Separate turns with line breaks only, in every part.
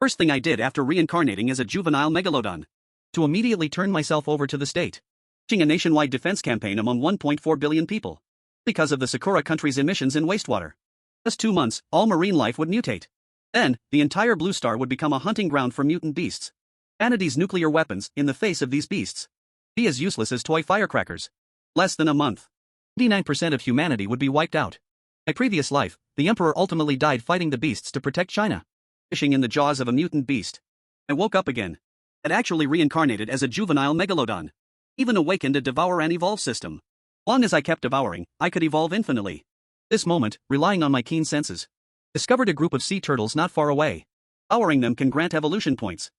First thing I did after reincarnating as a juvenile megalodon. To immediately turn myself over to the state. Launching a nationwide defense campaign among 1.4 billion people. Because of the Sakura country's emissions in wastewater. Just 2 months, all marine life would mutate. Then, the entire blue star would become a hunting ground for mutant beasts. Humanity's nuclear weapons, in the face of these beasts, be as useless as toy firecrackers. Less than a month. 99% of humanity would be wiped out. My previous life, the Emperor ultimately died fighting the beasts to protect China. Fishing in the jaws of a mutant beast. I woke up again. Had actually reincarnated as a juvenile megalodon. Even awakened a devour and evolve system. Long as I kept devouring, I could evolve infinitely. This moment, relying on my keen senses, discovered a group of sea turtles not far away. Devouring them can grant evolution points.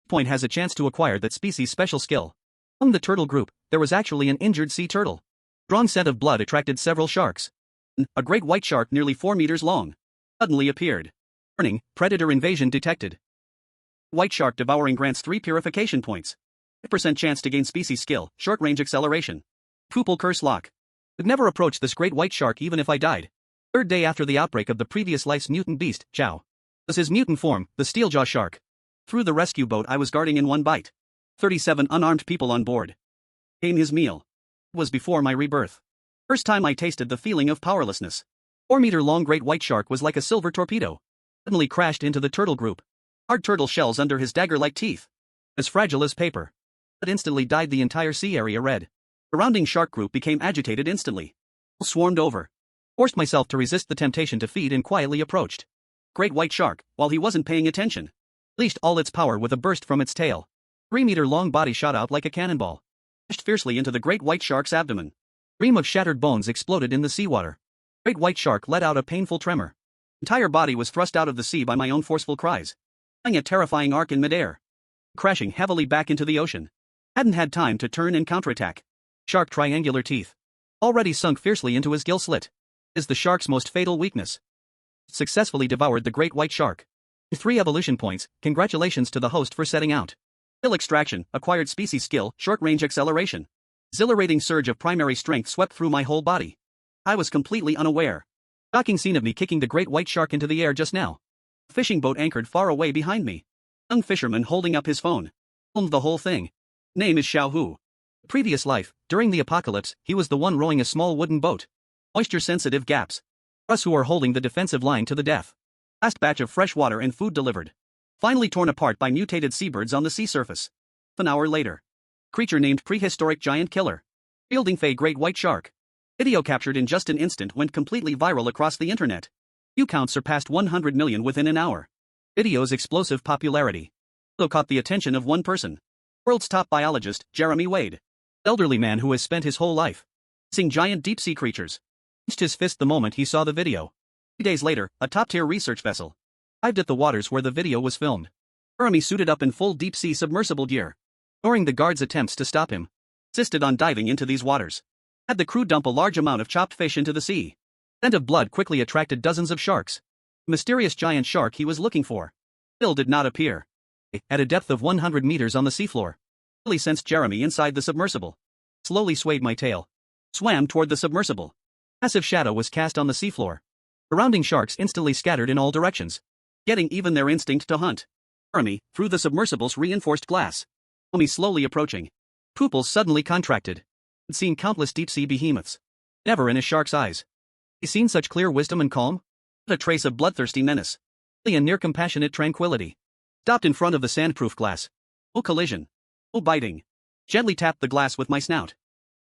Point has a chance to acquire that species' special skill. Among the turtle group, there was actually an injured sea turtle. Strong scent of blood attracted several sharks. A great white shark nearly 4 meters long suddenly appeared. Warning, predator invasion detected. White shark devouring grants 3 purification points. 5% chance to gain species skill, short-range acceleration. Pupil curse lock. Could never approach this great white shark even if I died. Third day after the outbreak of the previous life's mutant beast, Chow. Was his mutant form, the steeljaw shark. Through the rescue boat I was guarding in one bite. 37 unarmed people on board. Came his meal. It was before my rebirth. First time I tasted the feeling of powerlessness. 4-meter-long great white shark was like a silver torpedo. Suddenly crashed into the turtle group. Hard turtle shells under his dagger-like teeth. As fragile as paper. But instantly dyed the entire sea area red. Surrounding shark group became agitated instantly. Swarmed over. Forced myself to resist the temptation to feed and quietly approached. Great white shark, while he wasn't paying attention, unleashed all its power with a burst from its tail. 3-meter-long body shot out like a cannonball. Pushed fiercely into the great white shark's abdomen. Ream of shattered bones exploded in the seawater. Great white shark let out a painful tremor. Entire body was thrust out of the sea by my own forceful cries. Flying a terrifying arc in midair. Crashing heavily back into the ocean. Hadn't had time to turn and counterattack. Shark triangular teeth. Already sunk fiercely into his gill slit. Is the shark's most fatal weakness. Successfully devoured the great white shark. 3 evolution points, congratulations to the host for setting out. Skill extraction, acquired species skill, short-range acceleration. Exhilarating surge of primary strength swept through my whole body. I was completely unaware. Shocking scene of me kicking the great white shark into the air just now. A fishing boat anchored far away behind me. Young fisherman holding up his phone. Filmed the whole thing. Name is Xiao Hu. Previous life, during the apocalypse, he was the one rowing a small wooden boat. Moisture-sensitive gaps. Us who are holding the defensive line to the death. Last batch of fresh water and food delivered. Finally torn apart by mutated seabirds on the sea surface. An hour later. Creature named prehistoric giant killer. Fielding Fey great white shark. Video captured in just an instant went completely viral across the internet. View count surpassed 100 million within an hour. Video's explosive popularity also caught the attention of one person. World's top biologist, Jeremy Wade. Elderly man who has spent his whole life seeing giant deep-sea creatures. Clenched his fist the moment he saw the video. 3 days later, a top-tier research vessel arrived at the waters where the video was filmed. Jeremy suited up in full deep-sea submersible gear. Ignoring the guards' attempts to stop him, insisted on diving into these waters. Had the crew dump a large amount of chopped fish into the sea. Scent of blood quickly attracted dozens of sharks. The mysterious giant shark he was looking for still did not appear. At a depth of 100 meters on the seafloor, I really sensed Jeremy inside the submersible. Slowly swayed my tail. Swam toward the submersible. Massive shadow was cast on the seafloor. Surrounding sharks instantly scattered in all directions, getting even their instinct to hunt. Jeremy, through the submersible's reinforced glass. Saw me slowly approaching. Pupils suddenly contracted. I'd seen countless deep-sea behemoths. Never in a shark's eyes. He'd seen such clear wisdom and calm. Not a trace of bloodthirsty menace. Only a near compassionate tranquility. Stopped in front of the sandproof glass. No collision. No biting. Gently tapped the glass with my snout.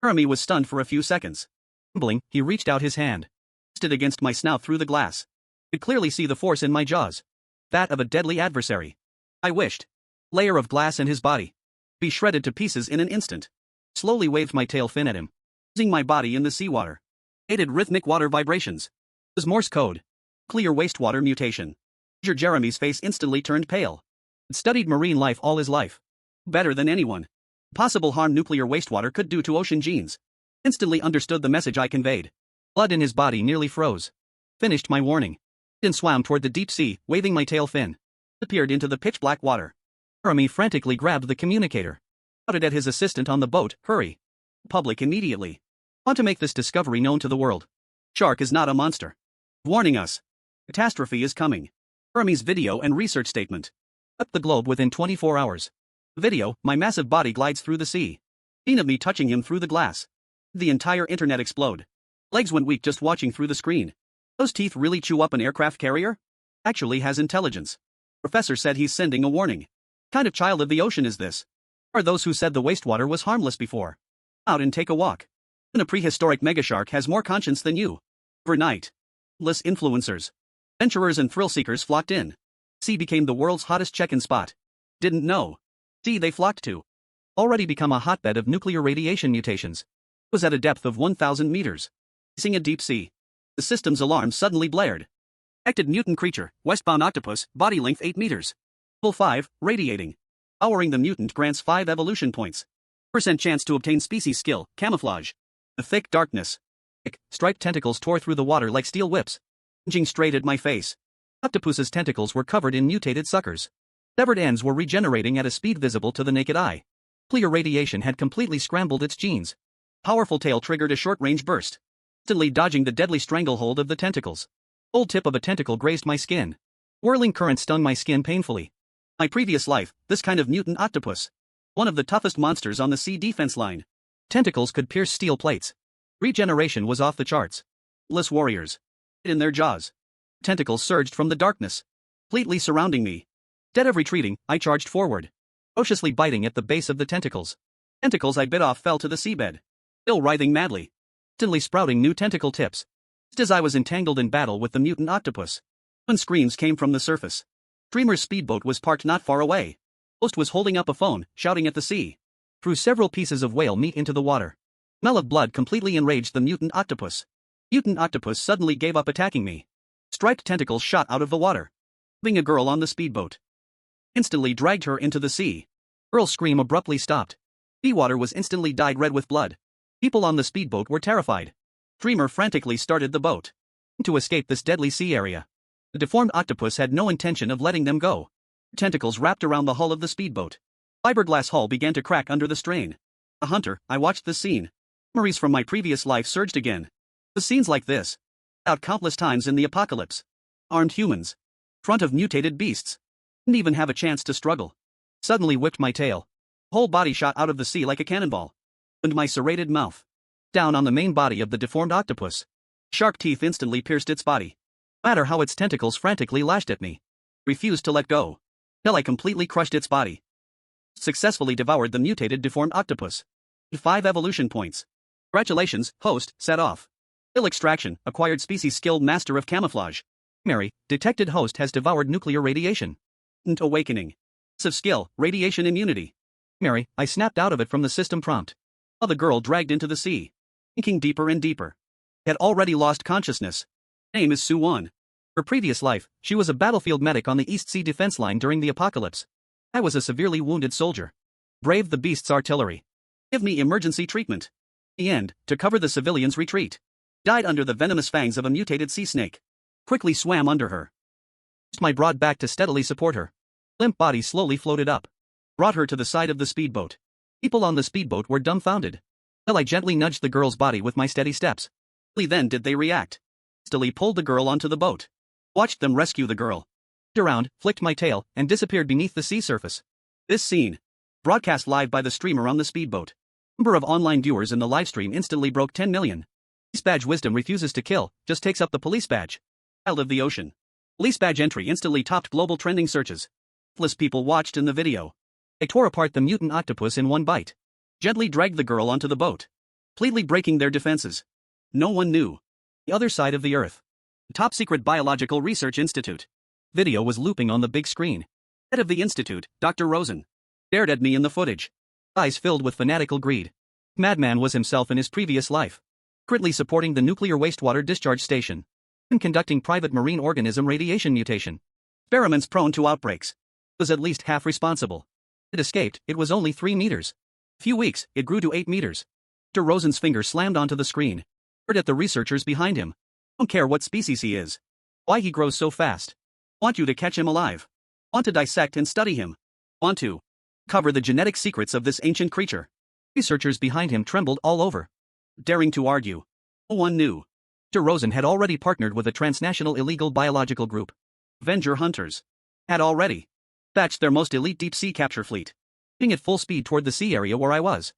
Jeremy was stunned for a few seconds. Trembling, he reached out his hand. Pressed it against my snout through the glass. Could clearly see the force in my jaws. That of a deadly adversary. I wished. Layer of glass and his body. Be shredded to pieces in an instant. Slowly waved my tail fin at him. Losing my body in the seawater. Aided rhythmic water vibrations. It was Morse code. Clear wastewater mutation. Major Jeremy's face instantly turned pale. Had studied marine life all his life. Better than anyone. Possible harm nuclear wastewater could do to ocean genes. Instantly understood the message I conveyed. Blood in his body nearly froze. Finished my warning. Then swam toward the deep sea, waving my tail fin. Appeared into the pitch-black water. Jeremy frantically grabbed the communicator. Shouted at his assistant on the boat, "Hurry. Public immediately. Want to make this discovery known to the world. Shark is not a monster. Warning us. Catastrophe is coming." Jeremy's video and research statement. Up the globe within 24 hours. Video, my massive body glides through the sea. Scene of me touching him through the glass. The entire internet explode. Legs went weak just watching through the screen. Those teeth really chew up an aircraft carrier? Actually has intelligence. Professor said he's sending a warning. Kind of child of the ocean is this? Are those who said the wastewater was harmless before? Out and take a walk. And a prehistoric megashark has more conscience than you. Overnight. Less influencers. Venturers and thrill seekers flocked in. Sea became the world's hottest check-in spot. Didn't know. Sea they flocked to. Already become a hotbed of nuclear radiation mutations. Was at a depth of 1,000 meters. Facing a deep sea. The system's alarm suddenly blared. Detected mutant creature, westbound octopus, body length 8 meters. Level 5, radiating. Powering the mutant grants 5 evolution points. % chance to obtain species skill, camouflage. The thick darkness. Thick, striped tentacles tore through the water like steel whips. Plunging straight at my face. Octopus's tentacles were covered in mutated suckers. Severed ends were regenerating at a speed visible to the naked eye. Clear radiation had completely scrambled its genes. Powerful tail triggered a short-range burst. Instantly dodging the deadly stranglehold of the tentacles. Old tip of a tentacle grazed my skin. Whirling current stung my skin painfully. My previous life, this kind of mutant octopus. One of the toughest monsters on the sea defense line. Tentacles could pierce steel plates. Regeneration was off the charts. Less warriors. In their jaws. Tentacles surged from the darkness. Completely surrounding me. Instead of retreating, I charged forward. Ferociously biting at the base of the tentacles. Tentacles I bit off fell to the seabed. Still writhing madly. Instantly sprouting new tentacle tips. Just as I was entangled in battle with the mutant octopus. When screams came from the surface. Dreamer's speedboat was parked not far away. Host was holding up a phone, shouting at the sea. Threw several pieces of whale meat into the water. Smell of blood completely enraged the mutant octopus. Mutant octopus suddenly gave up attacking me. Striped tentacles shot out of the water. Grabbing a girl on the speedboat. Instantly dragged her into the sea. Girl's scream abruptly stopped. Seawater was instantly dyed red with blood. People on the speedboat were terrified. Dreamer frantically started the boat. To escape this deadly sea area. The deformed octopus had no intention of letting them go. Tentacles wrapped around the hull of the speedboat. Fiberglass hull began to crack under the strain. A hunter, I watched the scene. Memories from my previous life surged again. The scenes like this. Out countless times in the apocalypse. Armed humans. Front of mutated beasts. Didn't even have a chance to struggle. Suddenly whipped my tail. Whole body shot out of the sea like a cannonball. And my serrated mouth. Down on the main body of the deformed octopus. Shark teeth instantly pierced its body. No matter how its tentacles frantically lashed at me. Refused to let go. Till I completely crushed its body. Successfully devoured the mutated deformed octopus. 5 evolution points. Congratulations, host, set off. Skill extraction, acquired species skilled master of camouflage. Mary, detected host has devoured nuclear radiation. Awakening. Passive skill, radiation immunity. Mary, I snapped out of it from the system prompt. Saw the girl dragged into the sea. Sinking deeper and deeper. Had already lost consciousness. Name is Sue-Won. Her previous life, she was a battlefield medic on the East Sea defense line during the apocalypse. I was a severely wounded soldier. Braved the beast's artillery. Give me emergency treatment. In the end, to cover the civilians' retreat. Died under the venomous fangs of a mutated sea snake. Quickly swam under her. Used my broad back to steadily support her. Limp body slowly floated up. Brought her to the side of the speedboat. People on the speedboat were dumbfounded. Till I gently nudged the girl's body with my steady steps. Only then did they react. Hastily pulled the girl onto the boat. Watched them rescue the girl. Turned around, flicked my tail, and disappeared beneath the sea surface. This scene. Broadcast live by the streamer on the speedboat. Number of online viewers in the livestream instantly broke 10 million. Police badge wisdom refuses to kill, just takes up the police badge. Child of the ocean. Police badge entry instantly topped global trending searches. Countless people watched in the video. They tore apart the mutant octopus in one bite. Gently dragged the girl onto the boat. Completely breaking their defenses. No one knew. The other side of the earth. The top secret biological research institute. Video was looping on the big screen. Head of the institute, Dr. Rosen. Stared at me in the footage. Eyes filled with fanatical greed. Madman was himself in his previous life. Secretly supporting the nuclear wastewater discharge station. And conducting private marine organism radiation mutation. Experiments prone to outbreaks. Was at least half responsible. It escaped, it was only 3 meters. Few weeks, it grew to 8 meters. Dr. Rosen's finger slammed onto the screen. Stared at the researchers behind him. Don't care what species he is. Why he grows so fast. Want you to catch him alive. Want to dissect and study him. Want to cover the genetic secrets of this ancient creature. Researchers behind him trembled all over. Daring to argue. No one knew. Dr. Rosen had already partnered with a transnational illegal biological group. Avenger Hunters. Had already Dispatched their most elite deep-sea capture fleet. Heading at full speed toward the sea area where I was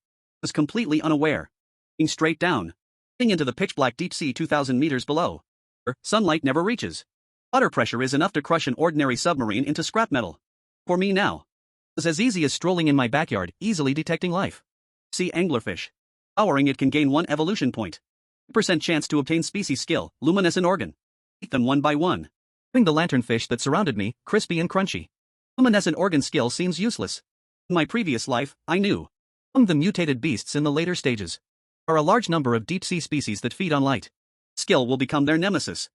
completely unaware. Heading straight down. Heading into the pitch-black deep sea 2,000 meters below. Sunlight never reaches. Water pressure is enough to crush an ordinary submarine into scrap metal. For me now, it was as easy as strolling in my backyard, easily detecting life. See anglerfish. Powering it can gain 1 evolution point. % chance to obtain species skill, luminescent organ. Eat them one by one. Doing the lanternfish that surrounded me, crispy and crunchy. Luminescent organ skill seems useless. In my previous life, I knew. Among the mutated beasts in the later stages are a large number of deep-sea species that feed on light. Skill will become their nemesis.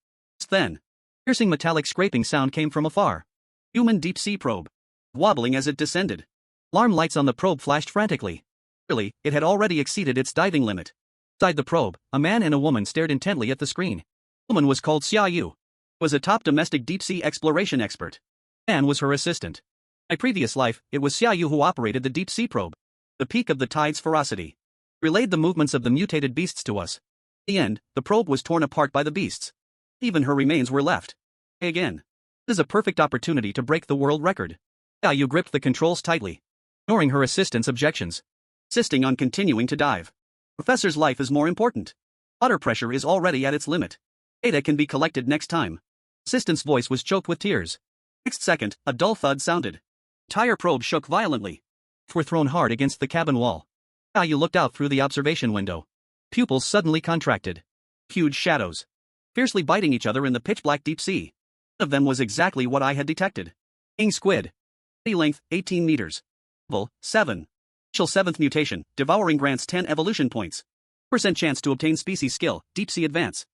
Then, piercing metallic scraping sound came from afar. Human deep-sea probe. Wobbling as it descended. Alarm lights on the probe flashed frantically. Clearly, it had already exceeded its diving limit. Inside the probe, a man and a woman stared intently at the screen. The woman was called Xia Yu. Was a top domestic deep-sea exploration expert. Man was her assistant. In my previous life, it was Xia Yu who operated the deep-sea probe. The peak of the tide's ferocity. Relayed the movements of the mutated beasts to us. In the end, the probe was torn apart by the beasts. Even her remains were left. Again. This is a perfect opportunity to break the world record. Xia Yu gripped the controls tightly, ignoring her assistant's objections. Insisting on continuing to dive. Professor's life is more important. Water pressure is already at its limit. Data can be collected next time. Assistant's voice was choked with tears. Next second, a dull thud sounded. Entire probe shook violently. Were thrown hard against the cabin wall. Xia Yu looked out through the observation window. Pupils suddenly contracted. Huge shadows. Fiercely biting each other in the pitch-black deep sea. One of them was exactly what I had detected. King squid. Body length, 18 meters. Level, 7. Initial 7th mutation, devouring grants 10 evolution points. % chance to obtain species skill, deep sea advance.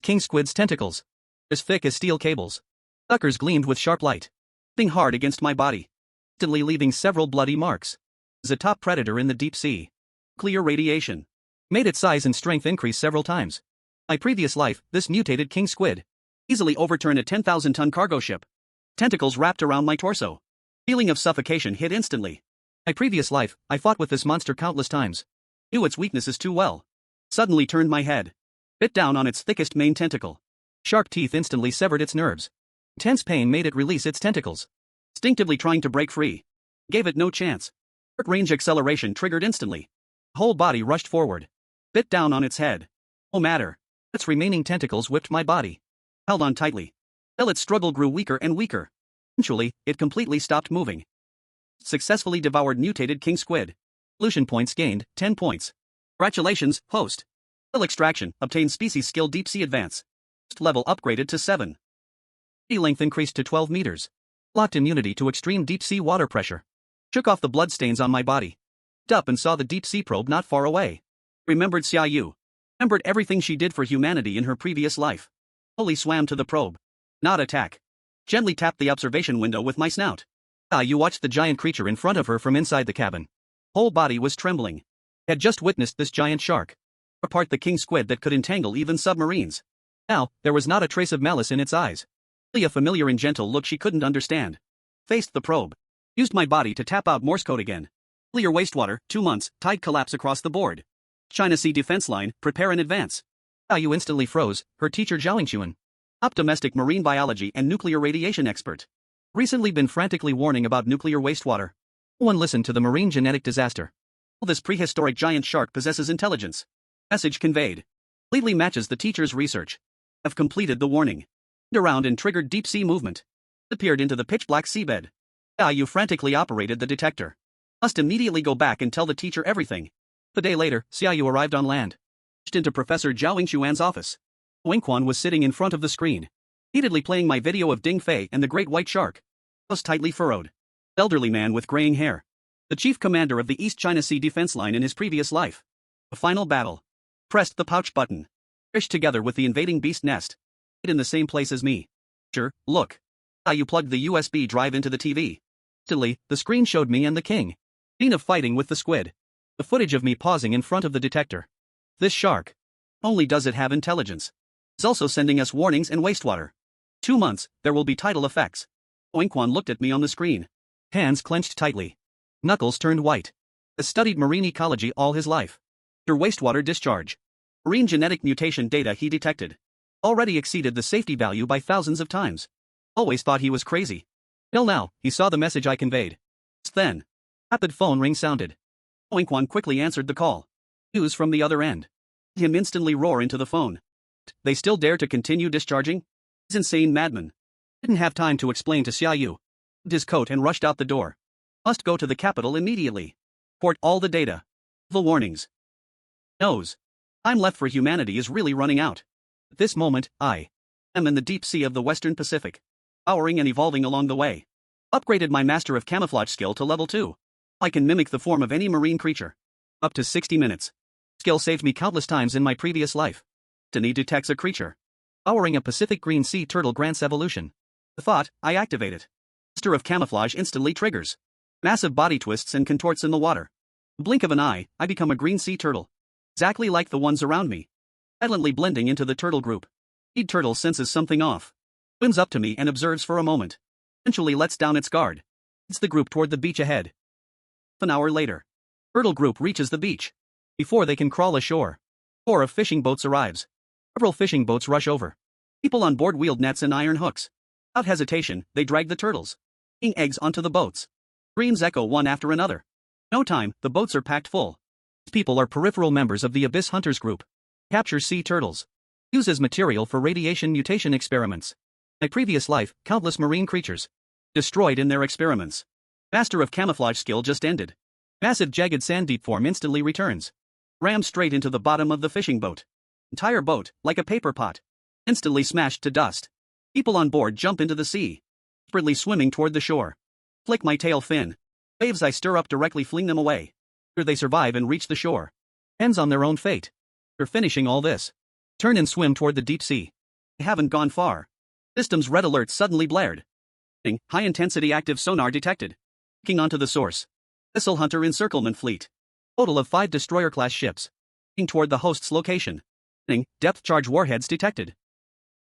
King squid's tentacles. As thick as steel cables. Suckers gleamed with sharp light. Hitting hard against my body. Instantly leaving several bloody marks. As a top predator in the deep sea. Nuclear radiation. Made its size and strength increase several times. My previous life, this mutated king squid easily overturned a 10,000-ton cargo ship. Tentacles wrapped around my torso. Feeling of suffocation hit instantly. My previous life, I fought with this monster countless times. Knew its weaknesses too well. Suddenly turned my head. Bit down on its thickest main tentacle. Sharp teeth instantly severed its nerves. Intense pain made it release its tentacles. Instinctively trying to break free. Gave it no chance. Short-range acceleration triggered instantly. Whole body rushed forward. Bit down on its head. No matter. Its remaining tentacles whipped my body. Held on tightly. Till its struggle grew weaker and weaker. Eventually, it completely stopped moving. Successfully devoured mutated king squid. Evolution points gained, 10 points. Congratulations, host. Skill extraction, obtained species skill deep sea advance. Level upgraded to 7. Body length increased to 12 meters. Locked immunity to extreme deep sea water pressure. Shook off the bloodstains on my body. Looked up and saw the deep sea probe not far away. Remembered Xia Yu. Remembered everything she did for humanity in her previous life. Slowly swam to the probe. Not attack. Gently tapped the observation window with my snout. Xia Yu watched the giant creature in front of her from inside the cabin. Whole body was trembling. Had just witnessed this giant shark. Apart the king squid that could entangle even submarines. Now, there was not a trace of malice in its eyes. Only a familiar and gentle look she couldn't understand. Faced the probe. Used my body to tap out Morse code again. Clear wastewater, 2 months, tide collapse across the board. China Sea defense line, prepare in advance. Xia Yu instantly froze, her teacher Zhao Yuan. Top domestic marine biology and nuclear radiation expert. Recently been frantically warning about nuclear wastewater. No one listened to the marine genetic disaster. Well, this prehistoric giant shark possesses intelligence. Message conveyed. Completely matches the teacher's research. Have completed the warning. Around and triggered deep sea movement. Appeared into the pitch-black seabed. Xia Yu frantically operated the detector. Must immediately go back and tell the teacher everything. A day later, Xia Yu arrived on land. Rushed into Professor Zhao Yingshuan's office. Wingquan was sitting in front of the screen. Heatedly playing my video of Ding Fei and the great white shark. Was tightly furrowed. Elderly man with graying hair. The chief commander of the East China Sea defense line in his previous life. The final battle. Pressed the pouch button. Fished together with the invading beast nest. In the same place as me. Sure, look. Xia Yu plugged the USB drive into the TV. Instantly, the screen showed me and the king. Scene of fighting with the squid. The footage of me pausing in front of the detector. This shark. Only does it have intelligence. It's also sending us warnings and wastewater. 2 months, there will be tidal effects. Wingquan looked at me on the screen. Hands clenched tightly. Knuckles turned white. Has studied marine ecology all his life. After wastewater discharge. Marine genetic mutation data he detected. Already exceeded the safety value by thousands of times. Always thought he was crazy. Till now, he saw the message I conveyed. Just then, rapid phone ring sounded. Oinkwan quickly answered the call. News from the other end. Him instantly roar into the phone. They still dare to continue discharging? These insane madmen. Didn't have time to explain to Xia Yu. Grabbed his coat and rushed out the door. Must go to the capital immediately. Report all the data. The warnings. Knows. Time left for humanity is really running out. At this moment, I am in the deep sea of the Western Pacific. Powering and evolving along the way. Upgraded my Master of Camouflage skill to level 2. I can mimic the form of any marine creature. Up to 60 minutes. Skill saved me countless times in my previous life. Destiny detects a creature. Powering a Pacific green sea turtle grants evolution. The thought, I activate it. Master of Camouflage instantly triggers. Massive body twists and contorts in the water. Blink of an eye, I become a green sea turtle. Exactly like the ones around me. Silently blending into the turtle group. Each turtle senses something off. Swims up to me and observes for a moment. Eventually lets down its guard. Leads the group toward the beach ahead. Half an hour later. Turtle group reaches the beach. Before they can crawl ashore. A corps of fishing boats arrives. Several fishing boats rush over. People on board wield nets and iron hooks. Without hesitation, they drag the turtles. Laying eggs onto the boats. Screams echo one after another. No time, the boats are packed full. These people are peripheral members of the Abyss Hunters group. Capture sea turtles. Use as material for radiation mutation experiments. In my previous life, countless marine creatures. Destroyed in their experiments. Master of Camouflage skill just ended. Massive jagged sand deep form instantly returns. Rammed straight into the bottom of the fishing boat. Entire boat, like a paper pot. Instantly smashed to dust. People on board jump into the sea. Desperately swimming toward the shore. Flick my tail fin. Waves I stir up directly fling them away. Whether they survive and reach the shore. Depends on their own fate. After finishing all this. Turn and swim toward the deep sea. I haven't gone far. System's red alert suddenly blared. High-intensity active sonar detected. Looking onto the source. Missile Hunter encirclement fleet. Total of 5 destroyer-class ships. Heading toward the host's location. Depth charge warheads detected.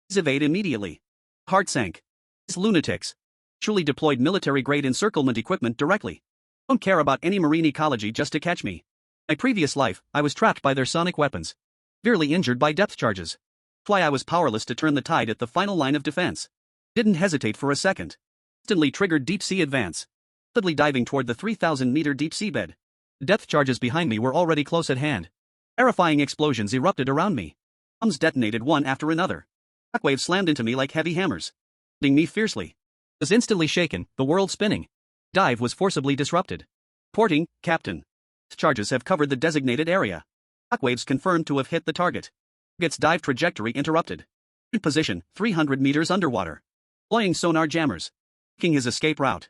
Please evade immediately. Heart sank. These lunatics. Truly deployed military-grade encirclement equipment directly. Don't care about any marine ecology just to catch me. In my previous life, I was trapped by their sonic weapons. Severely injured by depth charges. That's why I was powerless to turn the tide at the final line of defense. Didn't hesitate for a second. Instantly triggered deep sea advance. Rapidly diving toward the 3,000-meter deep seabed. The depth charges behind me were already close at hand. Terrifying explosions erupted around me. Bombs detonated one after another. Shockwaves slammed into me like heavy hammers. Hitting me fiercely. I was instantly shaken, the world spinning. Dive was forcibly disrupted. Reporting, Captain. Charges have covered the designated area. Shockwaves confirmed to have hit the target. Target's dive trajectory interrupted. Position, 300 meters underwater. Deploying sonar jammers. Making his escape route.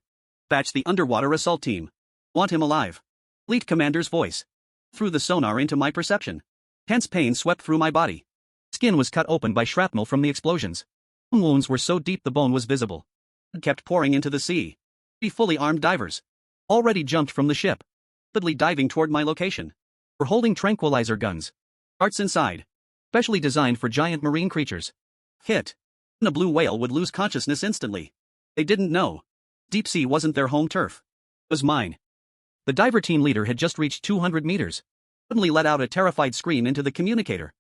Dispatch the underwater assault team. Want him alive. Fleet commander's voice. Threw the sonar into my perception. Tense pain swept through my body. Skin was cut open by shrapnel from the explosions. Wounds were so deep the bone was visible. Blood kept pouring into the sea. 3 fully armed divers. Already jumped from the ship. Rapidly diving toward my location. Were holding tranquilizer guns. Darts inside. Specially designed for giant marine creatures. Hit. A blue whale would lose consciousness instantly. They didn't know. Deep sea wasn't their home turf. It was mine. The diver team leader had just reached 200 meters. Suddenly let out a terrified scream into the communicator.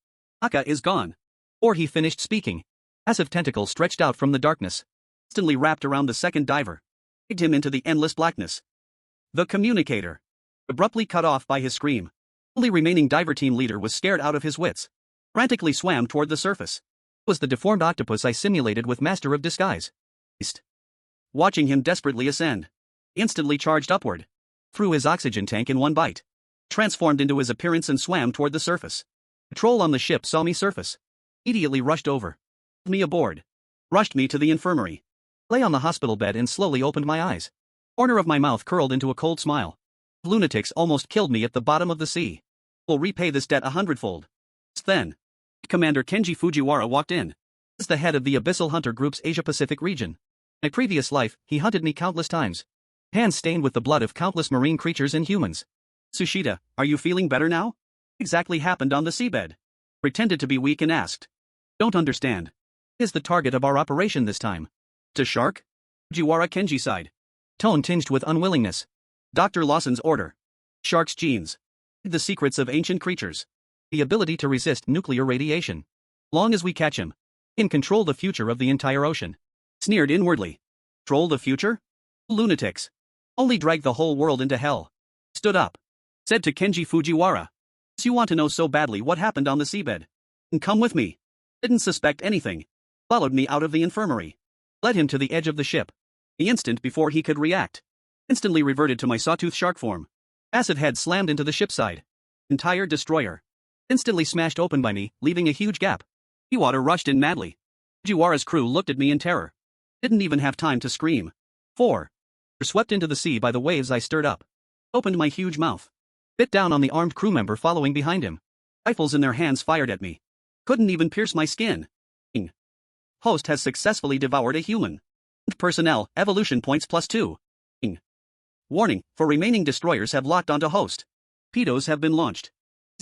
Aka is gone. Or he finished speaking. Massive tentacles stretched out from the darkness. Instantly wrapped around the second diver. Dragged him into the endless blackness. The communicator. Abruptly cut off by his scream. The only remaining diver team leader was scared out of his wits. Frantically swam toward the surface. It was the deformed octopus I simulated with Master of Disguise. Watching him desperately ascend. Instantly charged upward. Threw his oxygen tank in one bite. Transformed into his appearance and swam toward the surface. Patrol on the ship saw me surface. Immediately rushed over. Pulled me aboard. Rushed me to the infirmary. Lay on the hospital bed and slowly opened my eyes. Corner of my mouth curled into a cold smile. Lunatics almost killed me at the bottom of the sea. Will repay this debt 100-fold. Then, Commander Kenji Fujiwara walked in. As the head of the Abyssal Hunter Group's Asia-Pacific region. In my previous life, he hunted me countless times. Hands stained with the blood of countless marine creatures and humans. Tsushita, are you feeling better now? What exactly happened on the seabed? Pretended to be weak and asked. Don't understand. Is the target of our operation this time? To shark? Fujiwara Kenji sighed. Tone tinged with unwillingness. Dr. Lawson's order. Shark's genes. The secrets of ancient creatures. The ability to resist nuclear radiation. Long as we catch him. Can control the future of the entire ocean. Sneered inwardly. Troll the future? Lunatics. Only drag the whole world into hell. Stood up. Said to Kenji Fujiwara. You want to know so badly what happened on the seabed? And come with me. Didn't suspect anything. Followed me out of the infirmary. Led him to the edge of the ship. The instant before he could react. Instantly reverted to my sawtooth shark form. Acid head slammed into the ship's side. Entire destroyer. Instantly smashed open by me, leaving a huge gap. Seawater rushed in madly. Fujiwara's crew looked at me in terror. Didn't even have time to scream. 4. Swept into the sea by the waves. I stirred up. Opened my huge mouth. Bit down on the armed crew member following behind him. Rifles in their hands fired at me. Couldn't even pierce my skin. Host has successfully devoured a human. Personnel, evolution points +2. Warning, for remaining destroyers have locked onto host. Torpedoes have been launched.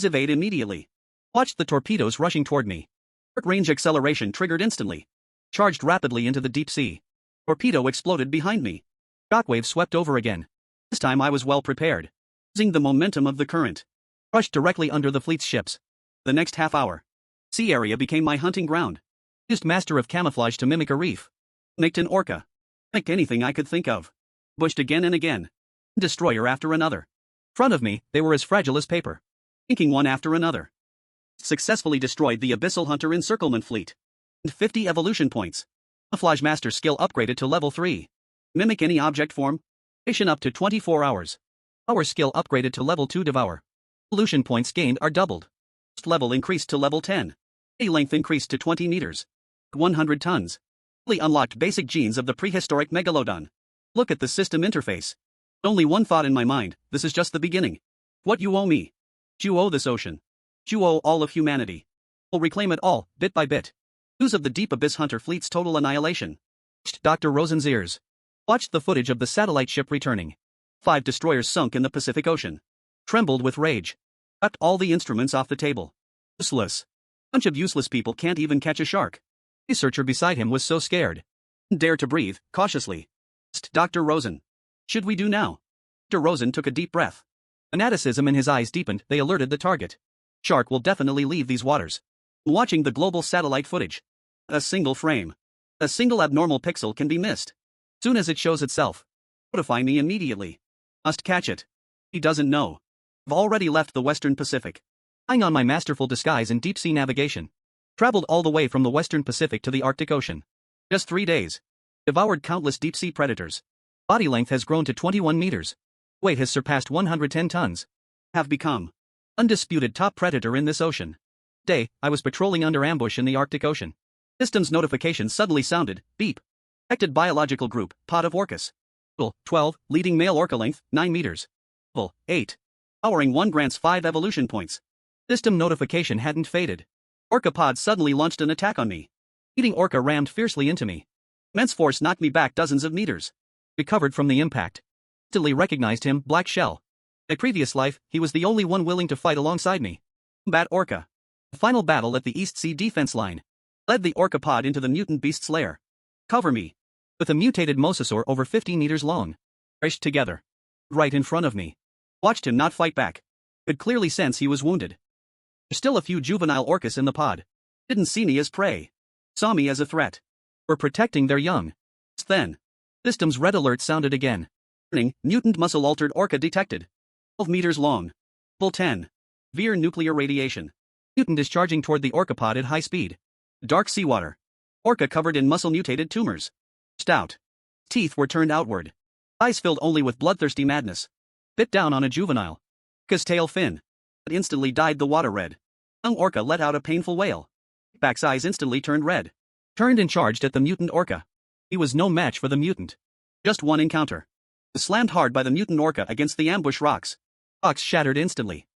Evade immediately. Watched the torpedoes rushing toward me. Short range acceleration triggered instantly. Charged rapidly into the deep sea. Torpedo exploded behind me. Shockwave swept over again. This time I was well prepared. Using the momentum of the current. Crushed directly under the fleet's ships. The next half hour. Sea area became my hunting ground. Used master of camouflage to mimic a reef. Mimicked an orca. Mimicked anything I could think of. Bushed again and again. Destroyer after another. In front of me, they were as fragile as paper. Inking one after another. Successfully destroyed the Abyssal Hunter Encirclement Fleet. And 50 evolution points. Camouflage master skill upgraded to level 3. Mimic any object form. Duration up to 24 hours. Our skill upgraded to level 2 devour. Evolution points gained are doubled. First level increased to level 10. A length increased to 20 meters. 100 tons. Fully unlocked basic genes of the prehistoric Megalodon. Look at the system interface. Only one thought in my mind, this is just the beginning. What you owe me. You owe this ocean. You owe all of humanity. We'll reclaim it all, bit by bit. News of the Deep Abyss Hunter fleet's total annihilation. Dr. Rosen's ears. Watched the footage of the satellite ship returning. 5 destroyers sunk in the Pacific Ocean. Trembled with rage. Cut all the instruments off the table. Useless. Bunch of useless people can't even catch a shark. The researcher beside him was so scared. Dare to breathe, cautiously. Dr. Rosen. Should we do now? Dr. Rosen took a deep breath. Fanaticism in his eyes deepened. They alerted the target. Shark will definitely leave these waters. Watching the global satellite footage. A single frame. A single abnormal pixel can be missed. Soon as it shows itself. Notify me immediately. Must catch it. He doesn't know. I've already left the Western Pacific. Relying on my masterful disguise and deep-sea navigation. Traveled all the way from the Western Pacific to the Arctic Ocean. Just 3 days. Devoured countless deep-sea predators. Body length has grown to 21 meters. Weight has surpassed 110 tons. Have become undisputed top predator in this ocean. Day, I was patrolling under ambush in the Arctic Ocean. Systems notification suddenly sounded, beep. Detected biological group, pod of orcas. Level 12, leading male orca length, 9 meters. Level 8. Powering 1 grants 5 evolution points. System notification hadn't faded. Orca pod suddenly launched an attack on me. Eating orca rammed fiercely into me. Immense force knocked me back dozens of meters. Recovered from the impact. Instantly recognized him, Black Shell. In my previous life, he was the only one willing to fight alongside me. Combat orca. The final battle at the East Sea defense line. Led the orca pod into the mutant beast's lair. Cover me. With a mutated mosasaur over 50 meters long. Crashed together. Right in front of me. Watched him not fight back. Could clearly sense he was wounded. There's still a few juvenile orcas in the pod. Didn't see me as prey. Saw me as a threat. Were protecting their young. Just then. System's red alert sounded again. Warning, mutant muscle-altered orca detected. 12 meters long. Level 10. Severe nuclear radiation. Mutant is charging toward the orca pod at high speed. Dark seawater. Orca covered in muscle-mutated tumors. Stout. Teeth were turned outward. Eyes filled only with bloodthirsty madness. Bit down on a juvenile. Orca's tail fin. But instantly dyed the water red. Young orca let out a painful wail. Back's eyes instantly turned red. Turned and charged at the mutant orca. He was no match for the mutant. Just one encounter. Was slammed hard by the mutant orca against the ambush rocks. Rocks shattered instantly.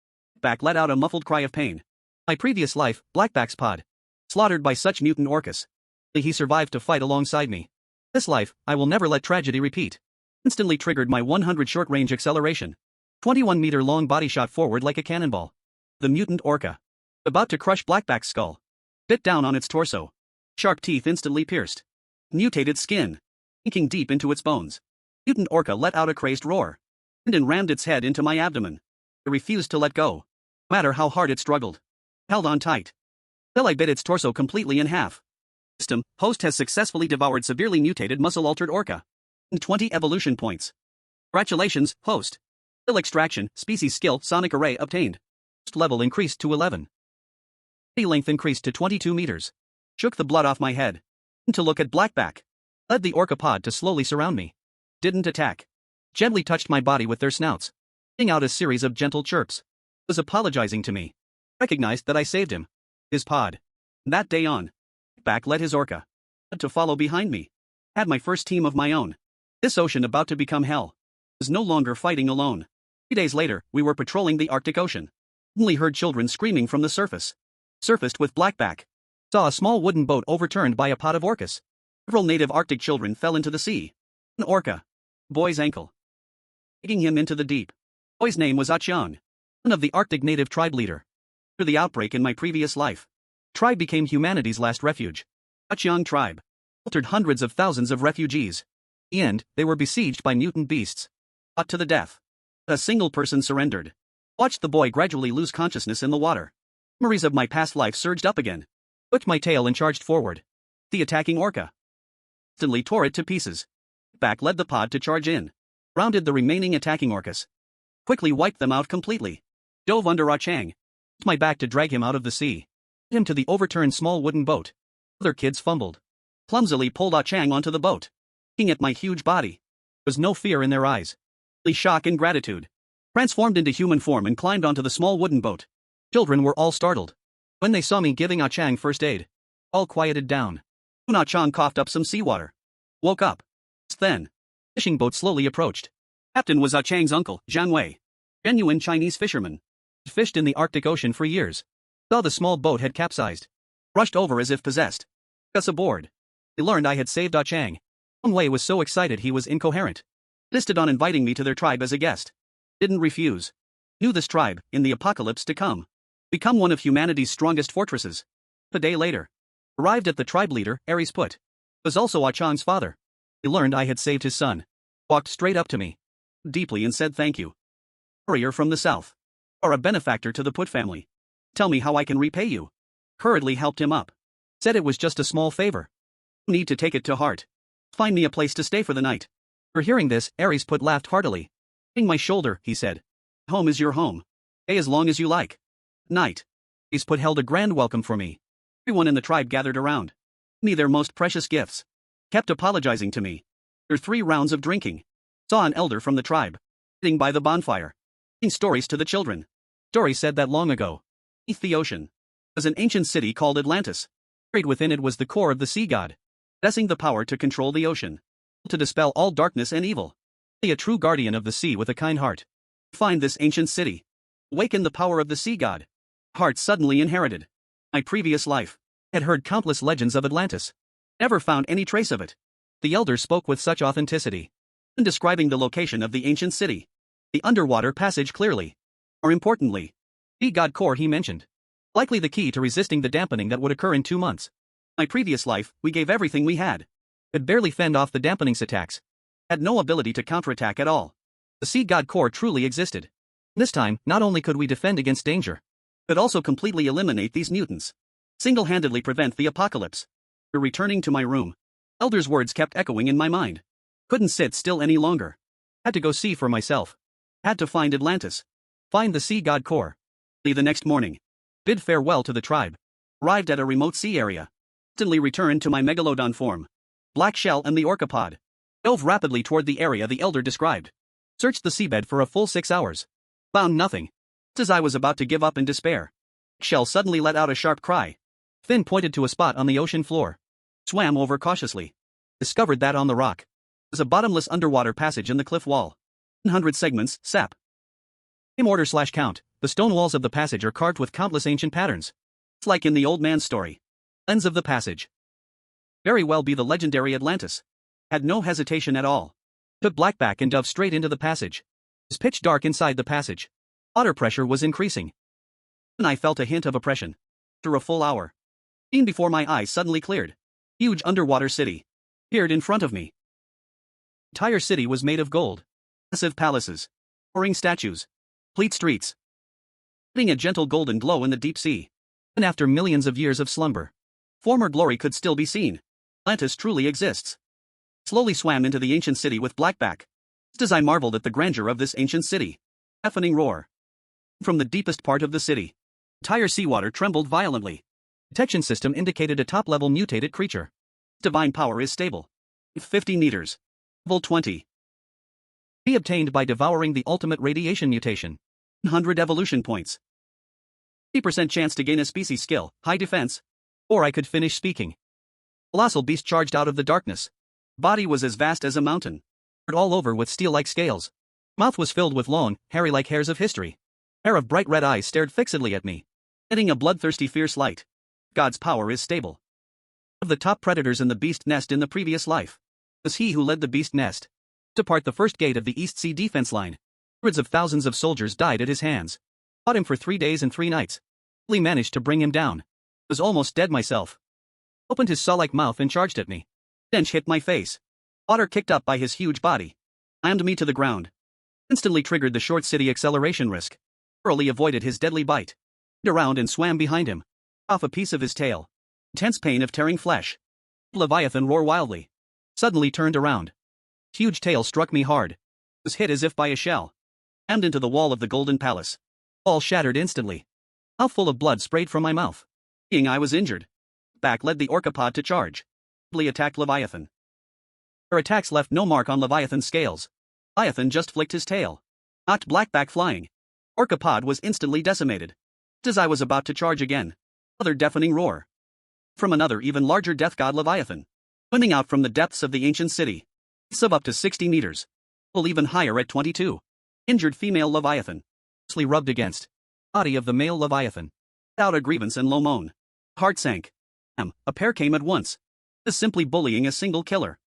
Back let out a muffled cry of pain. My previous life, Blackback's pod. Slaughtered by such mutant orcas. He survived to fight alongside me. This life, I will never let tragedy repeat. Instantly triggered my 100 short-range acceleration. 21-meter long body shot forward like a cannonball. The mutant orca. About to crush Blackback's skull. Bit down on its torso. Sharp teeth instantly pierced. Mutated skin. Sinking deep into its bones. Mutant orca let out a crazed roar. And rammed its head into my abdomen. It refused to let go. No matter how hard it struggled. Held on tight. Till I bit its torso completely in half. System, host has successfully devoured severely mutated muscle-altered orca. and 20 evolution points. Congratulations, host. Skill extraction, species skill, sonic array obtained. Level increased to 11. Body length increased to 22 meters. Shook the blood off my head. To look at Blackback. Led the orcapod to slowly surround me. Didn't attack. Gently touched my body with their snouts. Letting out a series of gentle chirps. Was apologizing to me. Recognized that I saved him. His pod. That day on. Back led his orca. Had to follow behind me. Had my first team of my own. This ocean about to become hell. Was no longer fighting alone. 3 days later, we were patrolling the Arctic Ocean. Suddenly heard children screaming from the surface. Surfaced with Blackback. Saw a small wooden boat overturned by a pod of orcas. Several native Arctic children fell into the sea. An orca. Boy's ankle. Taking him into the deep. Boy's name was Achang. Son of the Arctic native tribe leader. After the outbreak in my previous life, tribe became humanity's last refuge. Achang tribe sheltered hundreds of thousands of refugees. In the end, they were besieged by mutant beasts. Fought to the death. A single person surrendered. Watched the boy gradually lose consciousness in the water. Memories of my past life surged up again. Whipped my tail and charged forward. The attacking orca instantly tore it to pieces. Back led the pod to charge in. Rounded the remaining attacking orcas. Quickly wiped them out completely. Dove under Achang. Used my back to drag him out of the sea. Him to the overturned small wooden boat. Other kids fumbled. Clumsily pulled Achang onto the boat. Looking at my huge body. There was no fear in their eyes. Only shock and gratitude. Transformed into human form and climbed onto the small wooden boat. Children were all startled. When they saw me giving Achang first aid, all quieted down. Soon Achang coughed up some seawater. Woke up. Just then, fishing boat slowly approached. Captain was Achang's uncle, Zhang Wei. Genuine Chinese fisherman. Had fished in the Arctic Ocean for years. Saw the small boat had capsized. Rushed over as if possessed. Took us aboard. They learned I had saved Achang. Zhang Wei was so excited he was incoherent. Insisted on inviting me to their tribe as a guest. Didn't refuse. Knew this tribe, in the apocalypse to come, become one of humanity's strongest fortresses. A day later, arrived at the tribe leader, Aries Put. Was also Achang's father. He learned I had saved his son. Walked straight up to me. Deeply and said thank you. Warrior from the south. Or a benefactor to the Put family. Tell me how I can repay you. Hurriedly helped him up. Said it was just a small favor. No need to take it to heart. Find me a place to stay for the night. For hearing this, Aries Put laughed heartily. Hitting my shoulder, he said. Home is your home. Stay as long as you like. Night. Aries Put held a grand welcome for me. Everyone in the tribe gathered around. Me their most precious gifts. Kept apologizing to me. After 3 rounds of drinking. Saw an elder from the tribe. Sitting by the bonfire. Telling stories to the children. Story said that long ago, beneath the ocean, was an ancient city called Atlantis. Buried within it was the core of the sea god, possessing the power to control the ocean. To dispel all darkness and evil. Only a true guardian of the sea with a kind heart. Find this ancient city. Awaken the power of the sea god. Heart suddenly inherited. My previous life. Had heard countless legends of Atlantis. Never found any trace of it. The elder spoke with such authenticity. In describing the location of the ancient city. The underwater passage clearly. More importantly, the god core he mentioned. Likely the key to resisting the dampening that would occur in 2 months. My previous life, we gave everything we had. Could barely fend off the dampening's attacks. Had no ability to counterattack at all. The sea god core truly existed. This time, not only could we defend against danger, but also completely eliminate these mutants. Single-handedly prevent the apocalypse. After returning to my room, Elder's words kept echoing in my mind. Couldn't sit still any longer. Had to go see for myself. Had to find Atlantis. Find the sea god core. The next morning, bid farewell to the tribe. Arrived at a remote sea area. Instantly returned to my Megalodon form. Black shell and the orcapod. Dove rapidly toward the area the elder described. Searched the seabed for a full 6 hours. Found nothing. Just as I was about to give up in despair, Shell suddenly let out a sharp cry. Finn pointed to a spot on the ocean floor. Swam over cautiously. Discovered that on the rock was a bottomless underwater passage in the cliff wall. 100 segments, sap. In order/count, the stone walls of the passage are carved with countless ancient patterns. It's like in the old man's story. Ends of the passage. Very well be the legendary Atlantis. Had no hesitation at all. Took Blackback and Dove straight into the passage. It was pitch dark inside the passage. Water pressure was increasing. And I felt a hint of oppression. After a full hour, seen before my eyes suddenly cleared. Huge underwater city appeared in front of me. The entire city was made of gold. Massive palaces. Soaring statues. Complete streets. Letting a gentle golden glow in the deep sea. And after millions of years of slumber, former glory could still be seen. Atlantis truly exists. slowly swam into the ancient city with Blackback. Just as I marveled at the grandeur of this ancient city. Deafening roar. From the deepest part of the city. Entire seawater trembled violently. Detection system indicated a top-level mutated creature. Divine power is stable. 50 meters. Level 20. Be obtained by devouring the ultimate radiation mutation. 100 evolution points. 50% chance to gain a species skill, high defense. Or I could finish speaking. Colossal beast charged out of the darkness. Body was as vast as a mountain. All over with steel-like scales. Mouth was filled with long, hairy-like hairs of history. Pair of bright red eyes stared fixedly at me, emitting a bloodthirsty fierce light. God's power is stable. Of the top predators in the beast nest in the previous life. Was he who led the beast nest. To part the first gate of the East Sea defense line. Hundreds of thousands of soldiers died at his hands. Fought him for 3 days and 3 nights. Only managed to bring him down. Was almost dead myself. Opened his saw-like mouth and charged at me. Stench hit my face. Water kicked up by his huge body. Slammed me to the ground. Instantly triggered the short city acceleration risk. Thoroughly avoided his deadly bite. Turned around and swam behind him. Off a piece of his tail. Intense pain of tearing flesh. Leviathan roar wildly. Suddenly turned around. Huge tail struck me hard. Was hit as if by a shell. Slammed into the wall of the Golden Palace. All shattered instantly. Mouthful of blood sprayed from my mouth. Seeing I was injured. Back led the orcapod to charge. Attacked Leviathan. Her attacks left no mark on Leviathan's scales. Leviathan just flicked his tail. Knocked Blackback flying. Orcapod was instantly decimated. Just as I was about to charge again. Another deafening roar. From another even larger death god Leviathan. Swimming out from the depths of the ancient city. Sub up to 60 meters. Well, even higher at 22. Injured female Leviathan. Closely rubbed against. Body of the male Leviathan. Without a grievance and low moan. Heart sank. A pair came at once. Is simply bullying a single killer.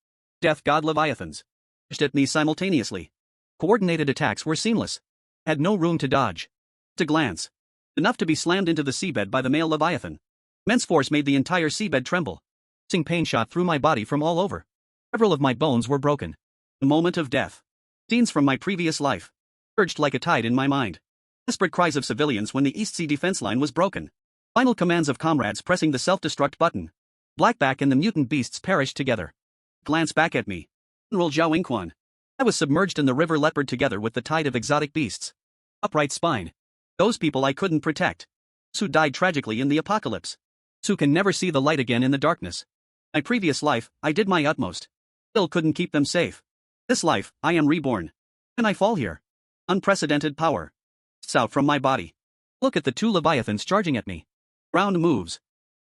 Death god Leviathans. Pushed at me simultaneously. Coordinated attacks were seamless. Had no room to dodge. To glance. Enough to be slammed into the seabed by the male Leviathan. Immense force made the entire seabed tremble. Piercing pain shot through my body from all over. Several of my bones were broken. The moment of death. Scenes from my previous life. Surged like a tide in my mind. Desperate cries of civilians when the East Sea defense line was broken. Final commands of comrades pressing the self-destruct button. Blackback and the mutant beasts perished together. Glance back at me. General Zhao Yingquan. I was submerged in the river leopard together with the tide of exotic beasts. Upright spine. Those people I couldn't protect. Who died tragically in the apocalypse. Who can never see the light again in the darkness. My previous life, I did my utmost. Still couldn't keep them safe. This life, I am reborn. Can I fall here? Unprecedented power. It's out from my body. Look at the 2 Leviathans charging at me. Ground moves.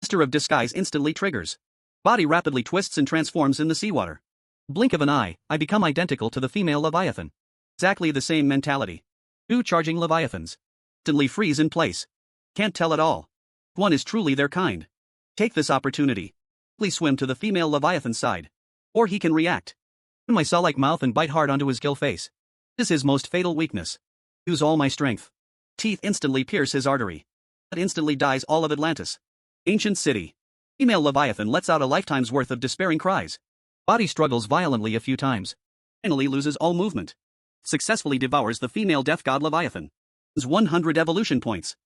Master of disguise instantly triggers. Body rapidly twists and transforms in the seawater. Blink of an eye, I become identical to the female Leviathan. Exactly the same mentality. 2 charging Leviathans. Instantly freeze in place. Can't tell at all. One is truly their kind. Take this opportunity. Please swim to the female Leviathan's side. Or he can react. Open my saw-like mouth and bite hard onto his gill face. This is his most fatal weakness. Use all my strength. Teeth instantly pierce his artery. That instantly dies all of Atlantis. Ancient city. Female Leviathan lets out a lifetime's worth of despairing cries. Body struggles violently a few times. Finally loses all movement. Successfully devours the female death god Leviathan. 100 evolution points.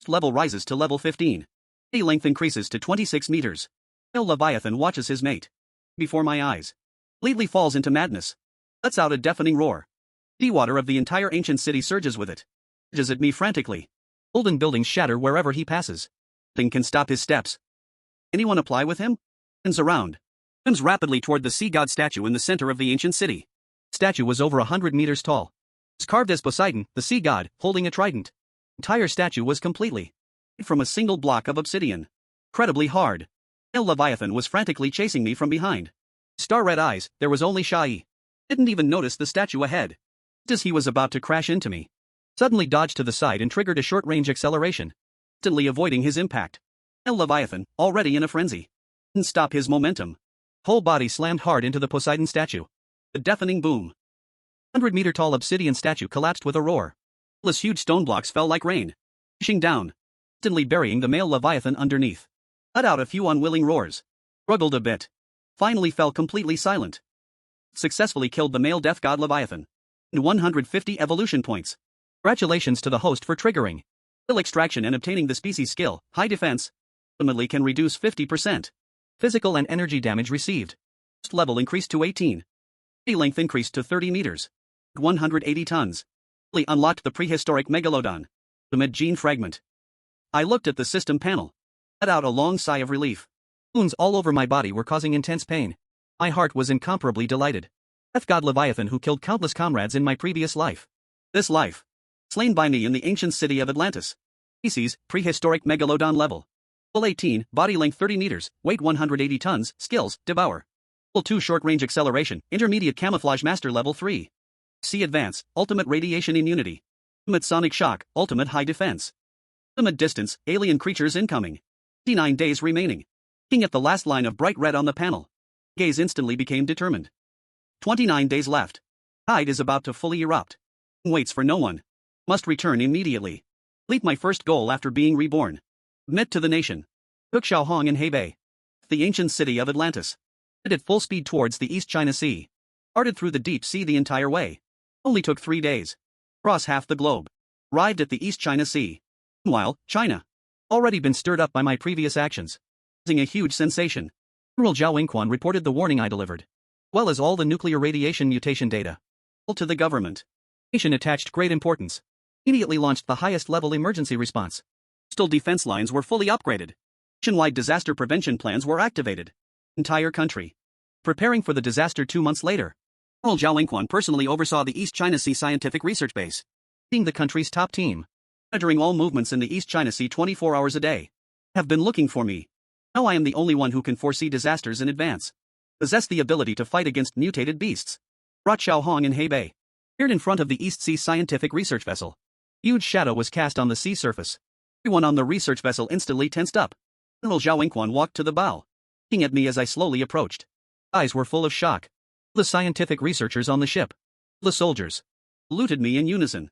Level rises to level 15. A length increases to 26 meters. Male Leviathan watches his mate. Before my eyes. Completely falls into madness. Lets out a deafening roar. Seawater of the entire ancient city surges with it. Surges at me frantically. Golden buildings shatter wherever he passes. Nothing can stop his steps. Anyone apply with him? Turns around. Swims rapidly toward the sea god statue in the center of the ancient city. Statue was over 100 meters tall. It's carved as Poseidon, the sea god, holding a trident. Entire statue was completely made from a single block of obsidian. Incredibly hard. Male Leviathan was frantically chasing me from behind. Star-red eyes, there was only Shai. Didn't even notice the statue ahead. Just as he was about to crash into me. Suddenly dodged to the side and triggered a short-range acceleration. Instantly avoiding his impact. Male Leviathan, already in a frenzy. Didn't stop his momentum. Whole body slammed hard into the Poseidon statue. A deafening boom. 100-meter-tall obsidian statue collapsed with a roar. Countless huge stone blocks fell like rain. Pushing down. Instantly burying the male Leviathan underneath. Let out a few unwilling roars. Struggled a bit. Finally fell completely silent. Successfully killed the male death god Leviathan. And 150 evolution points. Congratulations to the host for triggering. Skill extraction and obtaining the species skill, high defense. Ultimately can reduce 50%. Physical and energy damage received. Level increased to 18. A length increased to 30 meters. 180 tons. Unlocked the prehistoric Megalodon. Ultimate gene fragment. I looked at the system panel. Let out a long sigh of relief. Wounds all over my body were causing intense pain. My heart was incomparably delighted. Death god Leviathan who killed countless comrades in my previous life. This life. Slain by me in the ancient city of Atlantis. Species, prehistoric Megalodon level. Level 18, body length 30 meters, weight 180 tons, skills, devour. Level 2 short range acceleration, intermediate camouflage master level 3. C advance, ultimate radiation immunity. Ultimate sonic shock, ultimate high defense. Ultimate distance, alien creatures incoming. 59 days remaining. Looking at the last line of bright red on the panel. Gaze instantly became determined. 29 days left. Tide is about to fully erupt. Waits for no one. Must return immediately. Complete my first goal after being reborn. Submit to the nation. Took Shaohong and Hebei. The ancient city of Atlantis. Headed at full speed towards the East China Sea. Darted through the deep sea the entire way. Only took 3 days. Cross half the globe. Arrived at the East China Sea. Meanwhile, China. Already been stirred up by my previous actions. Causing a huge sensation. General Zhao Yingquan reported the warning I delivered. Well as all the nuclear radiation mutation data. All to the government. Nation attached great importance. Immediately launched the highest level emergency response. Coastal defense lines were fully upgraded. Nationwide disaster prevention plans were activated. Entire country. Preparing for the disaster 2 months later. General Zhao Yingquan personally oversaw the East China Sea Scientific Research Base. Being the country's top team. Monitoring all movements in the East China Sea 24 hours a day. Have been looking for me. Now I am the only one who can foresee disasters in advance. Possess the ability to fight against mutated beasts. Brought Shaohong and Hebei. Appeared in front of the East Sea Scientific Research Vessel. Huge shadow was cast on the sea surface. Everyone on the research vessel instantly tensed up. General Zhao Yingquan walked to the bow. Looking at me as I slowly approached. Eyes were full of shock. The scientific researchers on the ship. The soldiers. Saluted me in unison.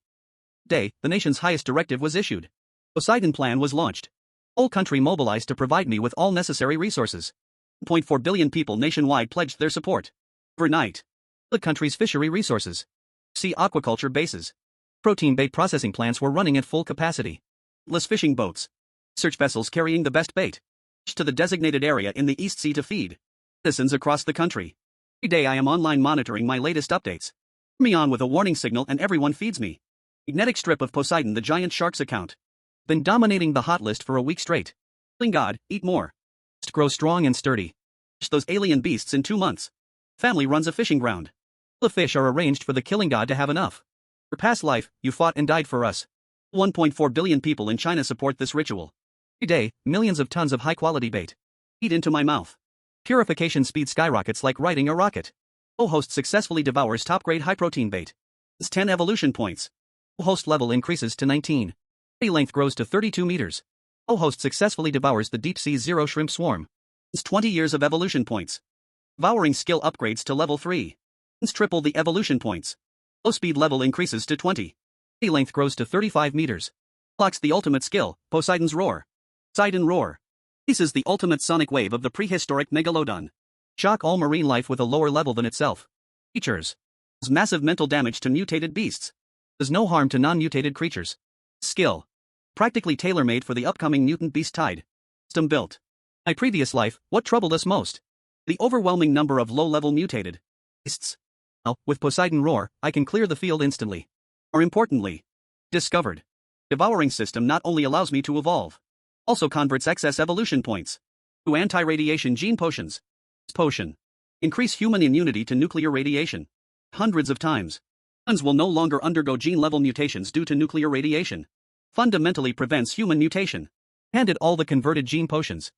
Day, the nation's highest directive was issued. Poseidon plan was launched. Whole country mobilized to provide me with all necessary resources. 1.4 billion people nationwide pledged their support. Overnight. The country's fishery resources. Sea aquaculture bases. Protein bait processing plants were running at full capacity. Less fishing boats. Search vessels carrying the best bait. To the designated area in the East Sea to feed. Citizens across the country. Every day I am online monitoring my latest updates. Me on with a warning signal and everyone feeds me. Magnetic strip of Poseidon the giant shark's account. Been dominating the hot list for a week straight. Killing God, eat more. Just grow strong and sturdy. Just those alien beasts in 2 months. Family runs a fishing ground. The fish are arranged for the killing god to have enough. Your past life, you fought and died for us. 1.4 billion people in China support this ritual. Every day, millions of tons of high-quality bait. Eat into my mouth. Purification speed skyrockets like riding a rocket. O-host successfully devours top-grade high-protein bait. It's 10 evolution points. O-host level increases to 19. Body length grows to 32 meters. O-host successfully devours the deep-sea zero shrimp swarm. It's 20 years of evolution points. Devouring skill upgrades to level 3. It's triple the evolution points. Low speed level increases to 20. Body length grows to 35 meters. Unlocks the ultimate skill, Poseidon's Roar. Poseidon Roar. This is the ultimate sonic wave of the prehistoric Megalodon. Shock all marine life with a lower level than itself. Features. Does massive mental damage to mutated beasts. Does no harm to non-mutated creatures. Skill. Practically tailor-made for the upcoming mutant beast tide. System built. My previous life, what troubled us most? The overwhelming number of low-level mutated beasts. Now, with Poseidon Roar, I can clear the field instantly. More importantly, discovered. Devouring system not only allows me to evolve, also converts excess evolution points to anti-radiation gene potions. This potion. Increase human immunity to nuclear radiation. Hundreds of times. Humans will no longer undergo gene-level mutations due to nuclear radiation. Fundamentally prevents human mutation. Handed all the converted gene potions.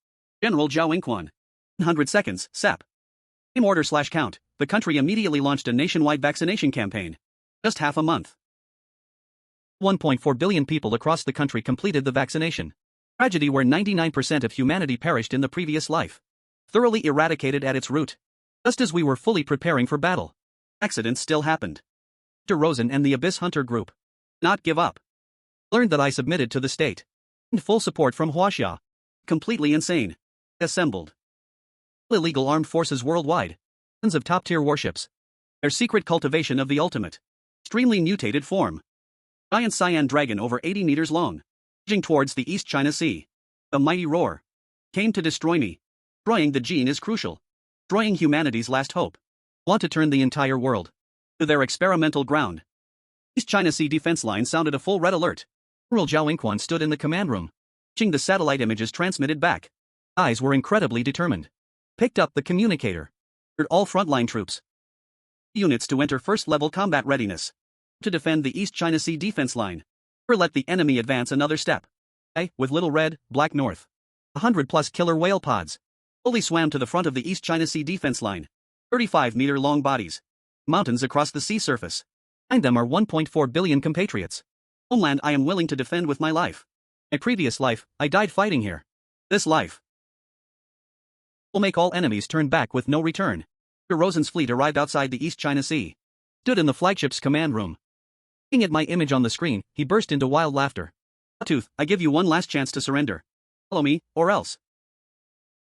General Zhao Yingquan. 100 seconds, SEP. In order/count, the country immediately launched a nationwide vaccination campaign. Just half a month. 1.4 billion people across the country completed the vaccination. Tragedy where 99% of humanity perished in the previous life. Thoroughly eradicated at its root. Just as we were fully preparing for battle. Accidents still happened. Dr. Rosen and the Abyss Hunter group. Not give up. Learned that I submitted to the state. And full support from Huaxia. Completely insane. Assembled. Illegal armed forces worldwide. Tons of top-tier warships. Their secret cultivation of the ultimate. Extremely mutated form. Giant cyan dragon over 80 meters long. Edging towards the East China Sea. The mighty roar. Came to destroy me. Destroying the gene is crucial. destroying humanity's last hope. Want to turn the entire world to their experimental ground. East China Sea defense line sounded a full red alert. General Zhao Yingquan stood in the command room, watching the satellite images transmitted back. Eyes were incredibly determined. Picked up the communicator. Ordered all frontline troops. Units to enter first-level combat readiness. To defend the East China Sea defense line. Or let the enemy advance another step. With Little Red, Black North. 100+ killer whale pods. Fully swam to the front of the East China Sea defense line. 35-meter-long bodies. Mountains across the sea surface. Behind them are 1.4 billion compatriots. Homeland I am willing to defend with my life. My previous life, I died fighting here. This life will make all enemies turn back with no return. Dr. Rosen's fleet arrived outside the East China Sea. Stood in the flagship's command room. Looking at my image on the screen, he burst into wild laughter. Tooth, I give you one last chance to surrender. Follow me, or else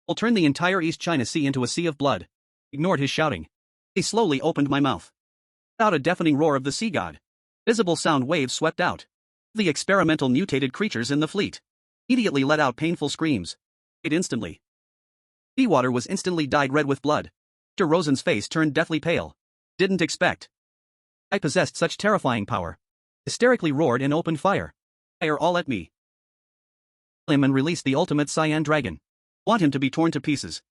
I'll turn the entire East China Sea into a sea of blood. Ignored his shouting. He slowly opened my mouth. Out a deafening roar of the sea god. Visible sound waves swept out. The experimental mutated creatures in the fleet immediately let out painful screams. Instantly. Seawater was instantly dyed red with blood. Dr. Rosen's face turned deathly pale. Didn't expect I possessed such terrifying power. Hysterically roared and opened fire. Fire all at me. Him and released the ultimate cyan dragon. Want him to be torn to pieces.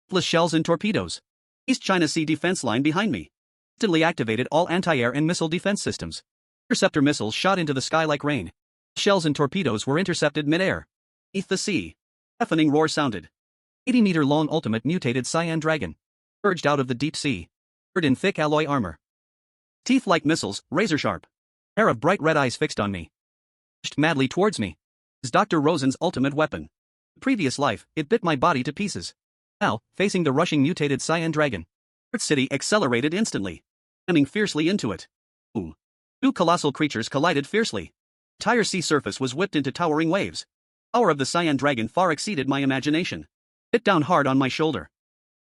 Plus shells and torpedoes. East China Sea defense line behind me. Instantly activated all anti-air and missile defense systems. Interceptor missiles shot into the sky like rain. Shells and torpedoes were intercepted mid-air. Beneath the sea. Deafening roar sounded. 80-meter-long ultimate mutated cyan dragon. Urged out of the deep sea. Covered in thick alloy armor. Teeth like missiles, razor-sharp. Pair of bright red eyes fixed on me. Pushed madly towards me. Is Dr. Rosen's ultimate weapon. In previous life, it bit my body to pieces. Now, facing the rushing mutated cyan dragon. Earth City accelerated instantly. Slamming fiercely into it. Boom. Two colossal creatures collided fiercely. The entire sea surface was whipped into towering waves. The power of the cyan dragon far exceeded my imagination. Bit down hard on my shoulder.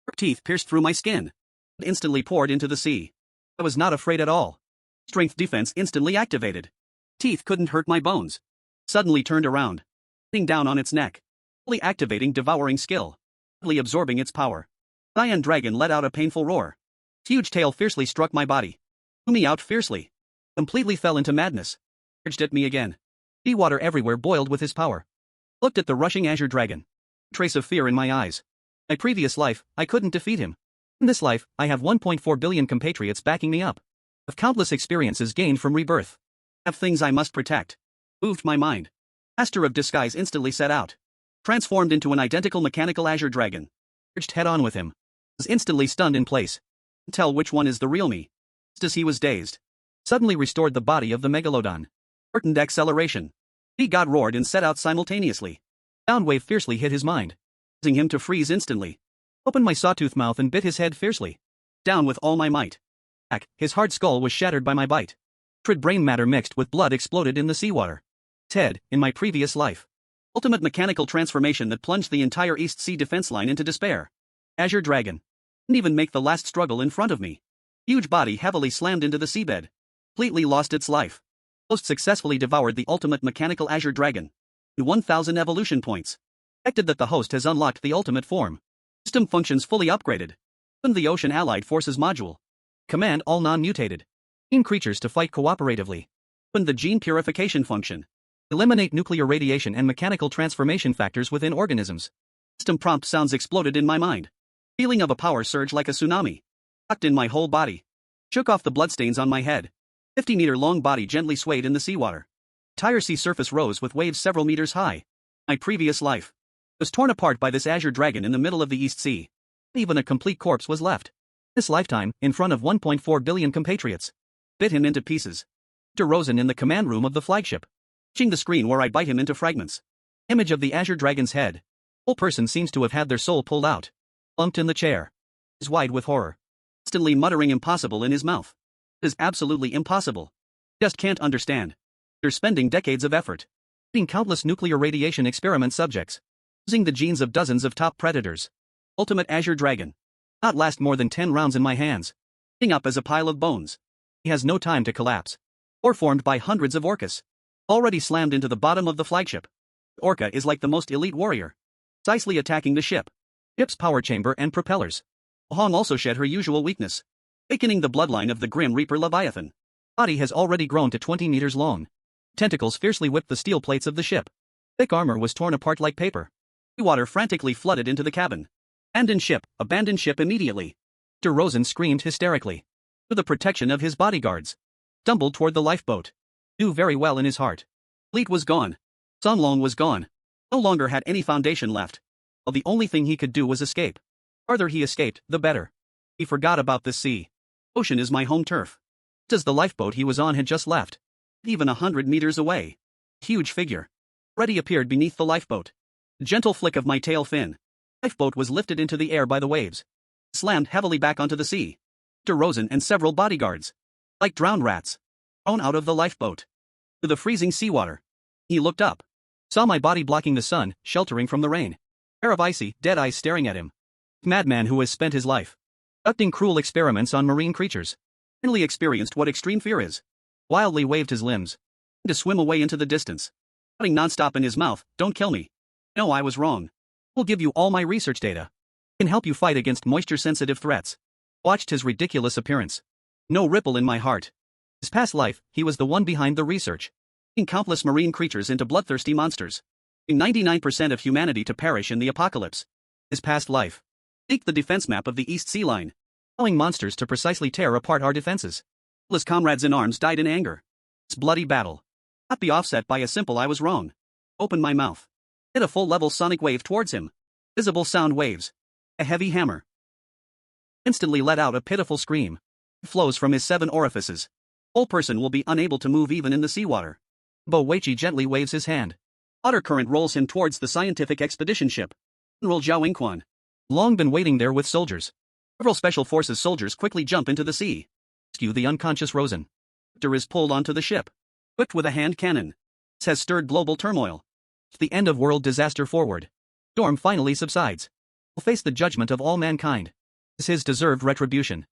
Sharp teeth pierced through my skin. Blood instantly poured into the sea. I was not afraid at all. Strength defense instantly activated. Teeth couldn't hurt my bones. Suddenly turned around. Hitting down on its neck. Fully activating devouring skill. Fully absorbing its power. Cyan dragon let out a painful roar. Its huge tail fiercely struck my body. Threw me out fiercely. Completely fell into madness. Charged at me again. Seawater everywhere boiled with his power. Looked at the rushing azure dragon. Trace of fear in my eyes. My previous life, I couldn't defeat him. In this life, I have 1.4 billion compatriots backing me up. Of countless experiences gained from rebirth. Have things I must protect. Moved my mind. Master of Disguise instantly set out. Transformed into an identical mechanical azure dragon. Urged head-on with him. Was instantly stunned in place. Couldn't tell which one is the real me. Just as he was dazed. Suddenly restored the body of the Megalodon. Shortened acceleration. The god roared and set out simultaneously. Sound wave fiercely hit his mind. Causing him to freeze instantly. Opened my sawtooth mouth and bit his head fiercely. Down with all my might. Back, his hard skull was shattered by my bite. Putrid brain matter mixed with blood exploded in the seawater. Its head, in my previous life. Ultimate mechanical transformation that plunged the entire East Sea defense line into despair. Azure Dragon. Didn't even make the last struggle in front of me. Huge body heavily slammed into the seabed. Completely lost its life. Most successfully devoured the ultimate mechanical Azure Dragon. 1,000 evolution points. Detected that the host has unlocked the ultimate form. System functions fully upgraded. Opened the Ocean Allied Forces module. Command all non-mutated gene creatures to fight cooperatively. Opened the gene purification function. Eliminate nuclear radiation and mechanical transformation factors within organisms. System prompt sounds exploded in my mind. Feeling of a power surge like a tsunami. Sucked in my whole body. Shook off the bloodstains on my head. 50-meter-long body gently swayed in the seawater. Entire sea surface rose with waves several meters high. My previous life was torn apart by this azure dragon in the middle of the East Sea. Not even a complete corpse was left. This lifetime, in front of 1.4 billion compatriots. Bit him into pieces. Dr. Rosen in the command room of the flagship. Watching the screen where I bite him into fragments. Image of the azure dragon's head. Whole person seems to have had their soul pulled out. Slumped in the chair. Eyes wide with horror. Instantly muttering impossible in his mouth. It is absolutely impossible. Just can't understand. After spending decades of effort. Treating countless nuclear radiation experiment subjects. Using the genes of dozens of top predators. Ultimate azure dragon. Not last more than 10 rounds in my hands. Sitting up as a pile of bones. He has no time to collapse. Or formed by hundreds of orcas. Already slammed into the bottom of the flagship. The orca is like the most elite warrior. Precisely attacking the ship. ship's power chamber and propellers. Hong also shed her usual weakness, awakening the bloodline of the Grim Reaper Leviathan. Body has already grown to 20 meters long. Tentacles fiercely whipped the steel plates of the ship. Thick armor was torn apart like paper. Water frantically flooded into the cabin. Abandon ship immediately. Dr. Rosen screamed hysterically. To the protection of his bodyguards. Stumbled toward the lifeboat. Knew very well in his heart. Fleet was gone. Sun Long was gone. No longer had any foundation left. Well, the only thing he could do was escape. The farther he escaped, the better. He forgot about this sea. Ocean is my home turf. Just as the lifeboat he was on had just left. Even 100 meters away. Huge figure. Already appeared beneath the lifeboat. A gentle flick of my tail fin. Lifeboat was lifted into the air by the waves. Slammed heavily back onto the sea. Dr. Rosen and several bodyguards, like drowned rats, thrown out of the lifeboat to the freezing seawater. He looked up. Saw my body blocking the sun, sheltering from the rain. A pair of icy, dead eyes staring at him. Madman who has spent his life conducting cruel experiments on marine creatures. Finally experienced what extreme fear is. Wildly waved his limbs. To swim away into the distance. Shouting nonstop in his mouth, "Don't kill me. No, I was wrong. I'll give you all my research data. Can help you fight against moisture-sensitive threats." Watched his ridiculous appearance. No ripple in my heart. His past life, he was the one behind the research. Turning countless marine creatures into bloodthirsty monsters. 99% of humanity to perish in the apocalypse. His past life. Leaked the defense map of the East Sea Line. Allowing monsters to precisely tear apart our defenses. His comrades in arms died in anger. This bloody battle. Not be offset by a simple "I was wrong." Open my mouth. Hit a full-level sonic wave towards him. Visible sound waves. A heavy hammer. Instantly let out a pitiful scream. It flows from his 7 orifices. Whole person will be unable to move even in the seawater. Bo Weichi gently waves his hand. Water current rolls him towards the scientific expedition ship. General Zhao Yingquan. Long been waiting there with soldiers. Several special forces soldiers quickly jump into the sea. Rescue the unconscious Rosen. Victor is pulled onto the ship. Equipped with a hand cannon. This has stirred global turmoil. The end of world disaster forward. Storm finally subsides. Will face the judgment of all mankind. Is his deserved retribution.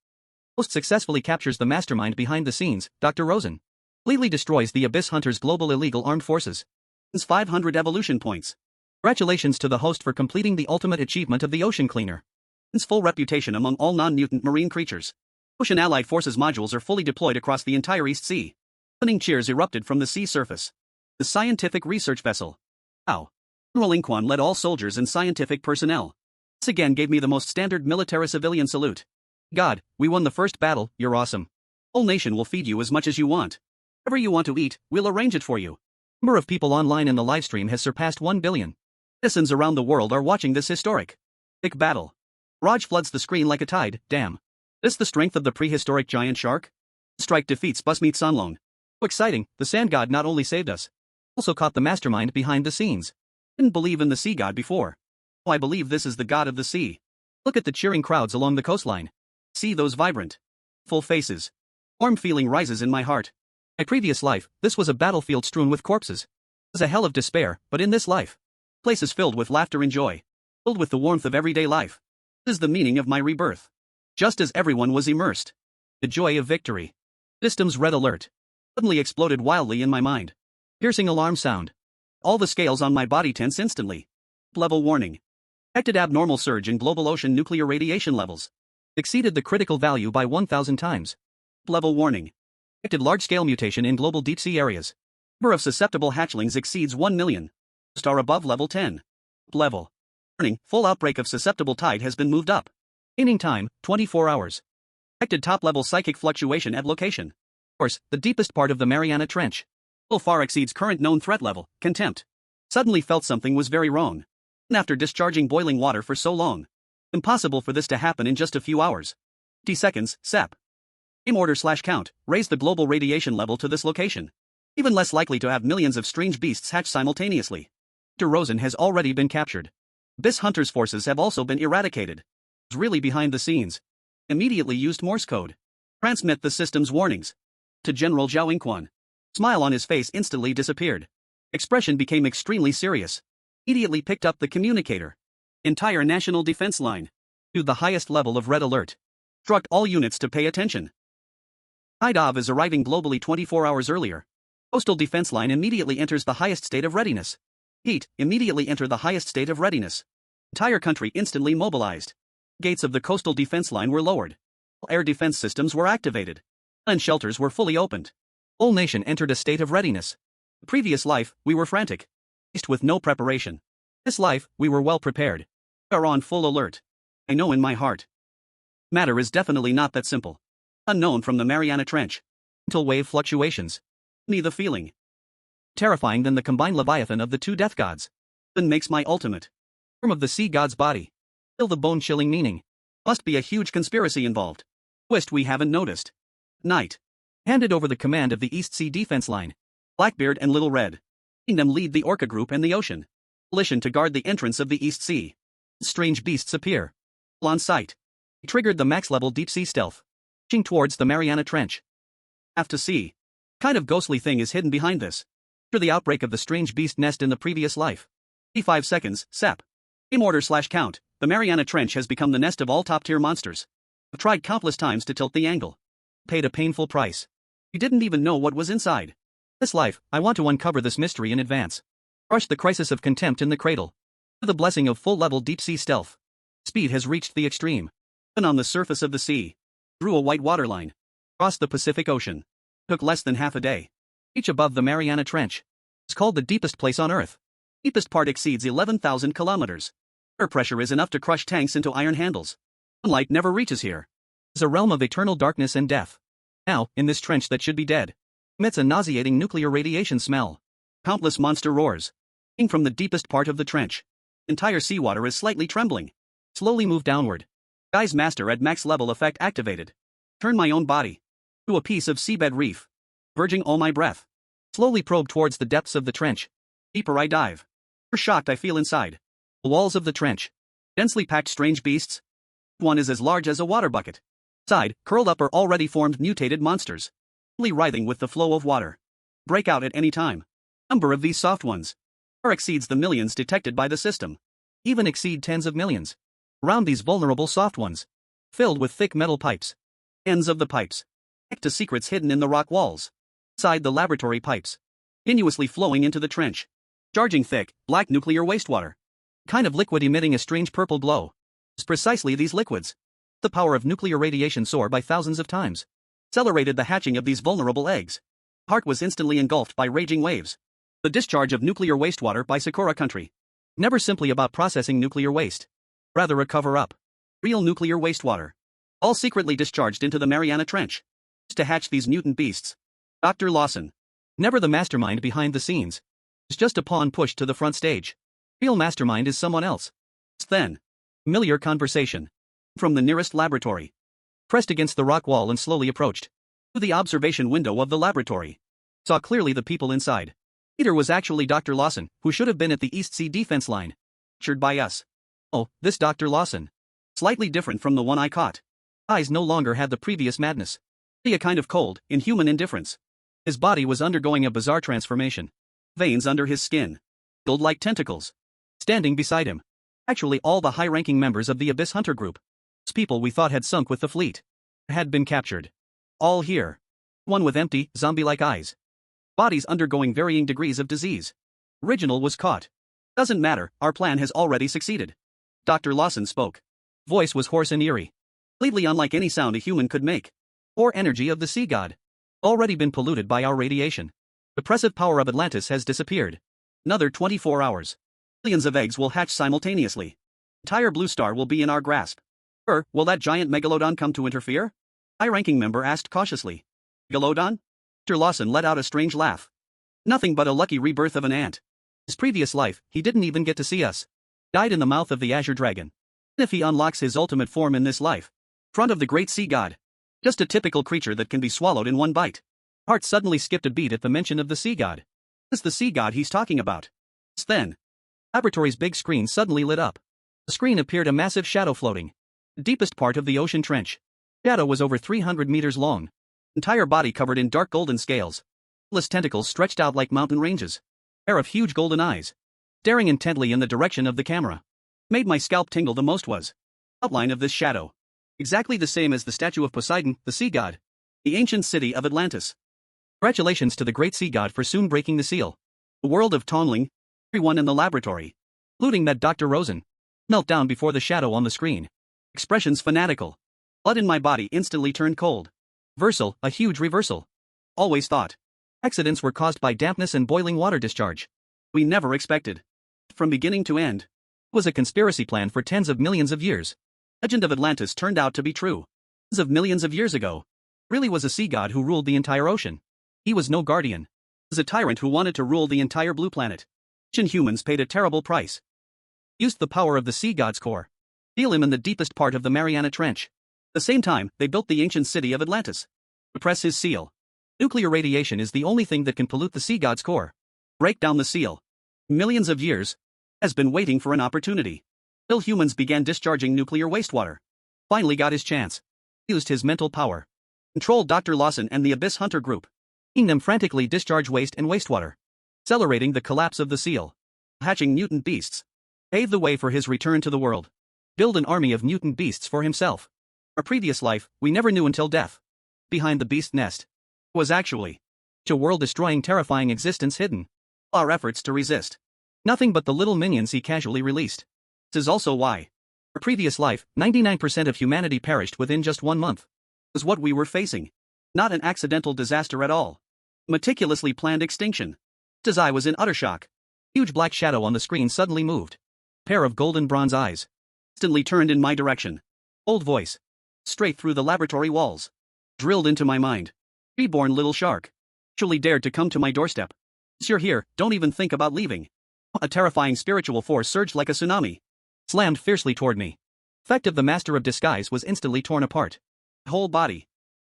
Most successfully captures the mastermind behind the scenes, Dr. Rosen. Completely destroys the Abyss Hunters' global illegal armed forces. Wins 500 evolution points. Congratulations to the host for completing the ultimate achievement of the Ocean Cleaner. Wins full reputation among all non-mutant marine creatures. Ocean Allied Forces modules are fully deployed across the entire East Sea. Opening cheers erupted from the sea surface. The scientific research vessel. Wow. General Yingquan led all soldiers and scientific personnel. This again gave me the most standard military civilian salute. God, we won the first battle, you're awesome. Whole nation will feed you as much as you want. Whatever you want to eat, we'll arrange it for you. Number of people online in the livestream has surpassed 1 billion. Citizens around the world are watching this historic big battle. Raj floods the screen like a tide, damn. This the strength of the prehistoric giant shark? Strike defeats Busmeet Sunlong. So exciting, the sand god not only saved us, also caught the mastermind behind the scenes. Didn't believe in the sea god before. Oh, I believe this is the god of the sea. Look at the cheering crowds along the coastline. See those vibrant, full faces. Warm feeling rises in my heart. My previous life, this was a battlefield strewn with corpses. It was a hell of despair, but in this life, place is filled with laughter and joy. Filled with the warmth of everyday life. This is the meaning of my rebirth. Just as everyone was immersed. The joy of victory. Systems red alert. Suddenly exploded wildly in my mind. Piercing alarm sound. All the scales on my body tense instantly. Level warning. Detected abnormal surge in global ocean nuclear radiation levels. Exceeded the critical value by 1,000 times. Level warning. Detected large-scale mutation in global deep-sea areas. Number of susceptible hatchlings exceeds 1 million. Star above level 10. Level. Warning, full outbreak of susceptible tide has been moved up. Remaining time, 24 hours. Detected top-level psychic fluctuation at location. Course, the deepest part of the Mariana Trench. Still far exceeds current known threat level, contempt. Suddenly felt something was very wrong. And after discharging boiling water for so long. Impossible for this to happen in just a few hours. 50 seconds, SEP. Aim order/count, raise the global radiation level to this location. Even less likely to have millions of strange beasts hatch simultaneously. Dr. Rosen has already been captured. Abyss Hunters' forces have also been eradicated. It's really behind the scenes. Immediately used Morse code. Transmit the system's warnings. To General Zhao Yingquan. Smile on his face instantly disappeared. Expression became extremely serious. Immediately picked up the communicator. Entire national defense line. To the highest level of red alert. Instruct all units to pay attention. Tide of is arriving globally 24 hours earlier. Coastal defense line immediately enters the highest state of readiness. Heat, immediately enter the highest state of readiness. Entire country instantly mobilized. Gates of the coastal defense line were lowered. Air defense systems were activated. And shelters were fully opened. Whole nation entered a state of readiness. The previous life, we were frantic. Faced with no preparation. This life, we were well prepared. We are on full alert. I know in my heart. Matter is definitely not that simple. Unknown from the Mariana Trench. Until wave fluctuations. Me the feeling. Terrifying than the combined leviathan of the two death gods. Then makes my ultimate. Form of the sea god's body. Feel the bone-chilling meaning. Must be a huge conspiracy involved. Twist we haven't noticed. Night. Handed over the command of the East Sea defense line. Blackbeard and Little Red. Seeing them lead the Orca group and the ocean. Coalition to guard the entrance of the East Sea. Strange beasts appear. On sight. Triggered the max-level deep-sea stealth. Pushing towards the Mariana Trench. Have to see. Kind of ghostly thing is hidden behind this. After the outbreak of the strange beast nest in the previous life. 35 seconds, SEP. Game order/count, the Mariana Trench has become the nest of all top-tier monsters. I've tried countless times to tilt the angle. Paid a painful price. You didn't even know what was inside. This life, I want to uncover this mystery in advance. Crush the crisis of contempt in the cradle. To the blessing of full-level deep-sea stealth. Speed has reached the extreme. And on the surface of the sea. Drew a white waterline. Crossed the Pacific Ocean. Took less than half a day. Reach above the Mariana Trench. It's called the deepest place on Earth. Deepest part exceeds 11,000 kilometers. Air pressure is enough to crush tanks into iron handles. Sunlight never reaches here. It's a realm of eternal darkness and death. Now, in this trench that should be dead, emits a nauseating nuclear radiation smell. Countless monster roars. Coming from the deepest part of the trench. Entire seawater is slightly trembling. Slowly move downward. Guy's master at max level effect activated. Turn my own body to a piece of seabed reef. Verging all my breath. Slowly probe towards the depths of the trench. Deeper I dive. For shocked I feel inside. The walls of the trench. Densely packed strange beasts. One is as large as a water bucket. Side, curled up are already formed mutated monsters. Fully writhing with the flow of water. Break out at any time. Number of these soft ones far exceeds the millions detected by the system. Even exceed tens of millions. Around these vulnerable soft ones. Filled with thick metal pipes. Ends of the pipes. Connect to secrets hidden in the rock walls. Inside the laboratory pipes. Continuously flowing into the trench. Charging thick, black nuclear wastewater. Kind of liquid emitting a strange purple glow. It's precisely these liquids. The power of nuclear radiation soar by thousands of times. Accelerated the hatching of these vulnerable eggs. Heart was instantly engulfed by raging waves. The discharge of nuclear wastewater by Sakura country. Never simply about processing nuclear waste. Rather a cover-up. Real nuclear wastewater. All secretly discharged into the Mariana Trench. To hatch these mutant beasts. Dr. Lawson. Never the mastermind behind the scenes. It's just a pawn pushed to the front stage. Real mastermind is someone else. It's then. Familiar conversation. From the nearest laboratory. Pressed against the rock wall and slowly approached. To the observation window of the laboratory. Saw clearly the people inside. Leader was actually Dr. Lawson, who should have been at the East Sea defense line. Captured by us. Oh, this Dr. Lawson. Slightly different from the one I caught. Eyes no longer had the previous madness. A kind of cold, inhuman indifference. His body was undergoing a bizarre transformation. Veins under his skin. Gold like tentacles. Standing beside him. Actually all the high-ranking members of the Abyss Hunter group. Those people we thought had sunk with the fleet. Had been captured. All here. One with empty, zombie-like eyes. Bodies undergoing varying degrees of disease. Original was caught. Doesn't matter, our plan has already succeeded. Dr. Lawson spoke. Voice was hoarse and eerie. Completely unlike any sound a human could make. Or energy of the sea god. Already been polluted by our radiation. The oppressive power of Atlantis has disappeared. Another 24 hours. Millions of eggs will hatch simultaneously. Entire blue star will be in our grasp. Will that giant Megalodon come to interfere? High-ranking member asked cautiously. Megalodon? Dr. Lawson let out a strange laugh. Nothing but a lucky rebirth of an ant. His previous life, he didn't even get to see us. Died in the mouth of the Azure Dragon. If he unlocks his ultimate form in this life. Front of the great sea god. Just a typical creature that can be swallowed in one bite. Heart suddenly skipped a beat at the mention of the sea god. It's the sea god he's talking about. It's then. Laboratory's big screen suddenly lit up. The screen appeared a massive shadow floating. The deepest part of the ocean trench. Shadow was over 300 meters long. Entire body covered in dark golden scales. Endless tentacles stretched out like mountain ranges. Pair of huge golden eyes. Staring intently in the direction of the camera. Made my scalp tingle the most was. Outline of this shadow. Exactly the same as the statue of Poseidon, the sea god. The ancient city of Atlantis. Congratulations to the great sea god for soon breaking the seal. The world of Tonling. Everyone in the laboratory. Including that Dr. Rosen. Knelt down before the shadow on the screen. Expressions fanatical. Blood in my body instantly turned cold. Reversal, a huge reversal. Always thought. Accidents were caused by dampness and boiling water discharge. We never expected. From beginning to end. It was a conspiracy plan for tens of millions of years. Legend of Atlantis turned out to be true. Tens of millions of years ago. Really was a sea god who ruled the entire ocean. He was no guardian. He was a tyrant who wanted to rule the entire blue planet. Ancient humans paid a terrible price. Used the power of the sea god's core. Seal him in the deepest part of the Mariana Trench. At the same time, they built the ancient city of Atlantis. To press his seal. Nuclear radiation is the only thing that can pollute the sea god's core. Break down the seal. Millions of years. Has been waiting for an opportunity. Till humans began discharging nuclear wastewater. Finally got his chance. Used his mental power. Controlled Dr. Lawson and the Abyss Hunter group. Seeing them frantically discharge waste and wastewater. Accelerating the collapse of the seal. Hatching mutant beasts. Pave the way for his return to the world. Build an army of mutant beasts for himself. Our previous life, we never knew until death. Behind the beast nest. Was actually a world-destroying terrifying existence hidden. Our efforts to resist. Nothing but the little minions he casually released. This is also why. Our previous life, 99% of humanity perished within just 1 month. Was what we were facing. Not an accidental disaster at all. Meticulously planned extinction. As I was in utter shock. Huge black shadow on the screen suddenly moved. Pair of golden bronze eyes. Instantly turned in my direction. Old voice. Straight through the laboratory walls. Drilled into my mind. Reborn little shark. Actually dared to come to my doorstep. Once you're here, don't even think about leaving. A terrifying spiritual force surged like a tsunami. Slammed fiercely toward me. Effect of the master of disguise was instantly torn apart. Whole body.